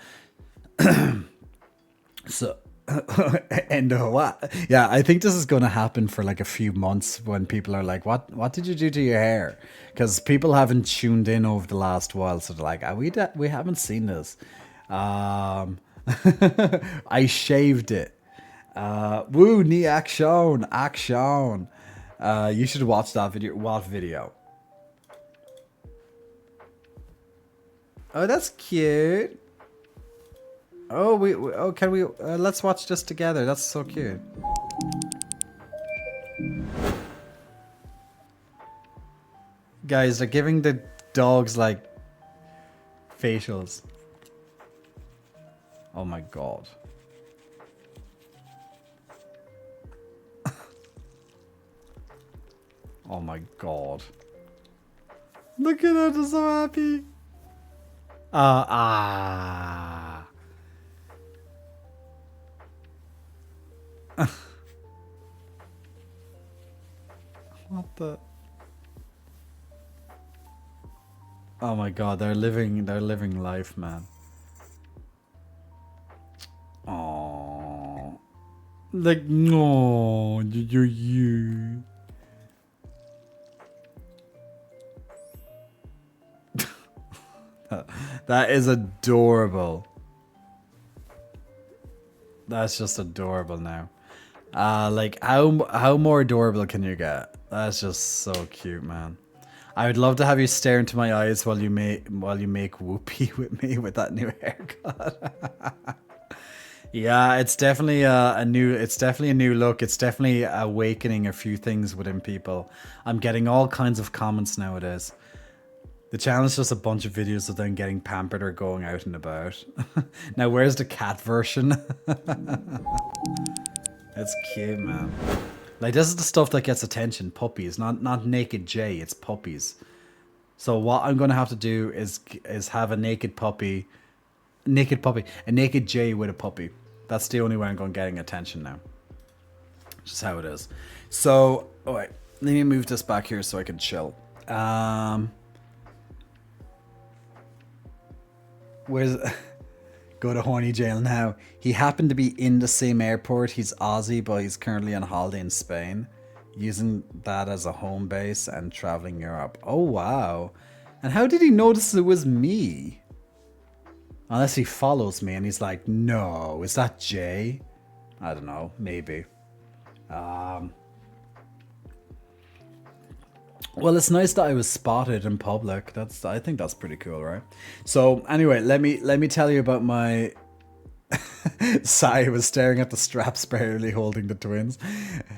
So, and what? Yeah, I think this is going to happen for like a few months when people are like, what did you do to your hair? Because people haven't tuned in over the last while. So they're like, we haven't seen this. I shaved it. Woo, knee action. You should watch that video. What video? Oh, that's cute. Oh, can we? Let's watch this together. That's so cute. Guys, they're giving the dogs like facials. Oh my god. Oh my god. Look at her, they're so happy. What the? Oh my god, they're living life, man. Oh, like no, you. That is adorable. That's just adorable now. Like how more adorable can you get? That's just so cute, man. I would love to have you stare into my eyes while you make whoopee with me with that new haircut. Yeah, it's definitely a new look. It's definitely awakening a few things within people. I'm getting all kinds of comments nowadays. The channel is just a bunch of videos of them getting pampered or going out and about. Now, where's the cat version? It's cute, man. Like, this is the stuff that gets attention. Puppies, not naked J. It's puppies. So what I'm gonna have to do is have a naked J with a puppy. That's the only way I'm going getting attention now. Just how it is. So, all right, let me move this back here so I can chill. Where's go to horny jail now? He happened to be in the same airport. He's Aussie, but he's currently on holiday in Spain, using that as a home base and traveling Europe. Oh wow! And how did he notice it was me? Unless he follows me and he's like, no, is that Jay? I don't know, maybe. Well, it's nice that I was spotted in public. I think that's pretty cool, right? So anyway, let me tell you about my. Sai was staring at the straps, barely holding the twins.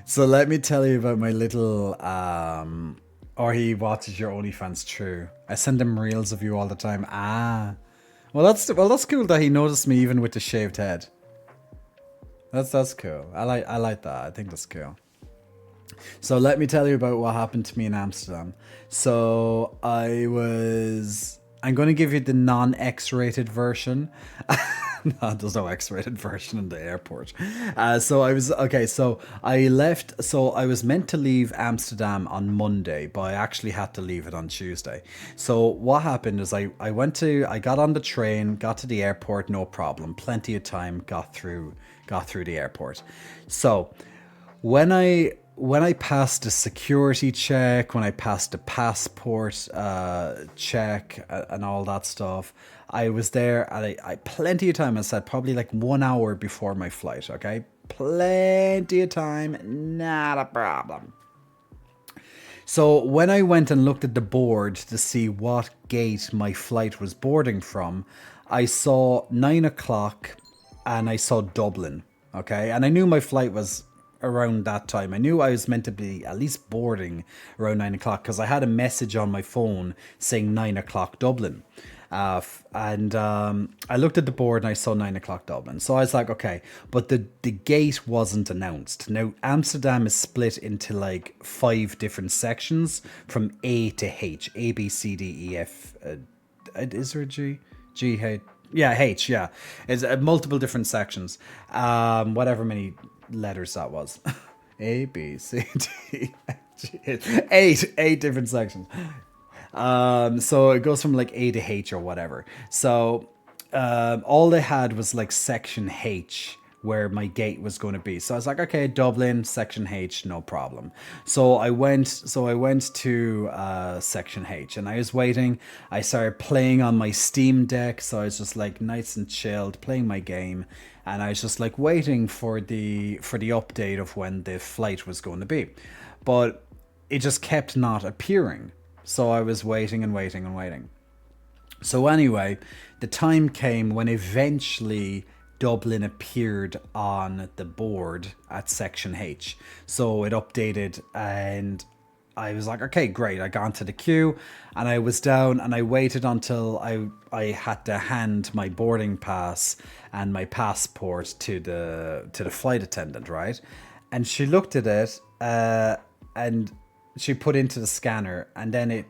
So let me tell you about my little. Or he watches your OnlyFans. True. I send him reels of you all the time. Ah. Well, that's cool that he noticed me even with the shaved head. That's cool. I like that. I think that's cool. So let me tell you about what happened to me in Amsterdam. So I'm going to give you the non-X-rated version. No, there's no X-rated version in the airport. So I left. So I was meant to leave Amsterdam on Monday, but I actually had to leave it on Tuesday. So what happened is I got on the train, got to the airport, no problem, plenty of time, got through the airport. So when I passed the security check, when I passed the passport check and all that stuff, I was there and I plenty of time. I said probably like 1 hour before my flight. Okay, plenty of time, not a problem. So when I went and looked at the board to see what gate my flight was boarding from, I saw 9 o'clock and I saw Dublin. Okay, and I knew my flight was around that time. I knew I was meant to be at least boarding around 9 o'clock because I had a message on my phone saying 9 o'clock Dublin. I looked at the board and I saw 9 o'clock Dublin. So I was like, okay, but the gate wasn't announced. Now, Amsterdam is split into like 5 different sections from A to H. A, B, C, D, E, F. Is there a G? G, H. Yeah, H, yeah. It's multiple different sections. Whatever many letters that was. A, B, C, D, F, G, H. Eight different sections. So it goes from like A to H or whatever. So all they had was like section H where my gate was going to be. So I was like, okay, Dublin, section H, no problem. So I went to section H and I was waiting. I started playing on my Steam Deck, so I was just like nice and chilled, playing my game, and I was just like waiting for the update of when the flight was going to be. But it just kept not appearing. So I was waiting and waiting and waiting. So anyway, the time came when eventually Dublin appeared on the board at section H. So it updated and I was like, okay, great. I got into the queue and I was down and I waited until I had to hand my boarding pass and my passport to the flight attendant, right? And she looked at it and she put into the scanner and then it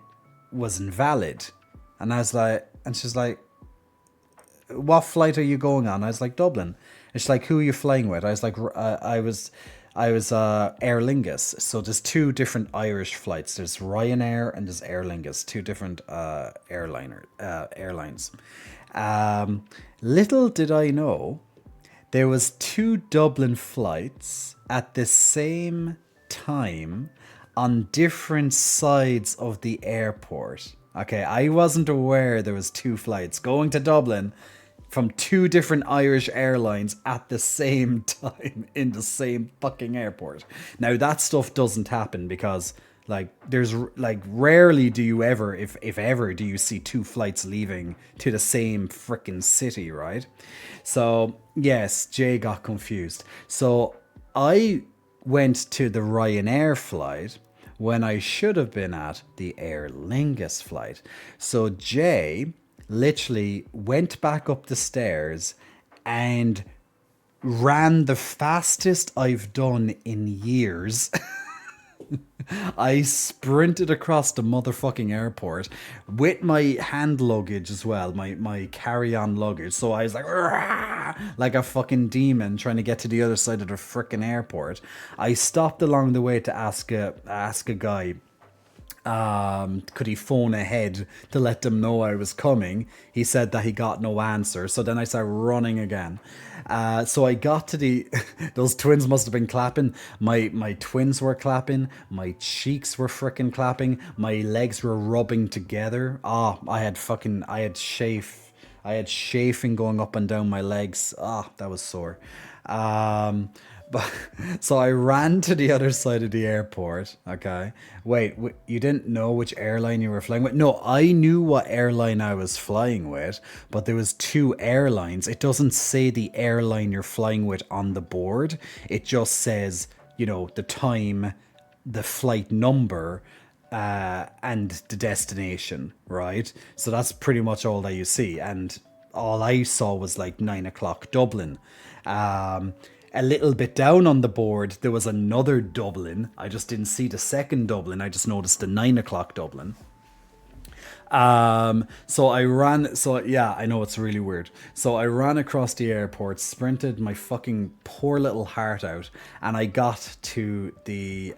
was invalid. And I was like, and she's like, what flight are you going on? I was like, Dublin. And she's like, who are you flying with? I was like, I was Aer Lingus. So there's 2 different Irish flights. There's Ryanair and there's Aer Lingus, 2 different airlines. Little did I know, there was 2 Dublin flights at the same time on different sides of the airport. Okay, I wasn't aware there was 2 flights going to Dublin from 2 different Irish airlines at the same time in the same fucking airport. Now that stuff doesn't happen because like there's like rarely do you ever, if ever, do you see 2 flights leaving to the same freaking city, right? So yes, Jay got confused. So I went to the Ryanair flight when I should have been at the Aer Lingus flight. So Jay literally went back up the stairs and ran the fastest I've done in years. I sprinted across the motherfucking airport with my hand luggage as well, my carry-on luggage. So I was like a fucking demon trying to get to the other side of the frickin' airport. I stopped along the way to ask a guy, could he phone ahead to let them know I was coming. He said that he got no answer. So then I started running again. So I got to those twins must have been clapping. My twins were clapping. My cheeks were freaking clapping. My legs were rubbing together. I had I had chafing going up and down my legs. Ah, that was sore. Um, but so I ran to the other side of the airport. Okay. Wait, you didn't know which airline you were flying with? No, I knew what airline I was flying with, but there was two airlines. It doesn't say the airline you're flying with on the board. It just says, you know, the time, the flight number, and the destination, right? So that's pretty much all that you see. And all I saw was like 9 o'clock Dublin. A little bit down on the board, there was another Dublin. I just didn't see the second Dublin. I just noticed the 9 o'clock Dublin. So I ran. So yeah, I know it's really weird. So I ran across the airport, sprinted my fucking poor little heart out, and I got to the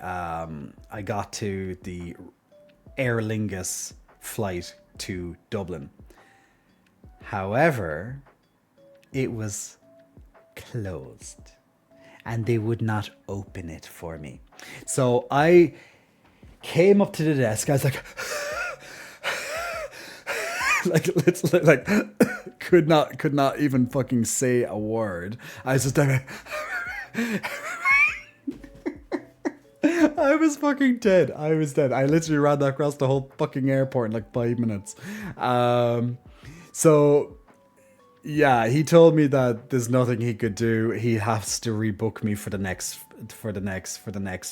Aer Lingus flight to Dublin. However, it was closed, and they would not open it for me. So I came up to the desk. I was like. like could not even fucking say a word. I was just like, I was fucking dead. I was dead. I literally ran across the whole fucking airport in like 5 minutes. So yeah, he told me that there's nothing he could do. He has to rebook me for the next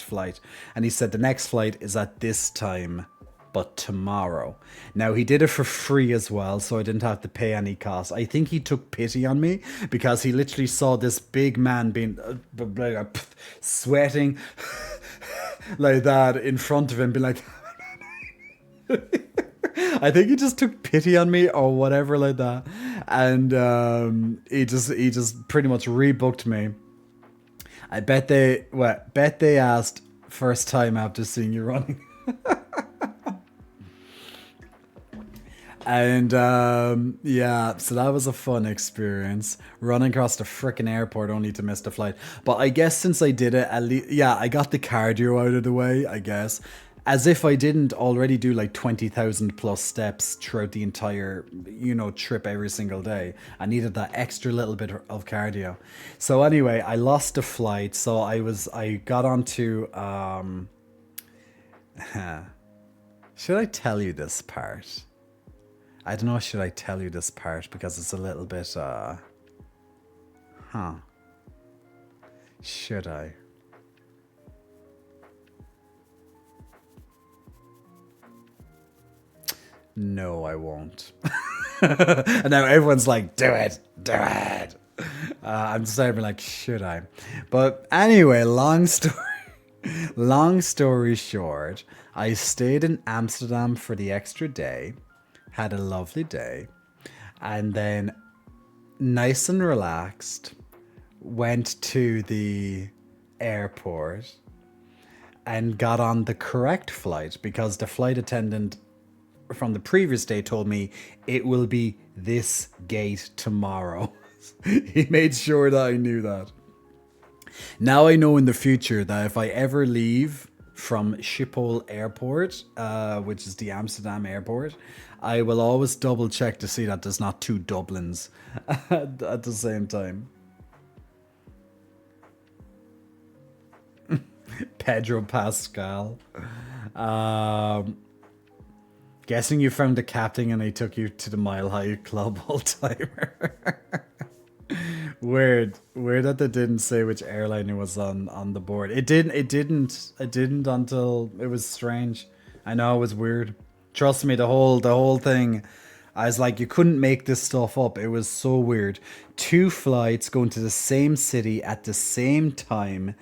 flight. And he said the next flight is at this time, but tomorrow. Now, he did it for free as well, so I didn't have to pay any cost. I think he took pity on me because he literally saw this big man being sweating like that in front of him, be like, I think he just took pity on me or whatever like that, and he just pretty much rebooked me. I bet they asked first time after seeing you running. And yeah, so that was a fun experience, running across the frickin' airport only to miss the flight. But I guess since I did it, at least, yeah, I got the cardio out of the way, I guess. As if I didn't already do like 20,000 plus steps throughout the entire, trip every single day. I needed that extra little bit of cardio. So anyway, I lost the flight. So I got onto, should I tell you this part? I don't know, should I tell you this part because it's a little bit, should I? No, I won't. And now everyone's like, do it. I'm just like, should I? But anyway, long story short, I stayed in Amsterdam for the extra day. Had a lovely day, and then nice and relaxed went to the airport and got on the correct flight because the flight attendant from the previous day told me it will be this gate tomorrow. He made sure that I knew that. Now I know in the future that if I ever leave from Schiphol Airport, which is the Amsterdam airport, I will always double check to see that there's not two Dublins at the same time. Pedro Pascal. Guessing you found the captain and he took you to the Mile High Club all timer. Weird that they didn't say which airline it was on the board. It didn't until it was strange. I know, it was weird. Trust me, the whole thing, I was like, you couldn't make this stuff up. It was so weird. 2 flights going to the same city at the same time,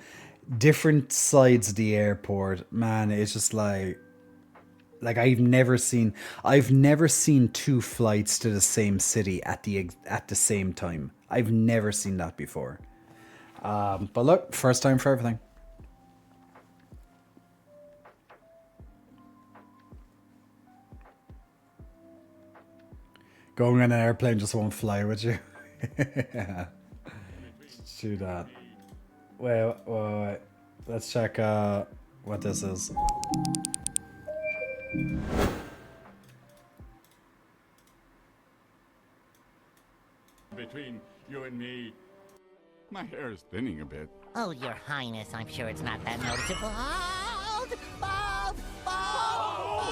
different sides of the airport. Man, it's just like I've never seen 2 flights to the same city at the same time. I've never seen that before. But look, first time for everything. Going on an airplane just won't fly with you. Yeah. Do that. Wait. Let's check what this is. between you and me. My hair is thinning a bit. Oh, Your Highness, I'm sure it's not that noticeable. Bald! Bald! Bald!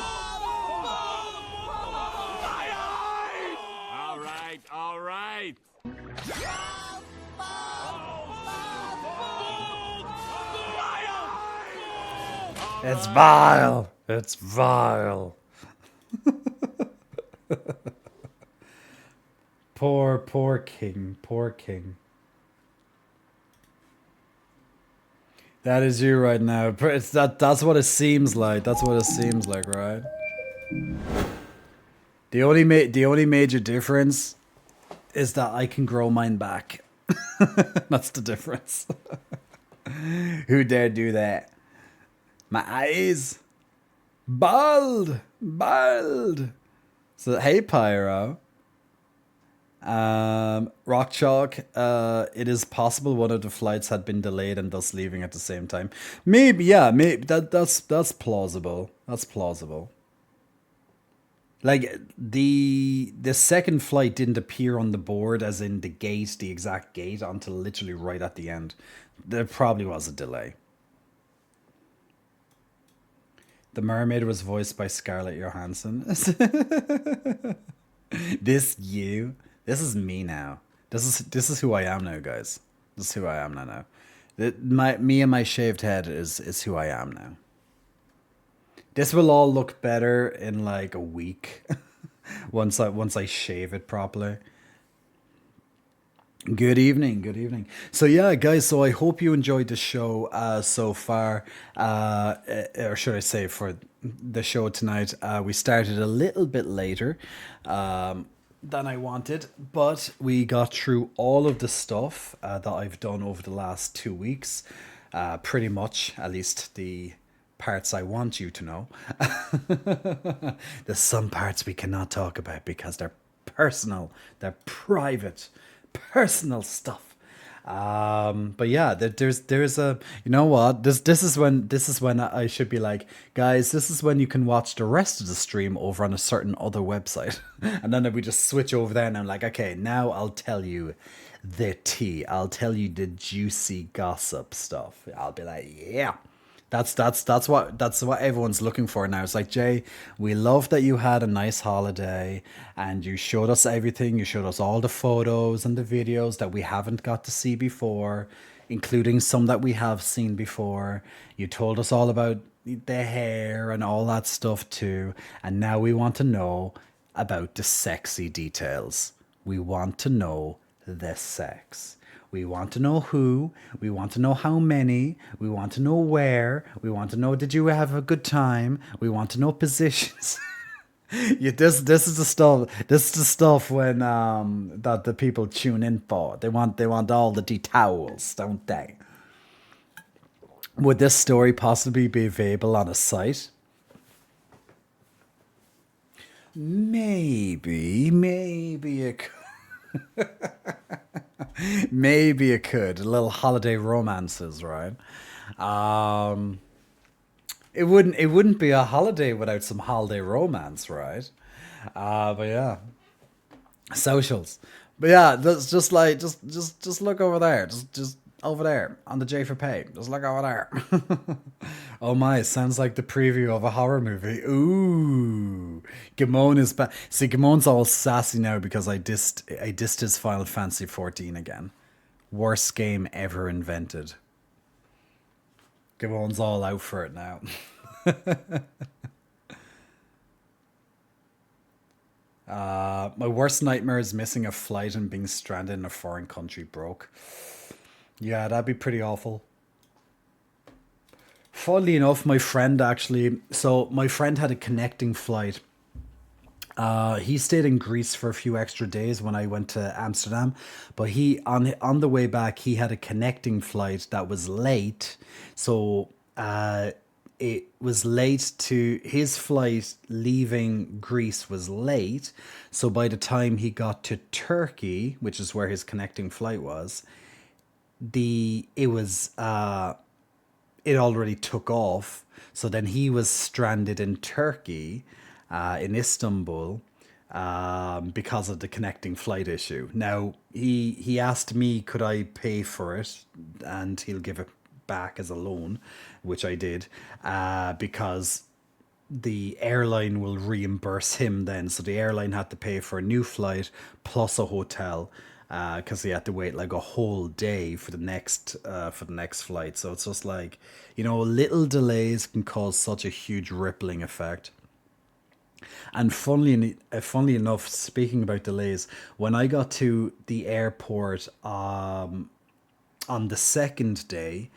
My eyes! All right. It's vile. It's vile. Poor king. Poor king. That is you right now. That's what it seems like. That's what it seems like, right? The only major difference is that I can grow mine back. That's the difference. Who dare do that? My eyes. Bald. So hey Pyro. Rock Chalk, it is possible one of the flights had been delayed and thus leaving at the same time. Maybe that's plausible. That's plausible. Like the second flight didn't appear on the board as in the gate, the exact gate, until literally right at the end. There probably was a delay. The mermaid was voiced by Scarlett Johansson. This is me now. This is who I am now, guys. This is who I am now. Me and my shaved head is who I am now. This will all look better in like a week once I shave it properly. Good evening. So yeah, guys, so I hope you enjoyed the show so far, or should I say for the show tonight. We started a little bit later than I wanted, but we got through all of the stuff that I've done over the last 2 weeks, pretty much, at least the parts I want you to know. There's some parts we cannot talk about because they're personal, they're private, personal stuff. But yeah, there's a, you know what, this is when I should be like, guys, this is when you can watch the rest of the stream over on a certain other website. And then we just switch over there and I'm like, okay, now I'll tell you the tea, I'll tell you the juicy gossip stuff. I'll be like, yeah, that's what everyone's looking for now. It's like, Jay, we love that you had a nice holiday and you showed us everything. You showed us all the photos and the videos that we haven't got to see before, including some that we have seen before. You told us all about the hair and all that stuff too. And now we want to know about the sexy details. We want to know the sex. We want to know who, we want to know how many, we want to know where, we want to know, did you have a good time? We want to know positions. Yeah, this is the stuff when that the people tune in for. They want all the details, don't they? Would this story possibly be available on a site? Maybe it could. Maybe it could. A little holiday romances, right? It wouldn't be a holiday without some holiday romance, right? But yeah, socials. But yeah, that's just like just look over there. Just over there on the J for Pay. Just look over there. Oh my, it sounds like the preview of a horror movie. Ooh. Gimon is back. See, Gimon's all sassy now because I dissed his Final Fantasy 14 again. Worst game ever invented. Gimon's all out for it now. My worst nightmare is missing a flight and being stranded in a foreign country broke. Yeah, that'd be pretty awful. Funnily enough, my friend had a connecting flight. He stayed in Greece for a few extra days when I went to Amsterdam, but on the way back he had a connecting flight that was late. So it was late to his flight leaving Greece was late. So by the time he got to Turkey, which is where his connecting flight was, it already took off. So then he was stranded in Turkey, in Istanbul, because of the connecting flight issue. Now, he asked me could I pay for it, and he'll give it back as a loan, which I did, because the airline will reimburse him then. So the airline had to pay for a new flight plus a hotel, because he had to wait like a whole day for the next flight. So it's just like, little delays can cause such a huge rippling effect. And funnily enough, speaking about delays, when I got to the airport on the second day,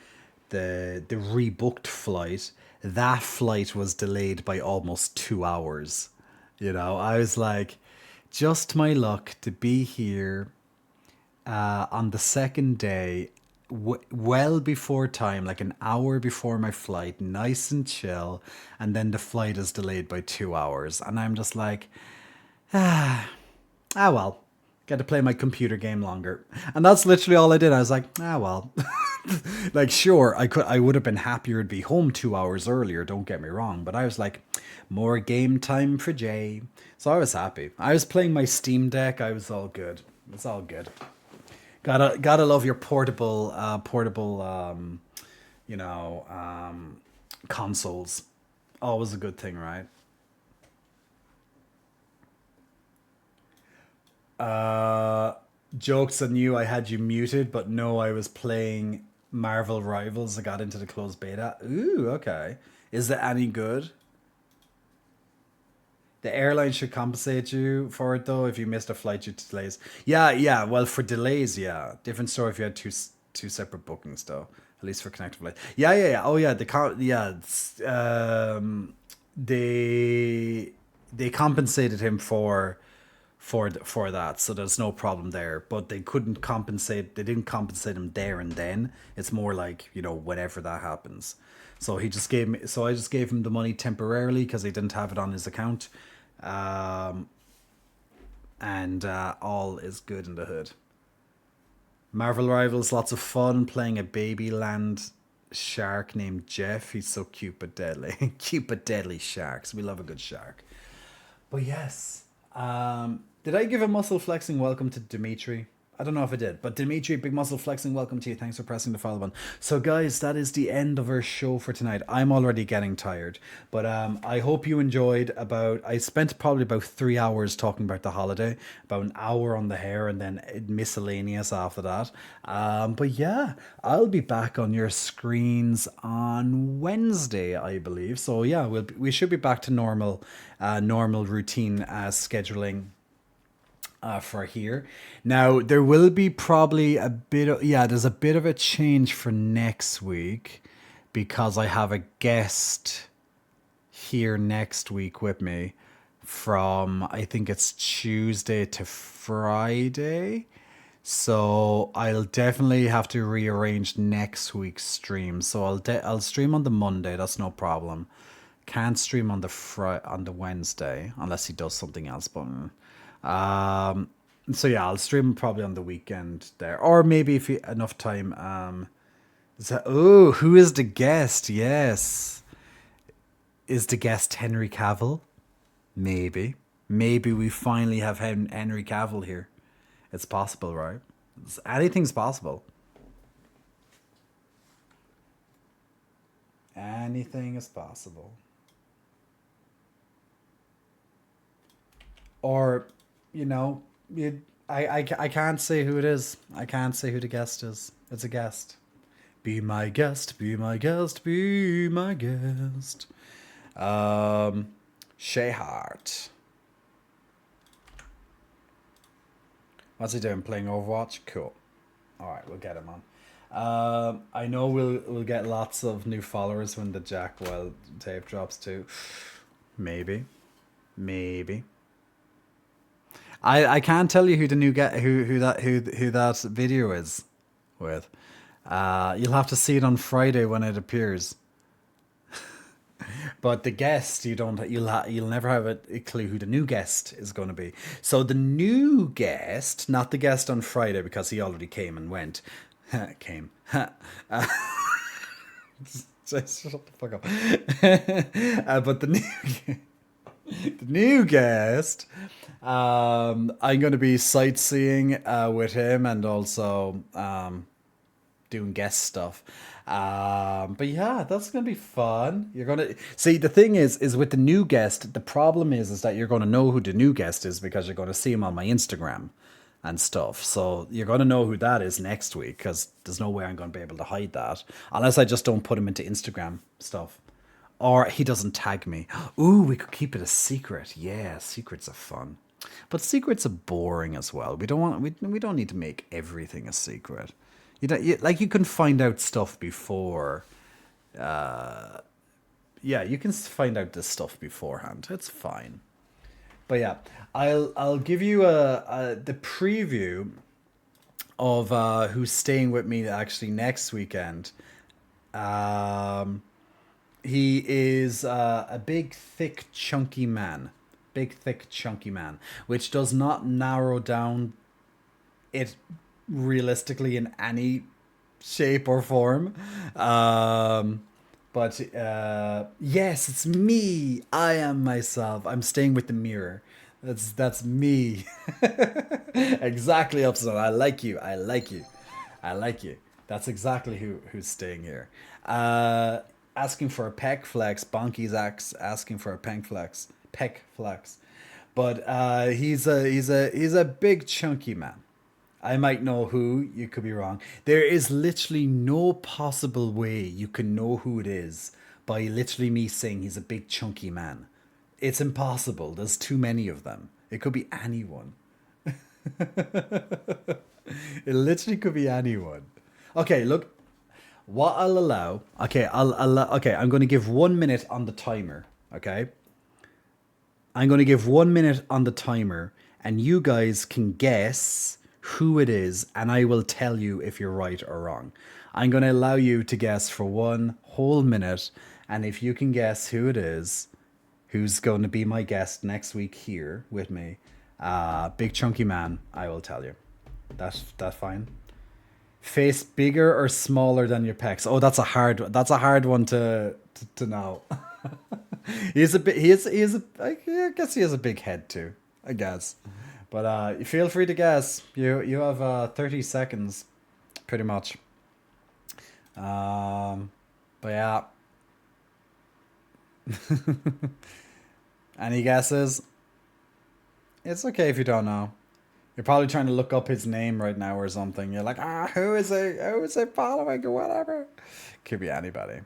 the rebooked flight, that flight was delayed by almost 2 hours. I was like, just my luck to be here on the second day, well before time, like an hour before my flight, nice and chill, and then the flight is delayed by 2 hours. And I'm just like, well, get to play my computer game longer. And that's literally all I did. I was like, well. Like, sure, I would have been happier to be home 2 hours earlier, don't get me wrong, but I was like, more game time for Jay. So I was happy. I was playing my Steam Deck. I was all good. It's all good. Gotta love your portable consoles. Always a good thing, right? Jokes on you, I had you muted, but no, I was playing Marvel Rivals. I got into the closed beta. Ooh, okay. Is it any good? The airline should compensate you for it, though, if you missed a flight due to delays. Yeah. Well, for delays, yeah. Different story if you had two separate bookings, though. At least for connected flights. Yeah. Oh, yeah. They compensated him for that, so there's no problem there. But they didn't compensate him there and then. It's more like, whenever that happens. So I just gave him the money temporarily because he didn't have it on his account. And all is good in the hood. Marvel Rivals, lots of fun playing a Babyland shark named Jeff. He's so cute but deadly. Cute but deadly sharks. We love a good shark. But yes. Did I give a muscle flexing welcome to Dimitri? I don't know if I did, but Dimitri, big muscle flexing welcome to you. Thanks for pressing the follow button. So guys, that is the end of our show for tonight. I'm already getting tired, but I hope you enjoyed. I spent probably about 3 hours talking about the holiday, about an hour on the hair, and then miscellaneous after that. But yeah, I'll be back on your screens on Wednesday, I believe. So yeah, we should be back to normal routine scheduling for here. Now there will be probably there's a bit of a change for next week because I have a guest here next week with me from, I think it's Tuesday to Friday. So I'll definitely have to rearrange next week's stream. So I'll stream on the Monday, that's no problem. Can't stream on the Wednesday unless he does something else, but so yeah, I'll stream probably on the weekend there, or maybe if you enough time. Who is the guest? Yes, is the guest Henry Cavill? Maybe we finally have Henry Cavill here. It's possible, right? Anything's possible. Anything is possible. Or, I can't say who it is. I can't say who the guest is. It's a guest. Be my guest, be my guest, be my guest. Shay Hart. What's he doing? Playing Overwatch? Cool. Alright, we'll get him on. I know we'll get lots of new followers when the Jack Wild tape drops too. Maybe. I can't tell you who the new who that video is with. You'll have to see it on Friday when it appears. But the guest, you'll never have a clue who the new guest is going to be. So the new guest, not the guest on Friday because he already came and went. Came. Shut the fuck up. But the new The new guest. I'm going to be sightseeing with him and also doing guest stuff. But yeah, that's gonna be fun. You're gonna see the thing is with the new guest. The problem is that you're gonna know who the new guest is because you're gonna see him on my Instagram and stuff. So you're gonna know who that is next week because there's no way I'm gonna be able to hide that unless I just don't put him into Instagram stuff. Or he doesn't tag me. Ooh, we could keep it a secret. Yeah, secrets are fun. But secrets are boring as well. We don't need to make everything a secret. Like you can find out stuff before. Yeah, you can find out this stuff beforehand. It's fine. But yeah, I'll give you the preview of who's staying with me actually next weekend. He is a big, thick, chunky man. Big, thick, chunky man. Which does not narrow down it realistically in any shape or form. But yes, it's me. I am myself. I'm staying with the mirror. That's me. Exactly opposite. I like you. I like you. I like you. That's exactly who's staying here. Asking for a pec flex. Bonky's asking for a pec flex. But he's a big chunky man. I might know who. You could be wrong. There is literally no possible way you can know who it is by literally me saying he's a big chunky man. It's impossible. There's too many of them. It could be anyone. It literally could be anyone. Okay, look. What I'll allow. Okay, okay, I'm going to give 1 minute on the timer. Okay? I'm going to give 1 minute on the timer, and you guys can guess who it is, and I will tell you if you're right or wrong. I'm going to allow you to guess for 1 whole minute, and if you can guess who it is, who's going to be my guest next week here with me, big chunky man, I will tell you. That's fine. Face bigger or smaller than your pecs? Oh, that's a hard one to know. I guess he has a big head too, I guess. But feel free to guess. You have 30 seconds, pretty much. But yeah. Any guesses? It's okay if you don't know. You're probably trying to look up his name right now or something. You're like, who is he following or whatever? Could be anybody.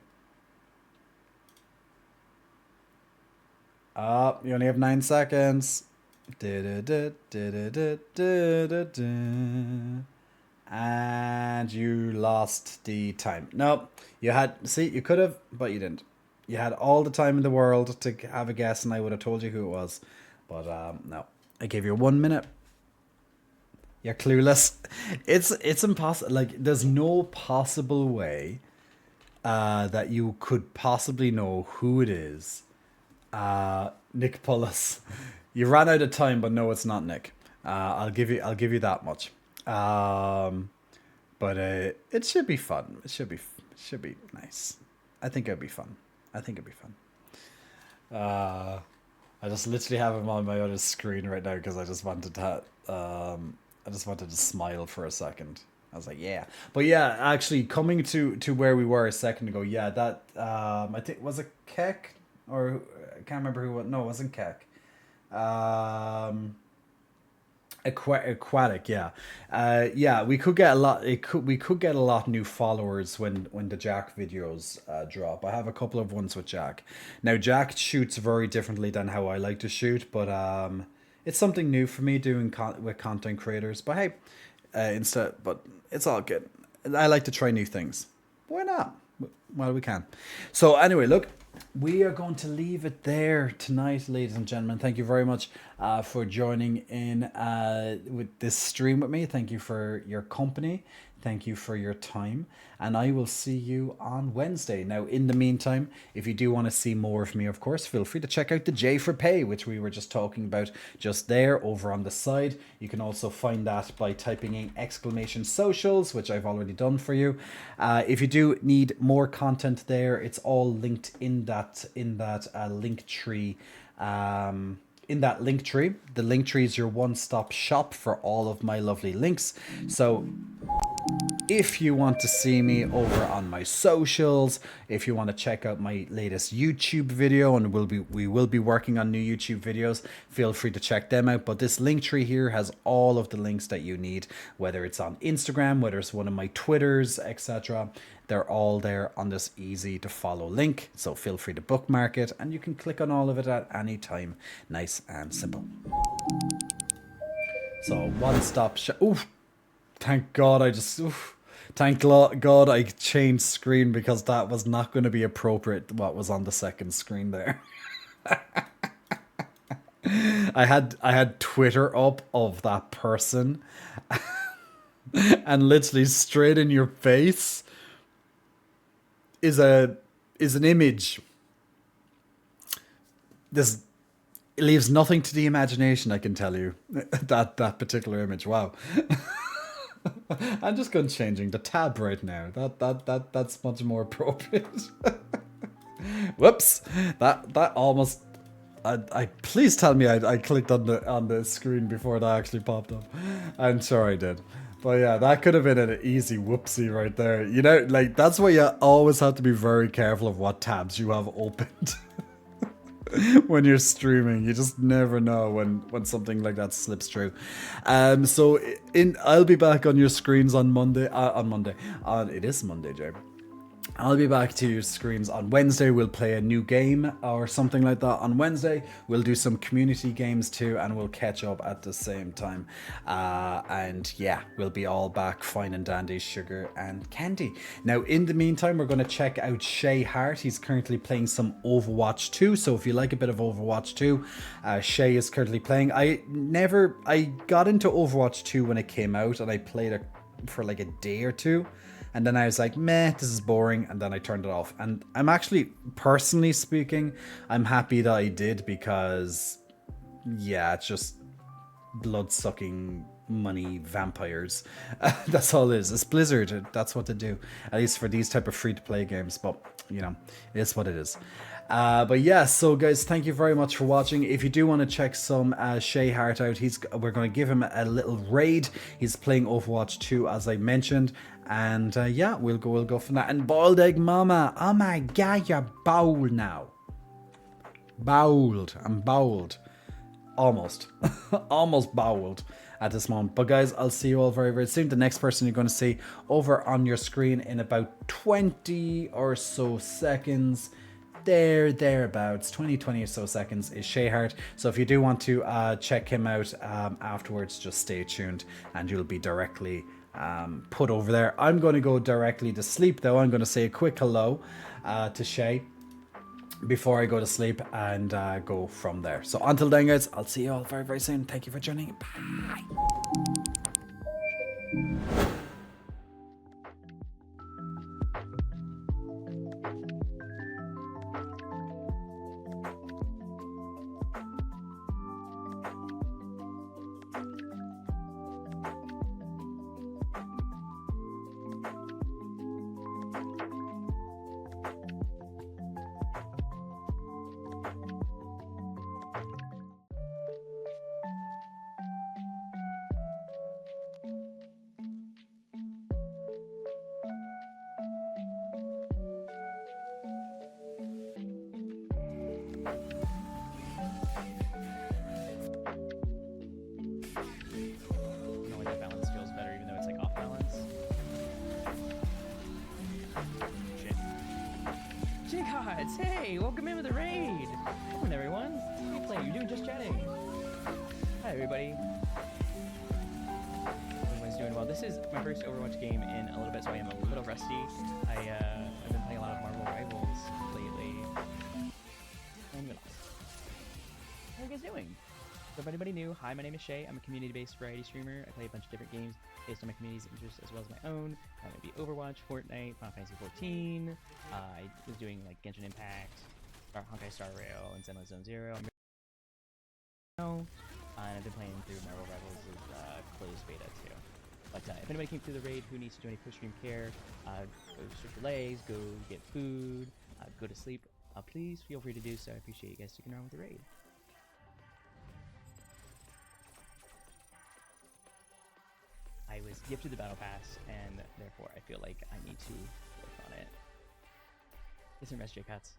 You only have 9 seconds. And you lost the time. Nope. You could have, but you didn't. You had all the time in the world to have a guess, and I would have told you who it was. But no. I gave you 1 minute. You're clueless. It's impossible. Like, there's no possible way that you could possibly know who it is. Nick Pullis. You ran out of time, but no, it's not Nick. I'll give you that much. But it should be fun. It should be nice. I think it'll be fun. I just literally have him on my other screen right now because I just wanted to smile for a second. I was like, yeah. But yeah, actually coming to where we were a second ago, yeah, that I think was it Keck or I can't remember who. No, it wasn't Keck. Aquatic, yeah. Yeah, we could get a lot. We could get a lot new followers when the Jack videos drop. I have a couple of ones with Jack. Now Jack shoots very differently than how I like to shoot, but it's something new for me doing with content creators. But hey, but it's all good. I like to try new things. Why not? Well, we can. So anyway, look. We are going to leave it there tonight, ladies and gentlemen. Thank you very much for joining in with this stream with me. Thank you for your company. Thank you for your time. And I will see you on Wednesday. Now, in the meantime, if you do want to see more of me, of course, feel free to check out the J for Pay, which we were just talking about just there over on the side. You can also find that by typing in ! socials, which I've already done for you. If you do need more content there, it's all linked in that link tree in that link tree. The link tree is your one-stop shop for all of my lovely links. So if you want to see me over on my socials, if you want to check out my latest YouTube video, and we will be working on new YouTube videos, feel free to check them out. But this link tree here has all of the links that you need, whether it's on Instagram, whether it's one of my Twitters, etc. They're all there on this easy to follow link. So feel free to bookmark it, and you can click on all of it at any time. Nice and simple. So one-stop shop. Oof. Thank God thank God I changed screen, because that was not going to be appropriate what was on the second screen there. I had Twitter up of that person and literally straight in your face is an image. It leaves nothing to the imagination, I can tell you. that particular image. Wow. I'm just going changing the tab right now. That's much more appropriate. Whoops. That almost. I please tell me I clicked on the screen before that actually popped up. I'm sure I did. But yeah, that could have been an easy whoopsie right there. You know, like, that's why you always have to be very careful of what tabs you have opened. When you're streaming, you just never know when something like that slips through. So I'll be back on your screens on Monday. It is Monday, Jay. I'll be back to your screens on Wednesday. We'll play a new game or something like that on Wednesday. We'll do some community games too, and we'll catch up at the same time. And yeah, we'll be all back fine and dandy, sugar and candy. Now, in the meantime, we're going to check out Shay Hart. He's currently playing some Overwatch 2. So if you like a bit of Overwatch 2, Shay is currently playing. I got into Overwatch 2 when it came out, and I played it for like a day or two. And then I was like, meh, this is boring. And then I turned it off. And I'm actually, personally speaking, I'm happy that I did, because, yeah, it's just blood-sucking money vampires. That's all it is. It's Blizzard. That's what they do. At least for these type of free-to-play games. But, you know, it is what it is. But yeah, so guys, thank you very much for watching. If you do want to check some Shay Hart out, we're going to give him a little raid. He's playing Overwatch 2, as I mentioned. And yeah, we'll go from that. And Boiled Egg Mama, oh my God, you're bowled now. Bowled. I'm bowled. Almost. Almost bowled at this moment. But guys, I'll see you all very, very soon. The next person you're going to see over on your screen in about 20 or so seconds, thereabouts, 20 or so seconds, is Shay Hart. So if you do want to check him out afterwards, just stay tuned and you'll be directly put over there. I'm going to go directly to sleep though. I'm going to say a quick hello to Shay before I go to sleep and go from there. So until then guys, I'll see you all very, very soon. Thank you for joining. Bye. Cottz, hey, welcome in with the raid. Welcome everyone. What are you playing? You're doing just chatting. Hi everybody. Everyone's doing well. This is my first Overwatch game in a little bit, so I am a little rusty. I've been playing a lot of Marvel Rivals lately. And you lost. How are you guys doing? So if anybody new, hi, my name is Shay. I'm a community-based variety streamer. I play a bunch of different games based on my community's interests as well as my own. That would be Overwatch, Fortnite, Final Fantasy 14. I was doing like Genshin Impact, Honkai Star Rail, and Zenless Zone Zero. And I've been playing through Marvel Rivals' closed beta too. But if anybody came through the raid who needs to do any post-stream care, go stretch your legs, go get food, go to sleep, please feel free to do so. I appreciate you guys sticking around with the raid. I was gifted the battle pass, and therefore I feel like I need to work on it. Get some rest, J Cottz.